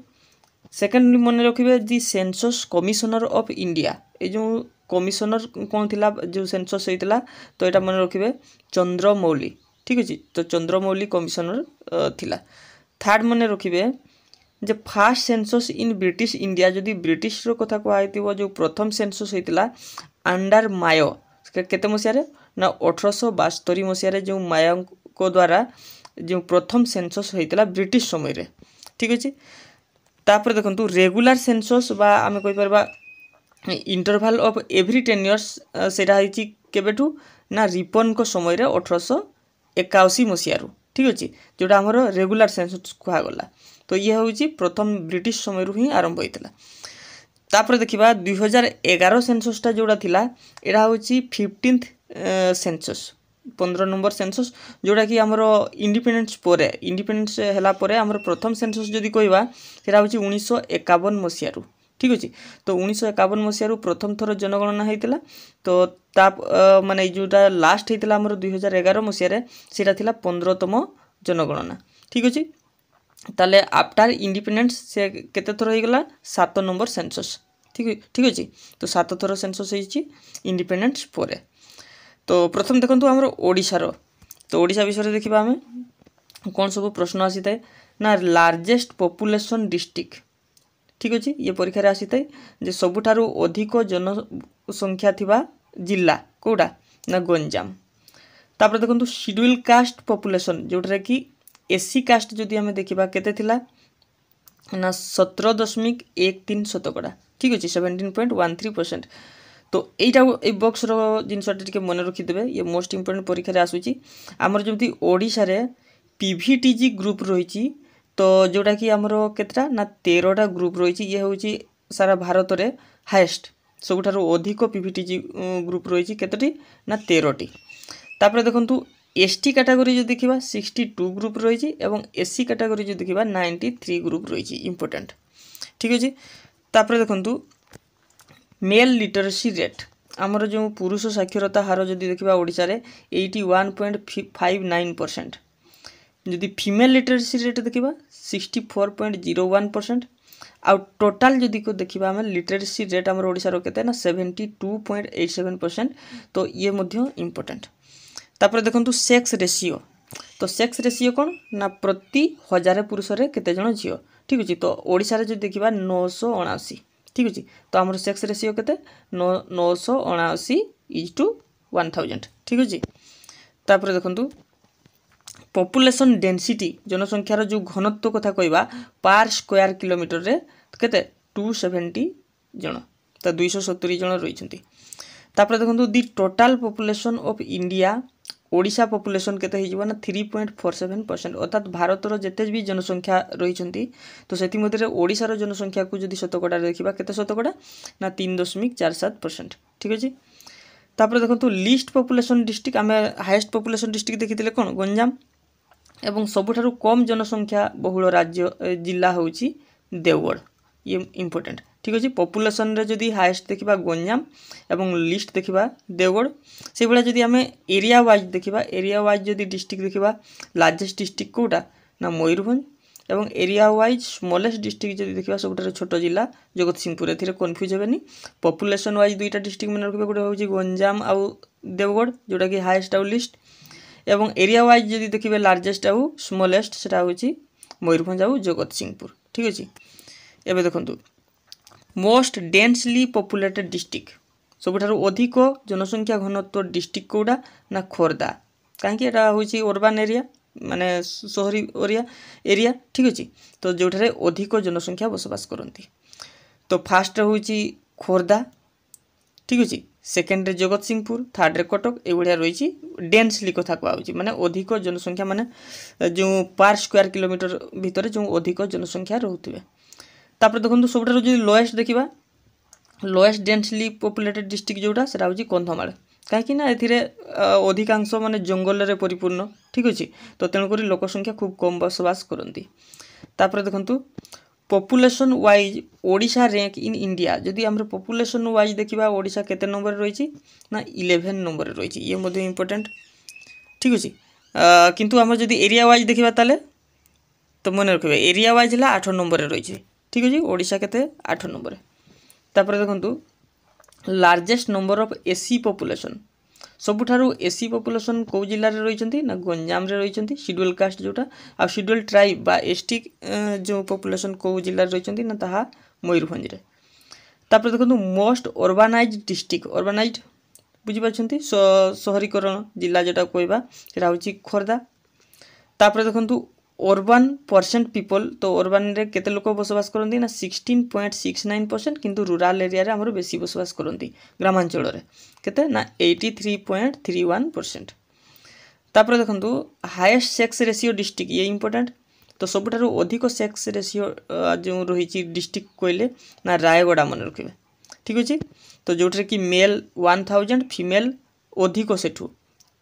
सेकेंड मन रखिबे दि सेंसस कमिशनर ऑफ इंडिया ए जो कमिशनर कौन थिला जो सेंसस होइतला तो एटा मन रखिबे चंद्रमौली ठीक अछि तो चंद्रमौली कमिशनर थिला थर्ड मन रखिबे जे first census in British India जदि ब्रिटिश रो कथा कहैतिबो जो प्रथम सेंसस होइतला अंडर मायो केते मसिया रे ना 1872 मसिया रे जो मायो को द्वारा जो प्रथम सेंसस होइतला ब्रिटिश समय रे ठीक अछि तापर देखंतु रेगुलर सेंसस बा आमे कहि परबा इंटरवल ऑफ एवरी 10 इयर्स सेटा हिची केबेठू ना रिपन को समय रे 1881 मसिया रु ठीक अछि जोटा हमर रेगुलर सेंसस कहा गला तो ये होची प्रथम ब्रिटिश समय रु ही आरंभ होइतला तापर देखिबा 2011 सेंसस ता जोड़ा थिला एडा होची 15th सेंसस 15 नंबर सेंसस जोड़ा कि हमरो इंडिपेंडेंस हला परे हमरो प्रथम सेंसस जदि कहबा सेरा होची 1951 मसिया रु ठीक अछि तो 1951 मसिया रु प्रथम थर जनगणना हेतिला तो ता माने जोटा लास्ट हेतिला हमरो 2011 मसिया रे सेटा थिला 15तम जनगणना ठीक अछि ताले आफ्टर इंडिपेंडेंस से केते थर हो गला 7 नंबर सेंसस ठीक अछि तो 7 थर सेंसस हेछि इंडिपेंडेंस परे तो प्रथम देखंतु हमरो ओडिसा रो तो ओडिसा विषय देखिबा हमें कोन सब प्रश्न आसीतै ना लार्जेस्ट पॉपुलेशन डिस्ट्रिक्ट ठीक अछि ये परीक्षा रे आसीतै जे सबुठारु अधिक जनसंख्या थिबा जिल्ला कोडा ना गंजाम तापर देखंतु शेड्यूल कास्ट पॉपुलेशन जोटरे कि एससी कास्ट जदि हमें देखिबा केते थिला ना 17.13% ठीक अछि 17.13% तो एटा ए बॉक्स रो जिनसटा टिके मन रखि देबे ये मोस्ट इंपोर्टेंट परीक्षा रे आसुची हमर जमती ओडिसा रे पीवीटीजी ग्रुप रहिची तो जोटा कि हमरो केतरा ना 13टा ग्रुप रहिची ये होची सारा भारत रे हाईएस्ट सबुठारो अधिक पीवीटीजी ग्रुप रहिची केतटी ना 13टी तापर देखंतु एसटी कैटेगरी जो देखिबा 62 ग्रुप रहिची एवं एससी कैटेगरी जो देखिबा 93 ग्रुप रहिची इंपोर्टेंट ठीक अछि तापर देखंतु मेल लिटरेसी रेट हमर जो पुरुष साक्षरता हार जदि देखिबा ओडिसा रे 81.59% जदि फीमेल लिटरेसी रेट देखिबा 64.01% आ टोटल जदि को देखिबा हम लिटरेसी रेट हमर ओडिसा रो केते ना 72.87% तो ये मध्य इंपोर्टेंट तापर देखंतु सेक्स रेशियो तो सेक्स रेशियो कोन ना प्रति 1000 पुरुष रे केते जण झियो ठीक अछि तो ओडिसा रे जे देखिबा 979 ठीक अछि तो हमर सेक्स रेशियो केते 979:1000 ठीक अछि तापर देखंतु पॉपुलेशन डेंसिटी जनसंख्यार जो घनत्व कथा कहबा पर स्क्वायर किलोमीटर रे केते 270 जण त 270 जण रहिसंती तापर देखंतु दी total population of India Odisha population केते हिजबा ना 3.47% अर्थात भारत रो जेते भी जनसंख्या रहिसंती तो सेति मध्ये रे ओडिशा रो जनसंख्या को जदी शतकड़ा देखिबा केते शतकड़ा ना 3.47% ठीक अछि तापर देखंतु लिस्ट पॉपुलेशन डिस्ट्रिक्ट आमे हाईएस्ट पॉपुलेशन डिस्ट्रिक्ट देखितिले कोन गंजाम एवं सबुठारु कम जनसंख्या बहुल राज्य जिल्ला होउची देवगढ़ ये इंपोर्टेंट ठीक अछि पॉपुलेशन रे जदी हाईएस्ट देखिबा गंजाम एवं लिस्ट देखिबा देवगढ़ से बेला जदी हमें एरिया वाइज जदी डिस्ट्रिक्ट देखिबा लार्जेस्ट डिस्ट्रिक्ट कोटा ना मयूरभंज एवं एरिया वाइज स्मॉलेस्ट डिस्ट्रिक्ट जदी देखिबा सबुठारु छोटो जिल्ला जगतसिंहपुर एथिरे कंफ्यूज हेबेनी पॉपुलेशन वाइज दुईटा डिस्ट्रिक्ट मन रखबे गोटे होउची गंजाम आ देवगढ़ जोटा कि हाईएस्ट आ लिस्ट एवं एरिया वाइज जदी देखिबे लार्जेस्ट आ स्मॉलेस्ट सेटा होउची मयूरभंज आ जगतसिंहपुर ठीक अछि एबे देखंतु मोस्ट डेंसली पॉपुलेटेड डिस्ट्रिक्ट सबुठारु अधिक जनसंख्या घनत्व डिस्ट्रिक्ट कोडा ना खोरदा काहे कि एटा होची अर्बन एरिया माने शहरी एरिया ठीक अछि तो जोठारे अधिक जनसंख्या बसवास करंती तो फर्स्ट होची खोरदा ठीक अछि सेकंड रे जगतसिंहपुर थर्ड रे कटक ए बढिया रहिची डेंसली कथा कहउची माने अधिक जनसंख्या माने जो पर स्क्वायर किलोमीटर भीतर जो अधिक जनसंख्या रहउतबे तापर देखंतु सबठारु जे लोएस्ट देखिबा लोएस्ट डेंसली पॉपुलेटेड डिस्ट्रिक्ट जोटा सेटा होची कंधमाल कहीं एथिरे अधिकांश माने जंगल रे परिपूर्ण ठीक अछि तो तेणुक लोक संख्या खूब कम बसवास करती। तापर देखंतु population wise Odisha rank in India जदि आम पॉपुलेशन वाइज देखा ओडिशा केते नंबर रही ना 11 नंबर रही ये मध्य इम्पोर्टेंट ठीक अच्छे किंतु आम जदि एरिया वाइज देखा ताले तो मन रखिए एरिया वाइज है 8 नंबर रही ठीक अच्छे ओडिशा केते 8 नंबर। तापर देखंतु largest number of SC population सबुठारु एसी पॉपुलेशन कौ जिले में रही ना गंजाम रे रही शेड्यूल कास्ट जोटा आ शेड्यूल ट्राइब बा एसटी जो पॉपुलेशन कौ जिले में रही ना ताहा मयूरभंज रे। तापर देखो मोस्ट अर्बानाइज डिस्ट्रिक्ट अर्बानाइज बुझीपार सहरीकरण जिला जोटा कहवा सेटा हूँ खोर्धा। तापर देखो अर्बान परसेंट पीपल तो अर्बान रे केते लोक बसवास करती ना 16.69% किंतु रूराल एरिया रे हमर बेसी बसवास करती ग्रामांचल रे केते ना 83.31%। तापर देखो हाईएस्ट सेक्स रेशियो डिस्ट्रिक्ट ये इंपोर्टेंट तो सबुठारु अधिक सेक्स रेशियो जो रही डिस्ट्रिक्ट कहले ना रायगड़ा मन रखिए ठीक अच्छे तो जो कि मेल 1000 फीमेल अधिक सेठू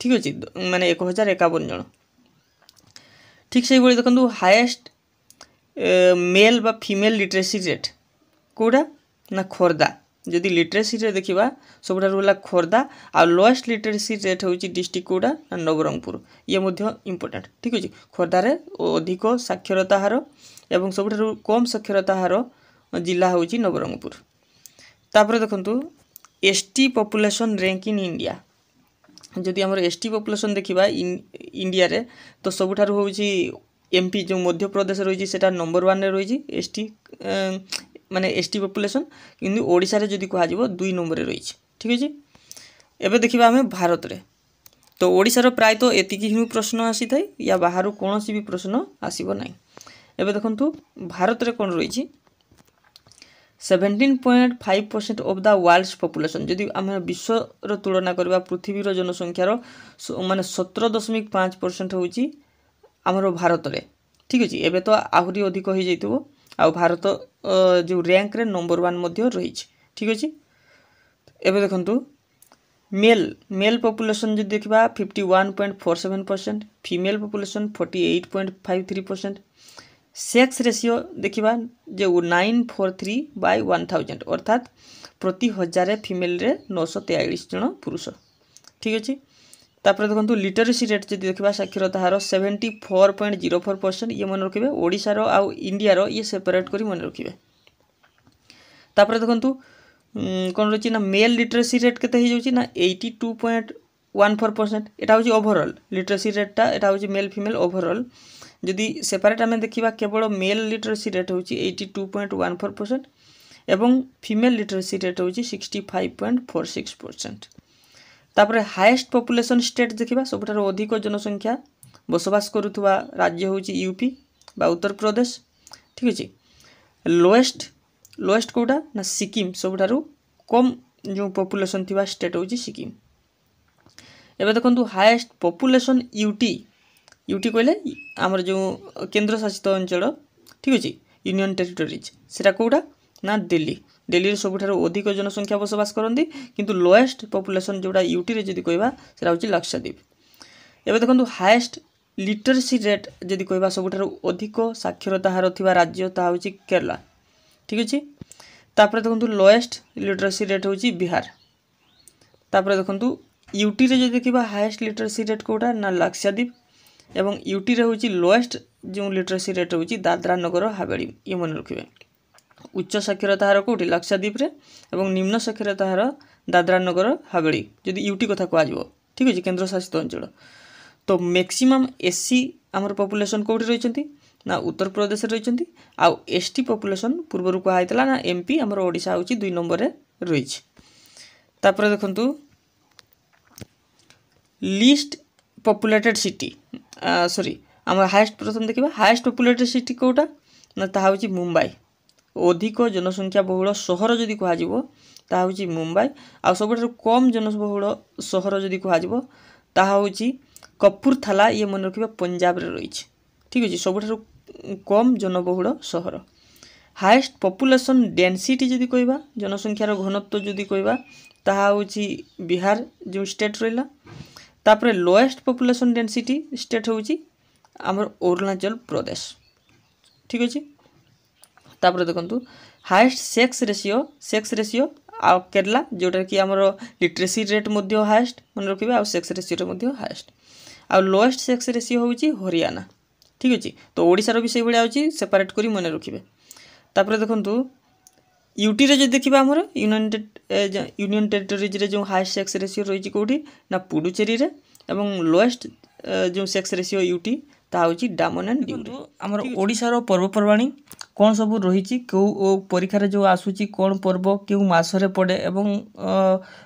ठीक अच्छे माने 1051 जन ठीक से देखो हाईएस्ट मेल बा फीमेल लिटरेसी रेट कौटा ना खोर्धा जदि लिटरेसी रे देखा सबुठारु होला खोर्धा आ लोएस्ट लिटरेसी रेट हूँ डिस्ट्रिक्ट कौटा ना नवरंगपुर ये मध्य इम्पोर्टेंट ठीक अच्छे खोर्धार अधिक साक्षरता हार एवं सबुठारु कम साक्षरता हार जिला हूँ नवरंगपुर। तापर देखंतु ST population rank in India जदि आमर एसटी पॉपुलेशन देखा इंडिया रे तो सबुठारु हूँ एमपी जो मध्य प्रदेश रही सेटा नंबर 1 रे रही एसटी माने एसटी पॉपुलेशन किंतु ओडिशा रे जदि कह 2 नंबर रे रही ठीक अच्छे। एबे देखिबा हमें भारत रे तो ओडिशा रो प्राय तो एतिकी ही प्रश्न आसी थाए या बाहर कौन भी प्रश्न आसीबो नाही। एबे देखंतु भारत रे कोन रही 17.5% ऑफ द वर्ल्ड्स पॉपुलेशन जदि आम विश्वर तुलना करबा पृथ्वीर जनसंख्यार माने 17.5% होची आमर भारत रे ठीक अच्छे। एबे तो आहरी अधिक हो जाइतबो आ भारत जो रैंक रे नंबर 1 मध्य रही ठीक अच्छे। एबे देखंतु मेल पॉपुलेशन जो देखा 51.47% फीमेल पॉपुलेशन 48.53% सेक्स रेशियो देखा जो 943/1000 अर्थात प्रति 1000 फीमेल रे 943 जन पुरुष ठीक अच्छे। तापर देखो लिटरेसी रेट जो देखा साक्षरता हार 74.04% ये मन रखिए ओडिशार आउ इंडियार ये सेपरेट करी मन रखिए। तापर देखो कौन रही ना मेल लिटरेसी रेट केते हो जाउची ना 82.14% एटा हूँ ओभरऑल लिटरेसी रेटा एटा हूँ मेल फीमेल ओभरऑल जदि सेपरेट आम देखा केवल मेल लिटरेसी रेट हूँ 82.14% एवं फीमेल लिटरेसी रेट हूँ 65.46%। तापर हाईएस्ट पॉपुलेशन स्टेट देखा सबुठार अधिक जनसंख्या बसवास करुवा राज्य हूँ यूपी बा उत्तर प्रदेश ठीक अच्छे। लोएस्ट कौटा ना सिक्किम सबुठारु कम जो पॉपुलेशन थिबा स्टेट हूँ सिक्किम। एबे देखो हाईएस्ट पॉपुलेशन यूटी कहले आमर जो केंद्र शासित अंचल ठीक अच्छे यूनियन टेरिटोरीज सेटा कौटा ना दिल्ली सबुठारु अधिक जनसंख्या बसवास करती किंतु लोएस्ट पॉपुलेशन जोड़ा यूटी रे जदि कहबा सेटा हूँ लक्षद्वीप। एबे देखो हाईएस्ट लिटरेसी रेट जदि कहबा सबुठारु अधिक साक्षरता हार थिबा राज्य ता हूँ केरला ठीक अच्छे। तापर देखो लोएस्ट लिटरेसी रेट हूँ बिहार। तापर देखो यूटी रे जदि देखा हाईएस्ट लिटरेसी रेट कौटा ना लक्षद्वीप एवं यूटी रे हूँ लोएस्ट जो लिटरेसी रेट हूँ दादरा नगर हवेली ये मन रखिए। उच्च साक्षरता हार कौटी लक्षद्वीप रे एवं निम्न साक्षरता हार दादरा नगर हवेली जदि यूटी कथा कह ठीक अच्छे केंद्र शासित अंचल। तो मैक्सिमम एससी आमर पॉपुलेशन कौटी रही ना उत्तर प्रदेश रही आउ एसटी पॉपुलेशन पूर्वर कहला ना एमपी आमर ओडिशा हूँ 2 नंबर रे रही। तापर देखंतु लिस्ट पॉपुलेटेड सिटी सॉरी आमर हाईएस्ट प्रथम देखा हाईएस्ट पॉपुलेटेड सिटी कौटा ना ता हूँ मुंबई अधिक जनसंख्या बहुल सहर जदि कह हूँ मुंबई आ सब कम जनबहुल सहर जदि कह हूँ कपूरथला ये मन रखिए पंजाब रे रही ठीक अच्छे सबुठारु कम जनबहुल सहर। हाईएस्ट पॉपुलेशन डेंसिटी जदि कहबा जनसंख्यार घनत्व जदि कहबा ତାହା ହେଉଛି ବିହାର ଯେଉଁ ଷ୍ଟେଟ୍ ରହିଲା। ତାପରେ ଲୋଏଷ୍ଟ ପପୁଲେସନ୍ ଡେନ୍ସିଟି ଷ୍ଟେଟ୍ ହେଉଛି ଆମର ଅରୁଣାଚଳ ପ୍ରଦେଶ। ଠିକ୍ ଅଛି। ତାପରେ ଦେଖନ୍ତୁ ହାଏଷ୍ଟ ସେକ୍ସ ରେସିଓ ଆଉ କେରଲା, ଯେଉଁଟାରେ କି ଆମର ଲିଟରେସି ରେଟ୍ ମଧ୍ୟ ହାଏଷ୍ଟ, ମନେ ରଖିବେ, ଆଉ ସେକ୍ସ ରେସିଓରେ ମଧ୍ୟ ହାଏଷ୍ଟ। ଆଉ ଲୋଏଷ୍ଟ ସେକ୍ସ ରେସିଓ ହେଉଛି ହରିୟାଣା। ଠିକ୍ ଅଛି। ତ ଓଡ଼ିଶାର ବି ସେଇଭଳିଆ ହେଉଛି, ସେପାରେଟ୍ କରି ମନେ ରଖିବେ। ତାପରେ ଦେଖନ୍ତୁ ୟୁଟିରେ ଯଦି ଦେଖିବା ଆମର ୟୁନିୟନ୍ ଟେରିଟୋରିଜ୍ରେ ଯେଉଁ ହାଏଷ୍ଟ ସେକ୍ସ ରେସିଓ ରହିଛି କେଉଁଠି ନା ପୁଡୁଚେରୀରେ, ଏବଂ ଲୋଏଷ୍ଟ ଯେଉଁ ସେକ୍ସ ରେସିଓ ୟୁଟି ତାହା ହେଉଛି ଡାମନ ଆଣ୍ଡ ଡିଉ। ଆମର ଓଡ଼ିଶାର ପର୍ବପର୍ବାଣୀ କ'ଣ ସବୁ ରହିଛି, କେଉଁ ପରୀକ୍ଷାରେ ଯେଉଁ ଆସୁଛି, କ'ଣ ପର୍ବ କେଉଁ ମାସରେ ପଡ଼େ ଏବଂ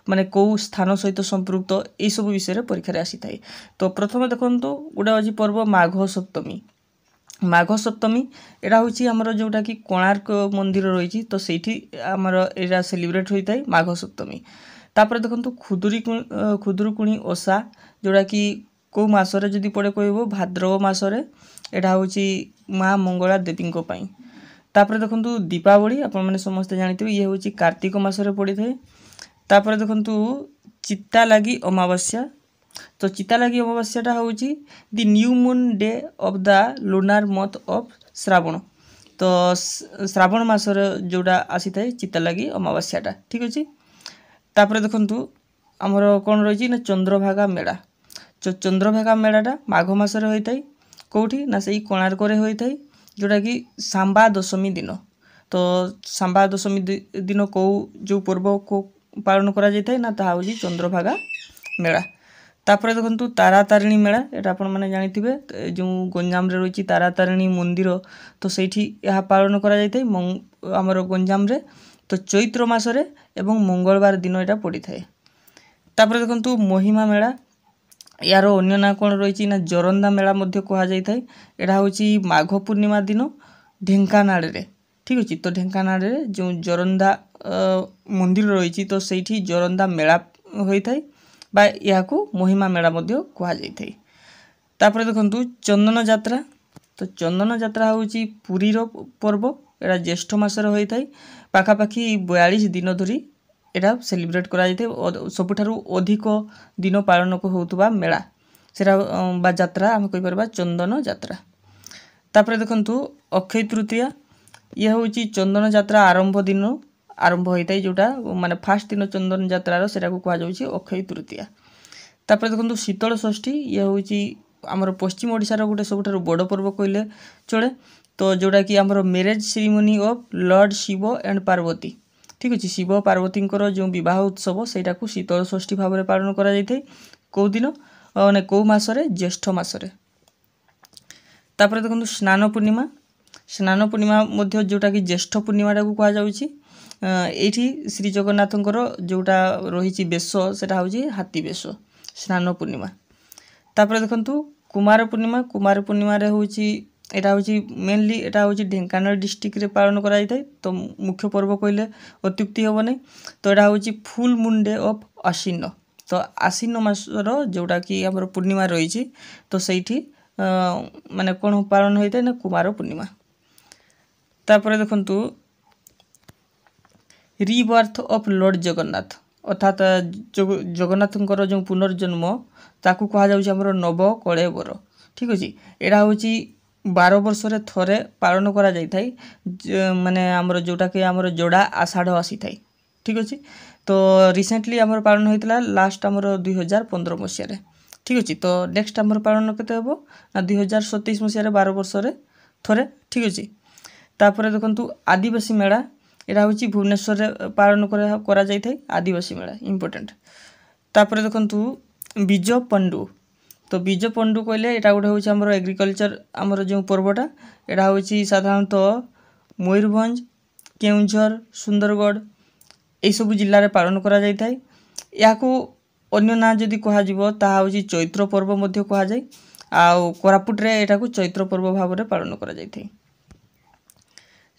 ମାନେ କେଉଁ ସ୍ଥାନ ସହିତ ସମ୍ପୃକ୍ତ, ଏଇସବୁ ବିଷୟରେ ପରୀକ୍ଷାରେ ଆସିଥାଏ। ତ ପ୍ରଥମେ ଦେଖନ୍ତୁ ଗୋଟେ ଅଛି ପର୍ବ ମାଘ ସପ୍ତମୀ। ମାଘ ସପ୍ତମୀ ଏଇଟା ହେଉଛି ଆମର ଯେଉଁଟାକି କୋଣାର୍କ ମନ୍ଦିର ରହିଛି, ତ ସେଇଠି ଆମର ଏଇଟା ସେଲିବ୍ରେଟ୍ ହୋଇଥାଏ ମାଘ ସପ୍ତମୀ। ତାପରେ ଦେଖନ୍ତୁ ଖୁଦୁରୁକୁଣୀ ଓଷା, ଯେଉଁଟାକି କେଉଁ ମାସରେ ଯଦି ପଡ଼େ କହିବ ଭାଦ୍ରବ ମାସରେ, ଏଇଟା ହେଉଛି ମା ମଙ୍ଗଳା ଦେବୀଙ୍କ ପାଇଁ। ତାପରେ ଦେଖନ୍ତୁ ଦୀପାବଳି, ଆପଣମାନେ ସମସ୍ତେ ଜାଣିଥିବେ, ଇଏ ହେଉଛି କାର୍ତ୍ତିକ ମାସରେ ପଡ଼ିଥାଏ। ତାପରେ ଦେଖନ୍ତୁ ଚିତା ଲାଗି ଅମାବାସ୍ୟା। ତ ଚିତା ଲାଗି ଅମାବାସ୍ୟାଟା ହେଉଛି the new moon day of the lunar month of Shravan. ତ ଶ୍ରାବଣ ମାସରେ ଯେଉଁଟା ଆସିଥାଏ ଚିତା ଲାଗି ଅମାବାସ୍ୟାଟା। ଠିକ୍ ଅଛି। ତାପରେ ଦେଖନ୍ତୁ ଆମର କ'ଣ ରହିଛି ନା ଚନ୍ଦ୍ରଭାଗା ମେଳା। ଚନ୍ଦ୍ରଭାଗା ମେଳାଟା ମାଘ ମାସରେ ହୋଇଥାଏ। କେଉଁଠି ନା ସେଇ କୋଣାର୍କରେ ହୋଇଥାଏ, ଯେଉଁଟାକି ଶାମ୍ବା ଦଶମୀ ଦିନ। ତ ଶାମ୍ବା ଦଶମୀ ଦିନ ଯେଉଁ ପର୍ବକୁ ପାଳନ କରାଯାଇଥାଏ ନା ତାହା ହେଉଛି ଚନ୍ଦ୍ରଭାଗା ମେଳା। ତାପରେ ଦେଖନ୍ତୁ ତାରାତାରିଣୀ ମେଳା, ଏଇଟା ଆପଣମାନେ ଜାଣିଥିବେ, ଯେଉଁ ଗଞ୍ଜାମରେ ରହିଛି ତାରାତାରିଣୀ ମନ୍ଦିର, ତ ସେଇଠି ଏହା ପାଳନ କରାଯାଇଥାଏ ଆମର ଗଞ୍ଜାମରେ। ତ ଚୈତ୍ର ମାସରେ ଏବଂ ମଙ୍ଗଳବାର ଦିନ ଏଇଟା ପଡ଼ିଥାଏ। ତାପରେ ଦେଖନ୍ତୁ ମହିମା ମେଳା, ୟାର ଅନ୍ୟ ନାଁ କ'ଣ ରହିଛି ନା ଜୋରନ୍ଦା ମେଳା ମଧ୍ୟ କୁହାଯାଇଥାଏ। ଏଇଟା ହେଉଛି ମାଘ ପୂର୍ଣ୍ଣିମା ଦିନ ଢେଙ୍କାନାଳରେ। ଠିକ୍ ଅଛି। ତ ଢେଙ୍କାନାଳରେ ଯେଉଁ ଜୋରନ୍ଦା ମନ୍ଦିର ରହିଛି, ତ ସେଇଠି ଜୋରନ୍ଦା ମେଳା ହୋଇଥାଏ, ବା ଏହାକୁ ମହିମା ମେଳା ମଧ୍ୟ କୁହାଯାଇଥାଏ। ତାପରେ ଦେଖନ୍ତୁ ଚନ୍ଦନ ଯାତ୍ରା। ତ ଚନ୍ଦନ ଯାତ୍ରା ହେଉଛି ପୁରୀର ପର୍ବ। ଏଇଟା ଜ୍ୟେଷ୍ଠ ମାସରେ ହୋଇଥାଏ। ପାଖାପାଖି 42 ଦିନ ଧରି ଏଇଟା ସେଲିବ୍ରେଟ୍ କରାଯାଇଥାଏ। ସବୁଠାରୁ ଅଧିକ ଦିନ ପାଳନ ହେଉଥିବା ମେଳା ସେଟା ବା ଯାତ୍ରା ଆମେ କହିପାରିବା ଚନ୍ଦନ ଯାତ୍ରା। ତାପରେ ଦେଖନ୍ତୁ ଅକ୍ଷୟ ତୃତୀୟା, ଇଏ ହେଉଛି ଚନ୍ଦନ ଯାତ୍ରା ଆରମ୍ଭ ଦିନ ଆରମ୍ଭ ହୋଇଥାଏ, ଯେଉଁଟା ମାନେ ଫାର୍ଷ୍ଟ ଦିନ ଚନ୍ଦନ ଯାତ୍ରାର ସେଟାକୁ କୁହାଯାଉଛି ଅକ୍ଷୟ ତୃତୀୟା। ତାପରେ ଦେଖନ୍ତୁ ଶୀତଳ ଷଷ୍ଠୀ, ଇଏ ହେଉଛି ଆମର ପଶ୍ଚିମ ଓଡ଼ିଶାର ଗୋଟେ ସବୁଠାରୁ ବଡ଼ ପର୍ବ କହିଲେ ଚଳେ। ତ ଯେଉଁଟାକି ଆମର marriage ceremony of lord Shiva and Parvati. ଠିକ୍ ଅଛି। ଶିବ ପାର୍ବତୀଙ୍କର ଯେଉଁ ବିବାହ ଉତ୍ସବ ସେଇଟାକୁ ଶୀତଳ ଷଷ୍ଠୀ ଭାବରେ ପାଳନ କରାଯାଇଥାଏ। କେଉଁ ଦିନ ମାନେ କେଉଁ ମାସରେ? ଜ୍ୟେଷ୍ଠ ମାସରେ। ତାପରେ ଦେଖନ୍ତୁ ସ୍ନାନ ପୂର୍ଣ୍ଣିମା। ସ୍ନାନ ପୂର୍ଣ୍ଣିମା ମଧ୍ୟ ଯେଉଁଟାକି ଜ୍ୟେଷ୍ଠ ପୂର୍ଣ୍ଣିମାଟାକୁ କୁହାଯାଉଛି। ଏଇଠି ଶ୍ରୀ ଜଗନ୍ନାଥଙ୍କର ଯେଉଁଟା ରହିଛି ବେଶ, ସେଇଟା ହେଉଛି ହାତୀ ବେଶ, ସ୍ନାନ ପୂର୍ଣ୍ଣିମା। ତାପରେ ଦେଖନ୍ତୁ କୁମାର ପୂର୍ଣ୍ଣିମା। କୁମାର ପୂର୍ଣ୍ଣିମାରେ ହେଉଛି ଏଇଟା ହେଉଛି ମେନଲି ଏଇଟା ହେଉଛି ଢେଙ୍କାନାଳ ଡିଷ୍ଟ୍ରିକ୍ଟରେ ପାଳନ କରାଯାଇଥାଏ। ତ ମୁଖ୍ୟ ପର୍ବ କହିଲେ ଅତ୍ୟୁକ୍ତି ହେବ ନାହିଁ। ତ ଏଇଟା ହେଉଛି ଫୁଲ୍ ମୁନ୍ ଡେ ଅଫ୍ ଆଶ୍ୱିନ। ତ ଆଶ୍ୱିନ ମାସର ଯେଉଁଟାକି ଆମର ପୂର୍ଣ୍ଣିମା ରହିଛି, ତ ସେଇଠି ମାନେ କ'ଣ ପାଳନ ହୋଇଥାଏ ନା କୁମାର ପୂର୍ଣ୍ଣିମା। ତାପରେ ଦେଖନ୍ତୁ ରିବର୍ଥ ଅଫ୍ ଲର୍ଡ଼ ଜଗନ୍ନାଥ, ଅର୍ଥାତ୍ ଜଗନ୍ନାଥଙ୍କର ଯେଉଁ ପୁନର୍ଜନ୍ମ, ତାକୁ କୁହାଯାଉଛି ଆମର ନବକଳେବର। ଠିକ୍ ଅଛି। ଏଇଟା ହେଉଛି 12 ବର୍ଷରେ ଥରେ ପାଳନ କରାଯାଇଥାଏ, ମାନେ ଆମର ଯେଉଁଟାକି ଆମର ଯୋଡ଼ା ଆଷାଢ଼ ଆସିଥାଏ। ଠିକ୍ ଅଛି। ତ ରିସେଣ୍ଟଲି ଆମର ପାଳନ ହୋଇଥିଲା ଲାଷ୍ଟ ଆମର 2015 ମସିହାରେ। ଠିକ୍ ଅଛି। ତ ନେକ୍ସଟ ଆମର ପାଳନ କେତେ ହେବ ନା 2027 ମସିହାରେ 12 ବର୍ଷରେ ଥରେ। ଠିକ୍ ଅଛି। ତାପରେ ଦେଖନ୍ତୁ ଆଦିବାସୀ ମେଳା, ଏଇଟା ହେଉଛି ଭୁବନେଶ୍ୱରରେ ପାଳନ କରାଯାଇଥାଏ ଆଦିବାସୀ ମେଳା, ଇମ୍ପୋର୍ଟାଣ୍ଟ। ତାପରେ ଦେଖନ୍ତୁ ବିଜ ପଣ୍ଡୁ। ତ ବିଜ ପଣ୍ଡୁ କହିଲେ ଏଇଟା ଗୋଟେ ହେଉଛି ଆମର ଏଗ୍ରିକଲଚର ଆମର ଯେଉଁ ପର୍ବଟା, ଏଇଟା ହେଉଛି ସାଧାରଣତଃ ମୟୂରଭଞ୍ଜ, କେଉଁଝର, ସୁନ୍ଦରଗଡ଼ ଏହିସବୁ ଜିଲ୍ଲାରେ ପାଳନ କରାଯାଇଥାଏ। ଏହାକୁ ଅନ୍ୟ ନାଁ ଯଦି କୁହାଯିବ ତାହା ହେଉଛି ଚୈତ୍ର ପର୍ବ ମଧ୍ୟ କୁହାଯାଏ। ଆଉ କୋରାପୁଟରେ ଏଟାକୁ ଚୈତ୍ର ପର୍ବ ଭାବରେ ପାଳନ କରାଯାଇଥାଏ।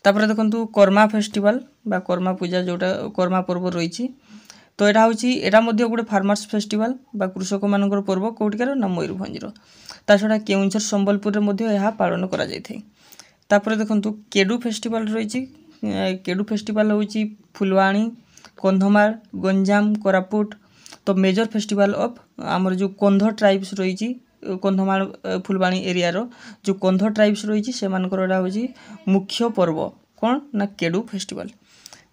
ତାପରେ ଦେଖନ୍ତୁ କର୍ମା ଫେଷ୍ଟିଭାଲ ବା କର୍ମା ପୂଜା, ଯେଉଁଟା କର୍ମା ପର୍ବ ରହିଛି। ତ ଏଇଟା ହେଉଛି ଏଇଟା ମଧ୍ୟ ଗୋଟେ ଫାର୍ମର୍ସ ଫେଷ୍ଟିଭାଲ ବା କୃଷକମାନଙ୍କର ପର୍ବ। କେଉଁଠିକାର ନା ମୟୂରଭଞ୍ଜର। ତା ଛଡ଼ା କେଉଁଝର ସମ୍ବଲପୁରରେ ମଧ୍ୟ ଏହା ପାଳନ କରାଯାଇଥାଏ। ତାପରେ ଦେଖନ୍ତୁ କେଡ଼ୁ ଫେଷ୍ଟିଭାଲ ରହିଛି। କେଡ଼ୁ ଫେଷ୍ଟିଭାଲ ହେଉଛି ଫୁଲବାଣୀ, कंधमाल गंजाम कोरापुट तो मेजर फेस्टिवल ऑफ आमर जो कंध ट्राइब्स रही कंधमाल फुलबाणी एरिया रो जो कंध ट्राइब्स रही से मुख्य पर्व कौन ना केडू फेस्टिवल।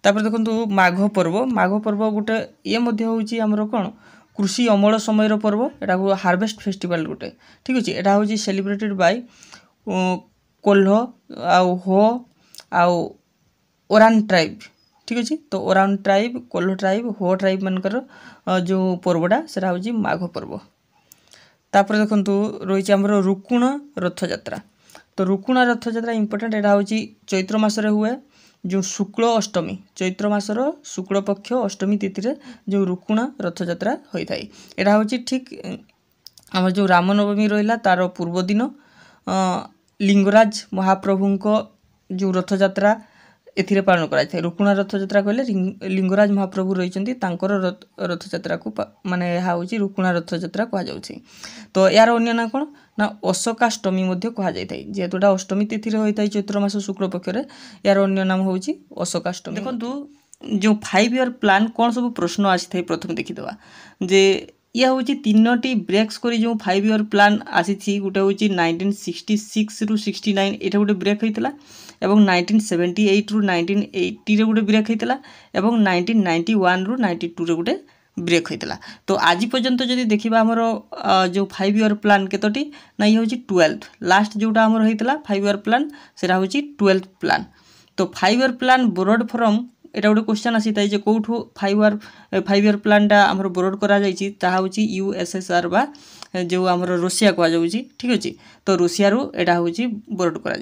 तापर देखो माघ पर्व गोटे ये हूँ आमर कौन कृषि अमल समय पर्व यहाँ हार्वेस्ट फेस्टिवल गोटे ठीक अच्छे यहाँ हूँ सेलिब्रेटेड बाय कोल्ह आउ ओरान ट्राइब ठीक अच्छे। तो ओरान ट्राइब कोल्ह ट्राइब हो ट्राइब मानकर जो पर्वटा से हूँ माघ पर्व। तापर देखो रही आमर रुकुण रथ यात्रा। तो रुकुण रथ यात्रा इंपोर्टेंट यहाँ हूँ चैत्र मासरे हुए जो शुक्ल अष्टमी चैत्र मासर शुक्ल पक्ष अष्टमी तिथि जो रुकुण रथ यात्रा होता है यहाँ हूँ ठीक आम जो रामनवमी रहा तार पूर्व दिन लिंगराज महाप्रभु जो रथ यात्रा एथिरे पालन कराई रुकुणा रथ यात्रा कहले लिंगराज महाप्रभु रही रथ यात्रा को माने यहाँ हूँ रुकुणा रथ यात्रा कहुच्छे। तो यार अन्य ना कौन ना अशोकाष्टमी कहुए जेहेतु अष्टमी तिथि होता है चैत्र मास शुक्ल पक्ष यार अन्य नाम हूँ अशोकाष्टमी। देखो जो 5 ईयर प्लान कौन सब प्रश्न आसी प्रथम देखीदे जे यह हूँ 3टी ब्रेक्स करी जो 5 ईयर प्लान आसी गोटे हूँ 1966 रु 69 ये गोटे ब्रेक होता एवं 1978 रु 1980 गोटे ब्रेक होता एवं 1991 रु 92 गोटे ब्रेक होता। तो आज पर्यंत जदि देखा आमर जो 5 ईयर प्लान केतोटी ना ये हूँ 12th लास्ट जोटा आमर होता 5 ईयर प्लान से हूँ 12th प्लान। तो 5 ईयर प्लान बोरोड फ्रम एटा गोटे क्वेश्चन आसी था कौटू 5 ईयर प्लानटा आमर बोरोड करा हूँ USSR बा जो आमर रूसिया कहुँ ठीक अच्छे। तो रूसिया रू एटा हूँ बोरोड करा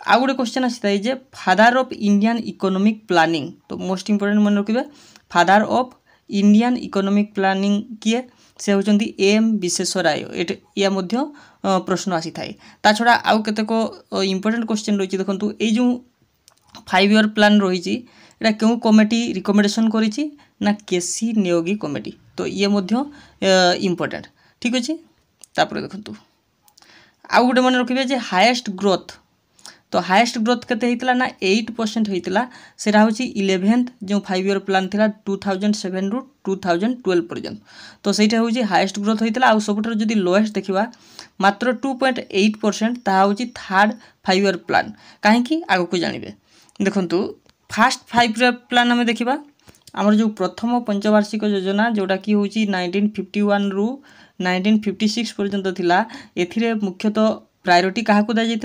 आउ गोटे क्वेश्चन आसी था father of Indian economic planning. तो मोस्ट इंपोर्टेंट मन रखिए father of Indian economic planning किए से होचंती AM विश्वेश्वराय या मध्य प्रश्न आसी थाए। ता छड़ा आउ केतेक इंपोर्टेंट क्वेश्चन रही देखो ये जो 5 ईयर प्लान रही एटा क्यों कमिटी रिकमेंडेशन करिछि ना केसी नियोगी कमिटी। तो ये मध्य इंपोर्टेंट ठीक अच्छे। तापर देखो आउ गोटे मन रखिए जे हाईएस्ट ग्रोथ। तो हाईएस्ट ग्रोथ केते होता ना 8% होता से हूँ 11th जो 5 ईयर प्लान था 2007 रु 2012 पर्यंत। तो सहीटा हूँ हाईएस्ट ग्रोथ होता आउ सबुठार जदि लोएस्ट देखा मात्र 2.8% ता हूँ 3rd 5 ईयर प्लान कहीं आग को जानवे। देखु फास्ट 5 ईयर प्लान आम देखा आमर जो प्रथम पंचवार्षिक योजना जोटा कि हूँ 1951 रु 1956 पर्यंत थिला एथिरे मुख्यतः प्रायोरिटी क्या दी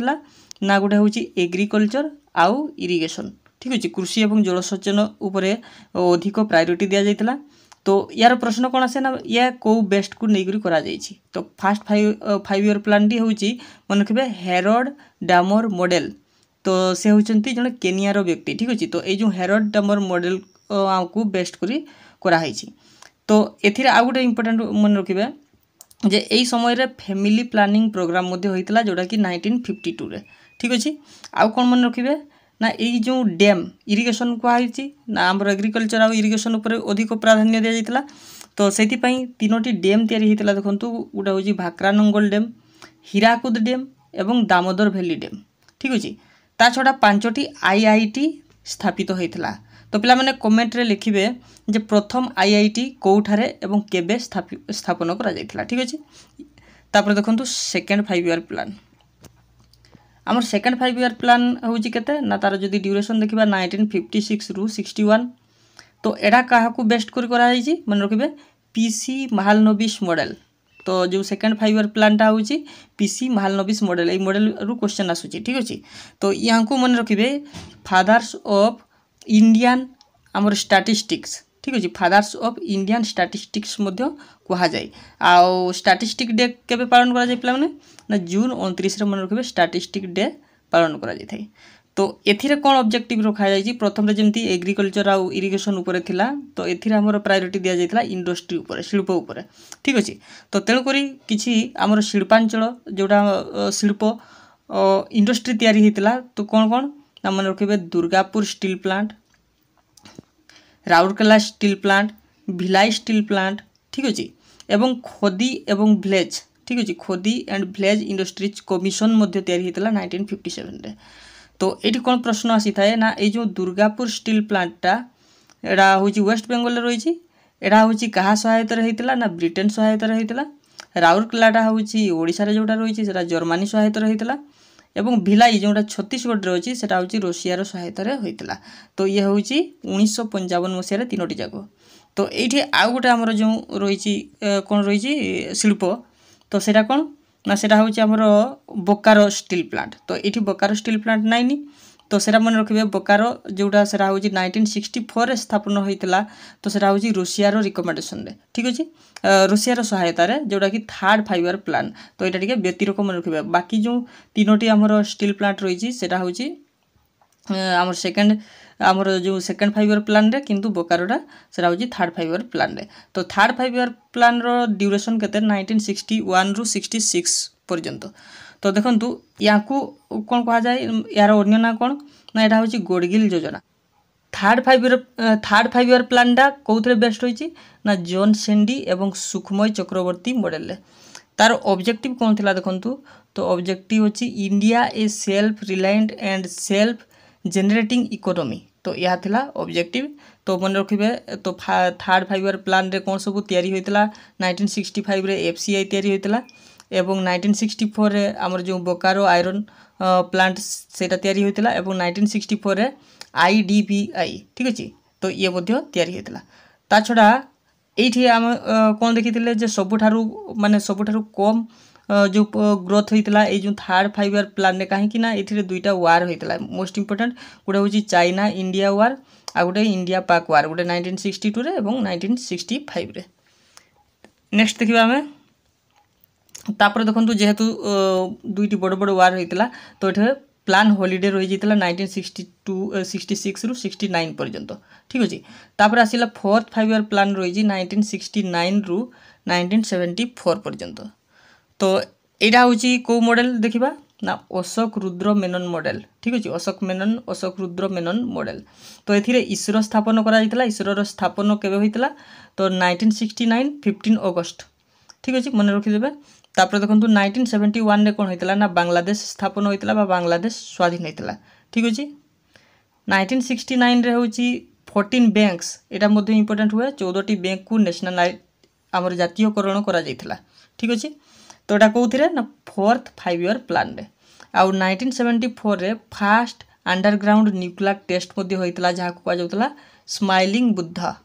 ना गोटे हूँ एग्रिकल्चर आउ इरिगेशन ठीक अच्छे कृषि और जलसेचन उपरे अधिक प्रायोरिटी दि जाता। तो यार प्रश्न कौन आसे ना या कौ बेस्ट को लेकर करा जाइछि। तो फास्ट 5 ईयर प्लान टी हूँ मन रखिए हेरोड डामर मॉडल। तो से होचंती जने केनियार व्यक्ति ठीक अच्छे। तो ये जो हेरोड डामर मॉडल को बेस्ट करी कराई। तो एथिरे आउ गोटे इंपोर्टेंट मन रखिए जे यही समय फैमिली प्लानिंग प्रोग्राम होता जोटा कि 1952 रे ठीक अच्छे। आउ कौन मन रखिए ना यही जो डैम इरिगेशन कहुई ना आम एग्रिकल्चर आउ इरिगेशन उपर अधिक प्राधान्य दि जाता। तो से 3टी डैम तैयारी होता देखो गोटे हूँ भाक्रानंगल डैम हीराकुद डैम एवं दामोदर भैली डैम ठीक अच्छे। ता छड़ा 5टी IIT स्थापित होता। तो पिला माने कमेंट रे लिखिबे जे प्रथम IIT कोठारे एवं केबे स्थापन करा जायतिला ठीक अच्छे। तापर देखंतु सेकेंड 5 ईयर प्लान आमर सेकेंड 5 ईयर प्लान हूँ केते ना तार जदि ड्यूरेशन देखा 1956 रु 61। तो एडा क्या बेस्ट करा मन रखिए PC महालनोबिस मॉडल। तो जो सेकेंड 5 ईयर प्लानटा हूँ PC महालनोबिस मॉडल ये मॉडल रु क्वेश्चन आसूची ठीक अच्छे। तो यहाँ को मन रखिए फादर्स ऑफ इंडियन आमर स्टैटिस्टिक्स ठीक अच्छे फादर्स ऑफ इंडियन स्टैटिस्टिक्स कहुए। आउ स्टैटिस्टिक डे केबे पालन करा जाय पिला माने ना जून 29 मन रखिए स्टैटिस्टिक डे पालन करा जाय थाई। तो एथिरे कौन ऑब्जेक्टिव रखा जाय प्रथम जमती एग्रिकल्चर आउ इरिगेशन उपरे थिला। तो एथिरे हमर प्रायोरिटी दिया जायतिला इंडस्ट्री उपरे शिल्प उपरे ठीक अच्छे। तो तेणु करी किछि हमर शिल्पांचल जोड़ा शिल्प इंडस्ट्री तैयारी होता। तो कौन कौन ना मन रखिए Durgapur steel plant Rourkela steel plant Bhilai steel plant ठीक अच्छे एवं खोदी एवं व्लेज ठीक अच्छे खोदी एंड व्लेज इंडस्ट्रीज कमिशन मध्य तैयारी होता 1957 रे। तो ये कौन प्रश्न आसी थाए ना ये जो दुर्गापुर स्टील प्लांटटा एटा हूँ वेस्ट बेंगल रही। एटा हूँ क्या सहायतार होता ना ब्रिटेन सहायतार होता। राउरकेलाटा हूँ ओडिशारे जोटा रही है जर्मानी सहायतार होता। एवं भिलाई जोटा छत्तीसगढ़ अच्छी से हूँ रूसियार सहायतार होता। तो ये हूँ 1955 मसीह तीनोटी जाक। तो ये आउ गोटे आमर जो रही कौन रही शिल्प तो सेटा कौन ना सेटा हूँ आमर बोकारो स्टील प्लांट। तो ये बोकारो स्टील प्लांट नाइनी तो सेटा मन रखिए बोकारो जोटा सेटा हूँ 1964 स्थापन होता। तो सेटा हूँ रूसियार रिकमेंडेसन रे ठीक अच्छे रूसियार सहायतार जोटा कि थर्ड फाइबर प्लांट। तो यहाँ टे व्यतिरक मन रखिए बाकी जो तीनोटी आमर स्टील प्लांट रही हूँ आमर सेकेंड आमर जो सेकेंड फाइबर प्लान रे किंतु बोकारोटा सेटा हूँ थर्ड फाइबर प्लान रे। तो थर्ड फाइबर प्लान रो ड्यूरेशन केते 1961 रु 66 पर्यंत। तो देखंतु याकू कौन कहा जाए यार अन्य ना कौन ना यहाँ हूँ गोडगिल योजना। थर्ड फाइबर प्लानटा कौन बेस्ट होती ना जॉन सेंडी एवं सुखमय चक्रवर्ती मॉडल तार ऑब्जेक्टिव कौन थिला देखंतु। तो ऑब्जेक्टिव अच्छी India A self reliant and self generating economy. तो यह थिला ऑब्जेक्टिव। तो मन रखिए तो थर्ड फाइबर प्लान रे कौन सब तैयारी होता 1965 रे एफसीआई तैयारी होता एवं 1964 रे आमर जो बोकारो आयरन प्लांट सेटा तैयारी होता एवं 1964 रे आईडीबीआई ठीक अच्छे। तो ये मध्य तैयारी होता। ता छड़ा ये आम कौन देखी सबुठारु माने सबुठारु कम जो ग्रोथ होता है जो थर्ड फाइबर प्लान कहीं ये दुईटा वार होता है मोस्ट इंपोर्टेंट गोटे हूँ चाइना इंडिया वार आ गोटे इंडिया पाक वार गोटे 1962 रे एवं 1965 रे। नेक्स्ट देखा आम तापर देखो जेहेतु दुईटी बड़ बड़ वार होता तो ये प्लान हॉलीडे रही जाता 1966 रु 69 पर्यंत ठीक अच्छे। तापर आसला फोर्थ फाइबर प्लान रही 1969 रु 1974 पर्यंत। तो यहाँ हूँ कौ मॉडल देखा ना अशोक रुद्र मेनन मॉडल ठीक अच्छे अशोक रुद्र मेनन मॉडल। तो ये इसरो स्थापन करा इसरोर स्थापन केवे होता तो 1969 15 अगस्त ठीक अच्छे मन रखिदे। तापर देखो 1971 रे कौन होता ना बांग्लादेश स्थापन होता बांग्लादेश स्वाधीन होता ठीक अच्छे। 1969 रे हूँ 14 बैंक्स यहाँ इंपोर्टेंट हुए 14टी बैंक को नेशनलाइज आमर जातीयकरण करा ठीक अच्छे। तो यहाँ कौन ना फोर्थ फाइव ईयर प्लान रे आउ 1974 रे फास्ट अंडरग्राउंड न्यूक्लियर टेस्ट होता जहाँ को कहुला स्माइलिंग बुद्धा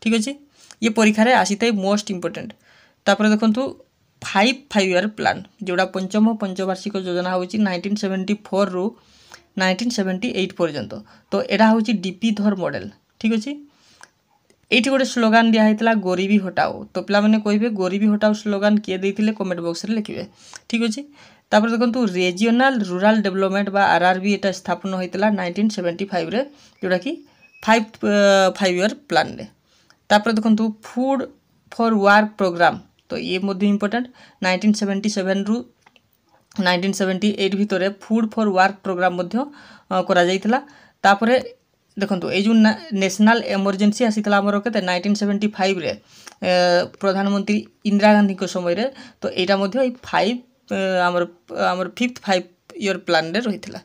ठीक अच्छे। ये परीक्षा रे आसी था मोस्ट इंपोर्टेंट। तापर देखो 5 ईयर प्लान जोड़ा पंचम पंचवार्षिक योजना हूँ 1974 रु 1978 पर्यंत। तो यहाँ हूँ डीपी धर मॉडल ठीक अच्छे। ये गोटे स्लोगान दिखाई गरीबी हटाओ। तो पिला माने कहे गरीबी हटाओ स्लोगान किए देते कमेंट बॉक्स रे लिखिए ठीक अच्छे। तापर देखो रीजनल रूरल डेवलपमेंट बा आरआरबी एटा स्थापन होता 1975 रे जोड़ा कि 5 ईयर प्लान रे। तापर देखो फूड फॉर वर्क प्रोग्राम तो ये इंपोर्टेंट 1977 रु 1978 भितर फूड फॉर वर्क प्रोग्राम करा जाइथिला। तापर देखो ये जो नेशनल इमरजेंसी आसीला आमर के 1975 रे प्रधानमंत्री इंदिरा गांधी को समय रे। तो यहाँ 5 आमर 5th 5 ईयर प्लान रे रही है।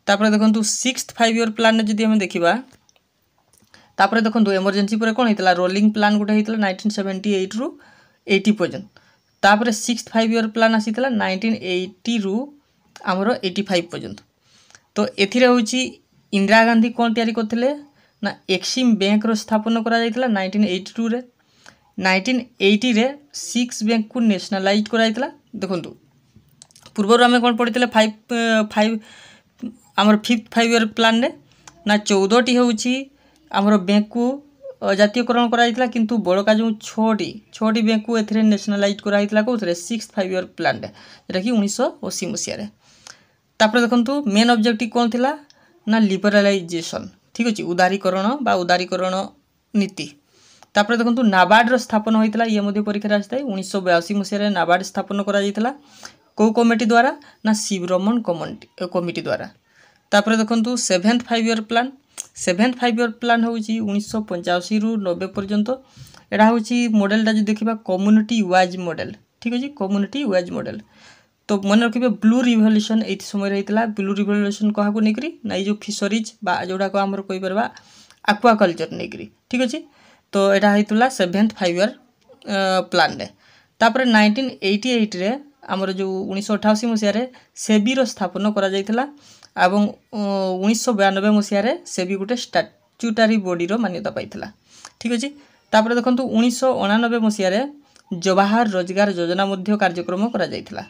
तापर देखो 6th 5 ईयर प्लान जदि आम देखा तापर देखो इमरजेंसी पर कौन होता रोलिंग प्लान गोटे होता 1978 रु 80 पर्यंत। तापर 6th 5 ईयर प्लान आसीला 1980 रु आमर 85 पर्यंत। तो एथिरे होची इंदिरा गांधी कौन तैयारी करते ना एक्सिम बैंक रो स्थापन करा जाइतिला 1982 रे। 1980 रे 6 बैंक को नेशनलाइज कराइतिला। देखंतु पूर्वर आम कौन पढ़ी 5 आमर 5th 5 ईयर प्लान रे ना 14टी होची आमर बैंक को जातीयकरण कराइतिला किंतु बड़का जो 6टी बैंक को एथिरे नेशनलाइज कराइतिला कोथरे 6th 5 ईयर प्लान रे जेटा कि 1980 मसीह रे। तापर देखंतु मेन ऑब्जेक्टिव कौन थिला ना लिबरालाइजेशन ठीक अच्छे उदारीकरण नीति। तापर देखो नाबार्ड स्थापन होता ये परीक्षा आसता 1982 मसीह नाबार्ड स्थापन करा कौ कमिटी द्वारा ना शिवरमन कमिटी द्वारा। तापर देखो 7th 5 year plan 7th 5 year plan हूँ 1985 रु 90 पर्यंत। यहाँ हूँ मॉडलटा जो देखा कम्युनिटी वाइज मॉडल ठीक अच्छे कम्युनिटी वाइज मॉडल। तो मन रखिए ब्लू रिवोल्यूशन ये समय होता ब्लू रिवोल्यूशन क्या नहीं ना ये जो फिशरीज बा जोड़ा को आमर कहीपर ଆକ୍ୱାକଲଚର ନେଇକିରି ଠିକ୍ ଅଛି। ତ ଏଇଟା ହେଇଥିଲା 7th 5 ଇୟର୍ ପ୍ଲାନ୍ରେ। ତାପରେ 1988ରେ ଆମର ଯେଉଁ 1988 ମସିହାରେ ସେବିର ସ୍ଥାପନ କରାଯାଇଥିଲା ଏବଂ 1992 ମସିହାରେ ସେବି ଗୋଟେ ଷ୍ଟାଚ୍ୟୁଟାରୀ ବଡ଼ିର ମାନ୍ୟତା ପାଇଥିଲା ଠିକ୍ ଅଛି। ତାପରେ ଦେଖନ୍ତୁ 1989 ମସିହାରେ ଜବାହାର ରୋଜଗାର ଯୋଜନା ମଧ୍ୟ କାର୍ଯ୍ୟକ୍ରମ କରାଯାଇଥିଲା।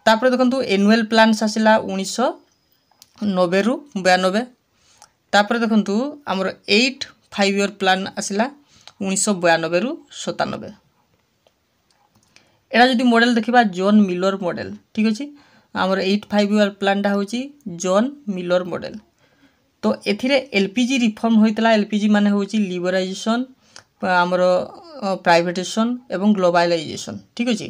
ତାପରେ ଦେଖନ୍ତୁ ଏନୁଆଲ୍ ପ୍ଲାନ୍ସ ଆସିଲା 1990ରୁ 92। ତାପରେ ଦେଖନ୍ତୁ ଆମର 8 5 ଇୟର୍ ପ୍ଲାନ୍ ଆସିଲା 1992ରୁ 97। ଏଟା ଯଦି ମଡେଲ ଦେଖିବା ଜନ୍ ମିଲର ମଡେଲ ଠିକ୍ ଅଛି। ଆମର 8 5 ଇୟର୍ ପ୍ଲାନ୍ଟା ହେଉଛି ଜନ୍ ମିଲର ମଡେଲ। ତ ଏଥିରେ ଏଲପିଜି ରିଫର୍ମ ହୋଇଥିଲା। ଏଲପିଜି ମାନେ ହେଉଛି ଲିବରାଇଜେସନ୍, ଆମର ପ୍ରାଇଭେଟାଇଜେସନ୍ ଏବଂ ଗ୍ଲୋବାଲାଇଜେସନ୍ ଠିକ୍ ଅଛି।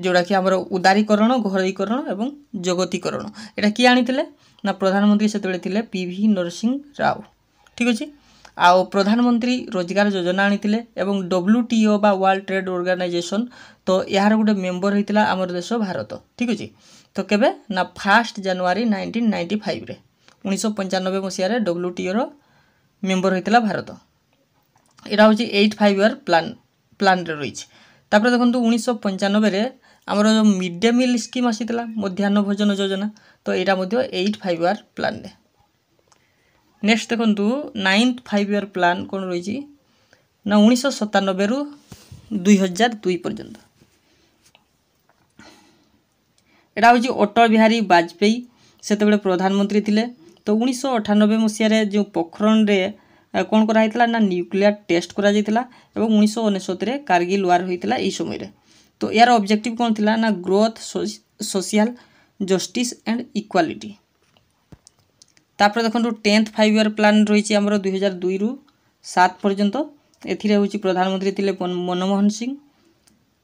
ଯେଉଁଟାକି ଆମର ଉଦାରୀକରଣ, ଘରୋଇକରଣ ଏବଂ ଜଗତୀକରଣ। ଏଇଟା କିଏ ଆଣିଥିଲେ ନା ପ୍ରଧାନମନ୍ତ୍ରୀ ସେତେବେଳେ ଥିଲେ PV ନରସିଂହ ରାଓ ଠିକ୍ ଅଛି। ଆଉ ପ୍ରଧାନମନ୍ତ୍ରୀ ରୋଜଗାର ଯୋଜନା ଆଣିଥିଲେ ଏବଂ WTO ବା ୱାର୍ଲଡ ଟ୍ରେଡ୍ ଅର୍ଗାନାଇଜେସନ୍, ତ ଏହାର ଗୋଟେ ମେମ୍ବର ହେଇଥିଲା ଆମର ଦେଶ ଭାରତ ଠିକ୍ ଅଛି। ତ କେବେ ନା 1 ଜାନୁଆରୀ 1995ରେ 1995 ମସିହାରେ WTOର ମେମ୍ବର ହେଇଥିଲା ଭାରତ। ଏଇଟା ହେଉଛି 8 5 ଇୟର୍ ପ୍ଲାନ୍ରେ ରହିଛି। ତାପରେ ଦେଖନ୍ତୁ 1995ରେ ଆମର ମିଡ୍ ଡେ ମିଲ୍ ସ୍କିମ୍ ଆସିଥିଲା, ମଧ୍ୟାହ୍ନ ଭୋଜନ ଯୋଜନା। ତ ଏଇଟା ମଧ୍ୟ 8 5 ଇୟର୍ ପ୍ଲାନ୍ରେ। ନେକ୍ସଟ ଦେଖନ୍ତୁ 9th 5 ଇୟର୍ ପ୍ଲାନ୍ କ'ଣ ରହିଛି ନା 1997ରୁ 2002 ପର୍ଯ୍ୟନ୍ତ। ଏଇଟା ହେଉଛି ଅଟଳ ବିହାରୀ ବାଜପେୟୀ ସେତେବେଳେ ପ୍ରଧାନମନ୍ତ୍ରୀ ଥିଲେ। ତ 1998 ମସିହାରେ ଯେଉଁ ପୋଖରଣରେ କ'ଣ କରାଯାଇଥିଲା ନା ନ୍ୟୁକ୍ଲିୟର ଟେଷ୍ଟ କରାଯାଇଥିଲା ଏବଂ 1969ରେ କାର୍ଗିଲ ୱାର୍ ହୋଇଥିଲା ଏହି ସମୟରେ। ତ ଏହାର ଅବଜେକ୍ଟିଭ କ'ଣ ଥିଲା ନା growth, social justice and equality. ତାପରେ ଦେଖନ୍ତୁ 10th 5 ଇୟର୍ ପ୍ଲାନ୍ ରହିଛି ଆମର 2002ରୁ 7 ପର୍ଯ୍ୟନ୍ତ। ଏଥିରେ ହେଉଛି ପ୍ରଧାନମନ୍ତ୍ରୀ ଥିଲେ ମନମୋହନ ସିଂ।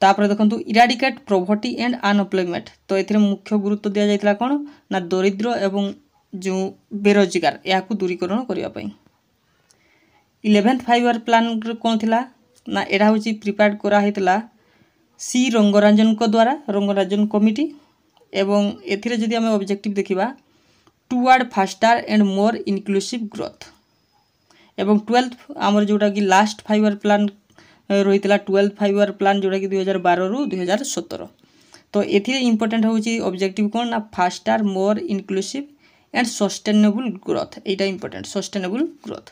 ତାପରେ ଦେଖନ୍ତୁ ଇରାଡିକେଟ୍ ପୋଭର୍ଟି ଆଣ୍ଡ ଅନଏମ୍ପ୍ଲୟମେଣ୍ଟ। ତ ଏଥିରେ ମୁଖ୍ୟ ଗୁରୁତ୍ୱ ଦିଆଯାଇଥିଲା କ'ଣ ନା ଦରିଦ୍ର ଏବଂ ଯେଉଁ ବେରୋଜଗାର ଏହାକୁ ଦୂରୀକରଣ କରିବା ପାଇଁ। 11th 5 ଇୟର୍ ପ୍ଲାନ୍ କ'ଣ ଥିଲା ନା ଏଇଟା ହେଉଛି ପ୍ରିପେୟାର୍ଡ କରାହେଇଥିଲା ସି ରଙ୍ଗରାଜନଙ୍କ ଦ୍ୱାରା, ରଙ୍ଗରାଜନ କମିଟି। ଏବଂ ଏଥିରେ ଯଦି ଆମେ ଅବଜେକ୍ଟିଭ ଦେଖିବା ଟୁୱାର୍ଡ ଫାଷ୍ଟାର ଆଣ୍ଡ ମୋର୍ ଇନକ୍ଲୁସିଭ୍ ଗ୍ରୋଥ୍। ଏବଂ 12th ଆମର ଯେଉଁଟାକି ଲାଷ୍ଟ 5 ଇୟର୍ ପ୍ଲାନ୍ ରହିଥିଲା 12th 5 ଇୟର୍ ପ୍ଲାନ୍ ଯେଉଁଟାକି 2012ରୁ 2017। ତ ଏଥିରେ ଇମ୍ପୋର୍ଟାଣ୍ଟ ହେଉଛି ଅବଜେକ୍ଟିଭ କ'ଣ ନା ଫାଷ୍ଟାର, ମୋର୍ ଇନକ୍ଲୁସିଭ୍ ଆଣ୍ଡ ସଷ୍ଟେନେବୁଲ୍ ଗ୍ରୋଥ୍। ଏଇଟା ଇମ୍ପୋର୍ଟାଣ୍ଟ, ସଷ୍ଟେନେବୁଲ୍ ଗ୍ରୋଥ୍।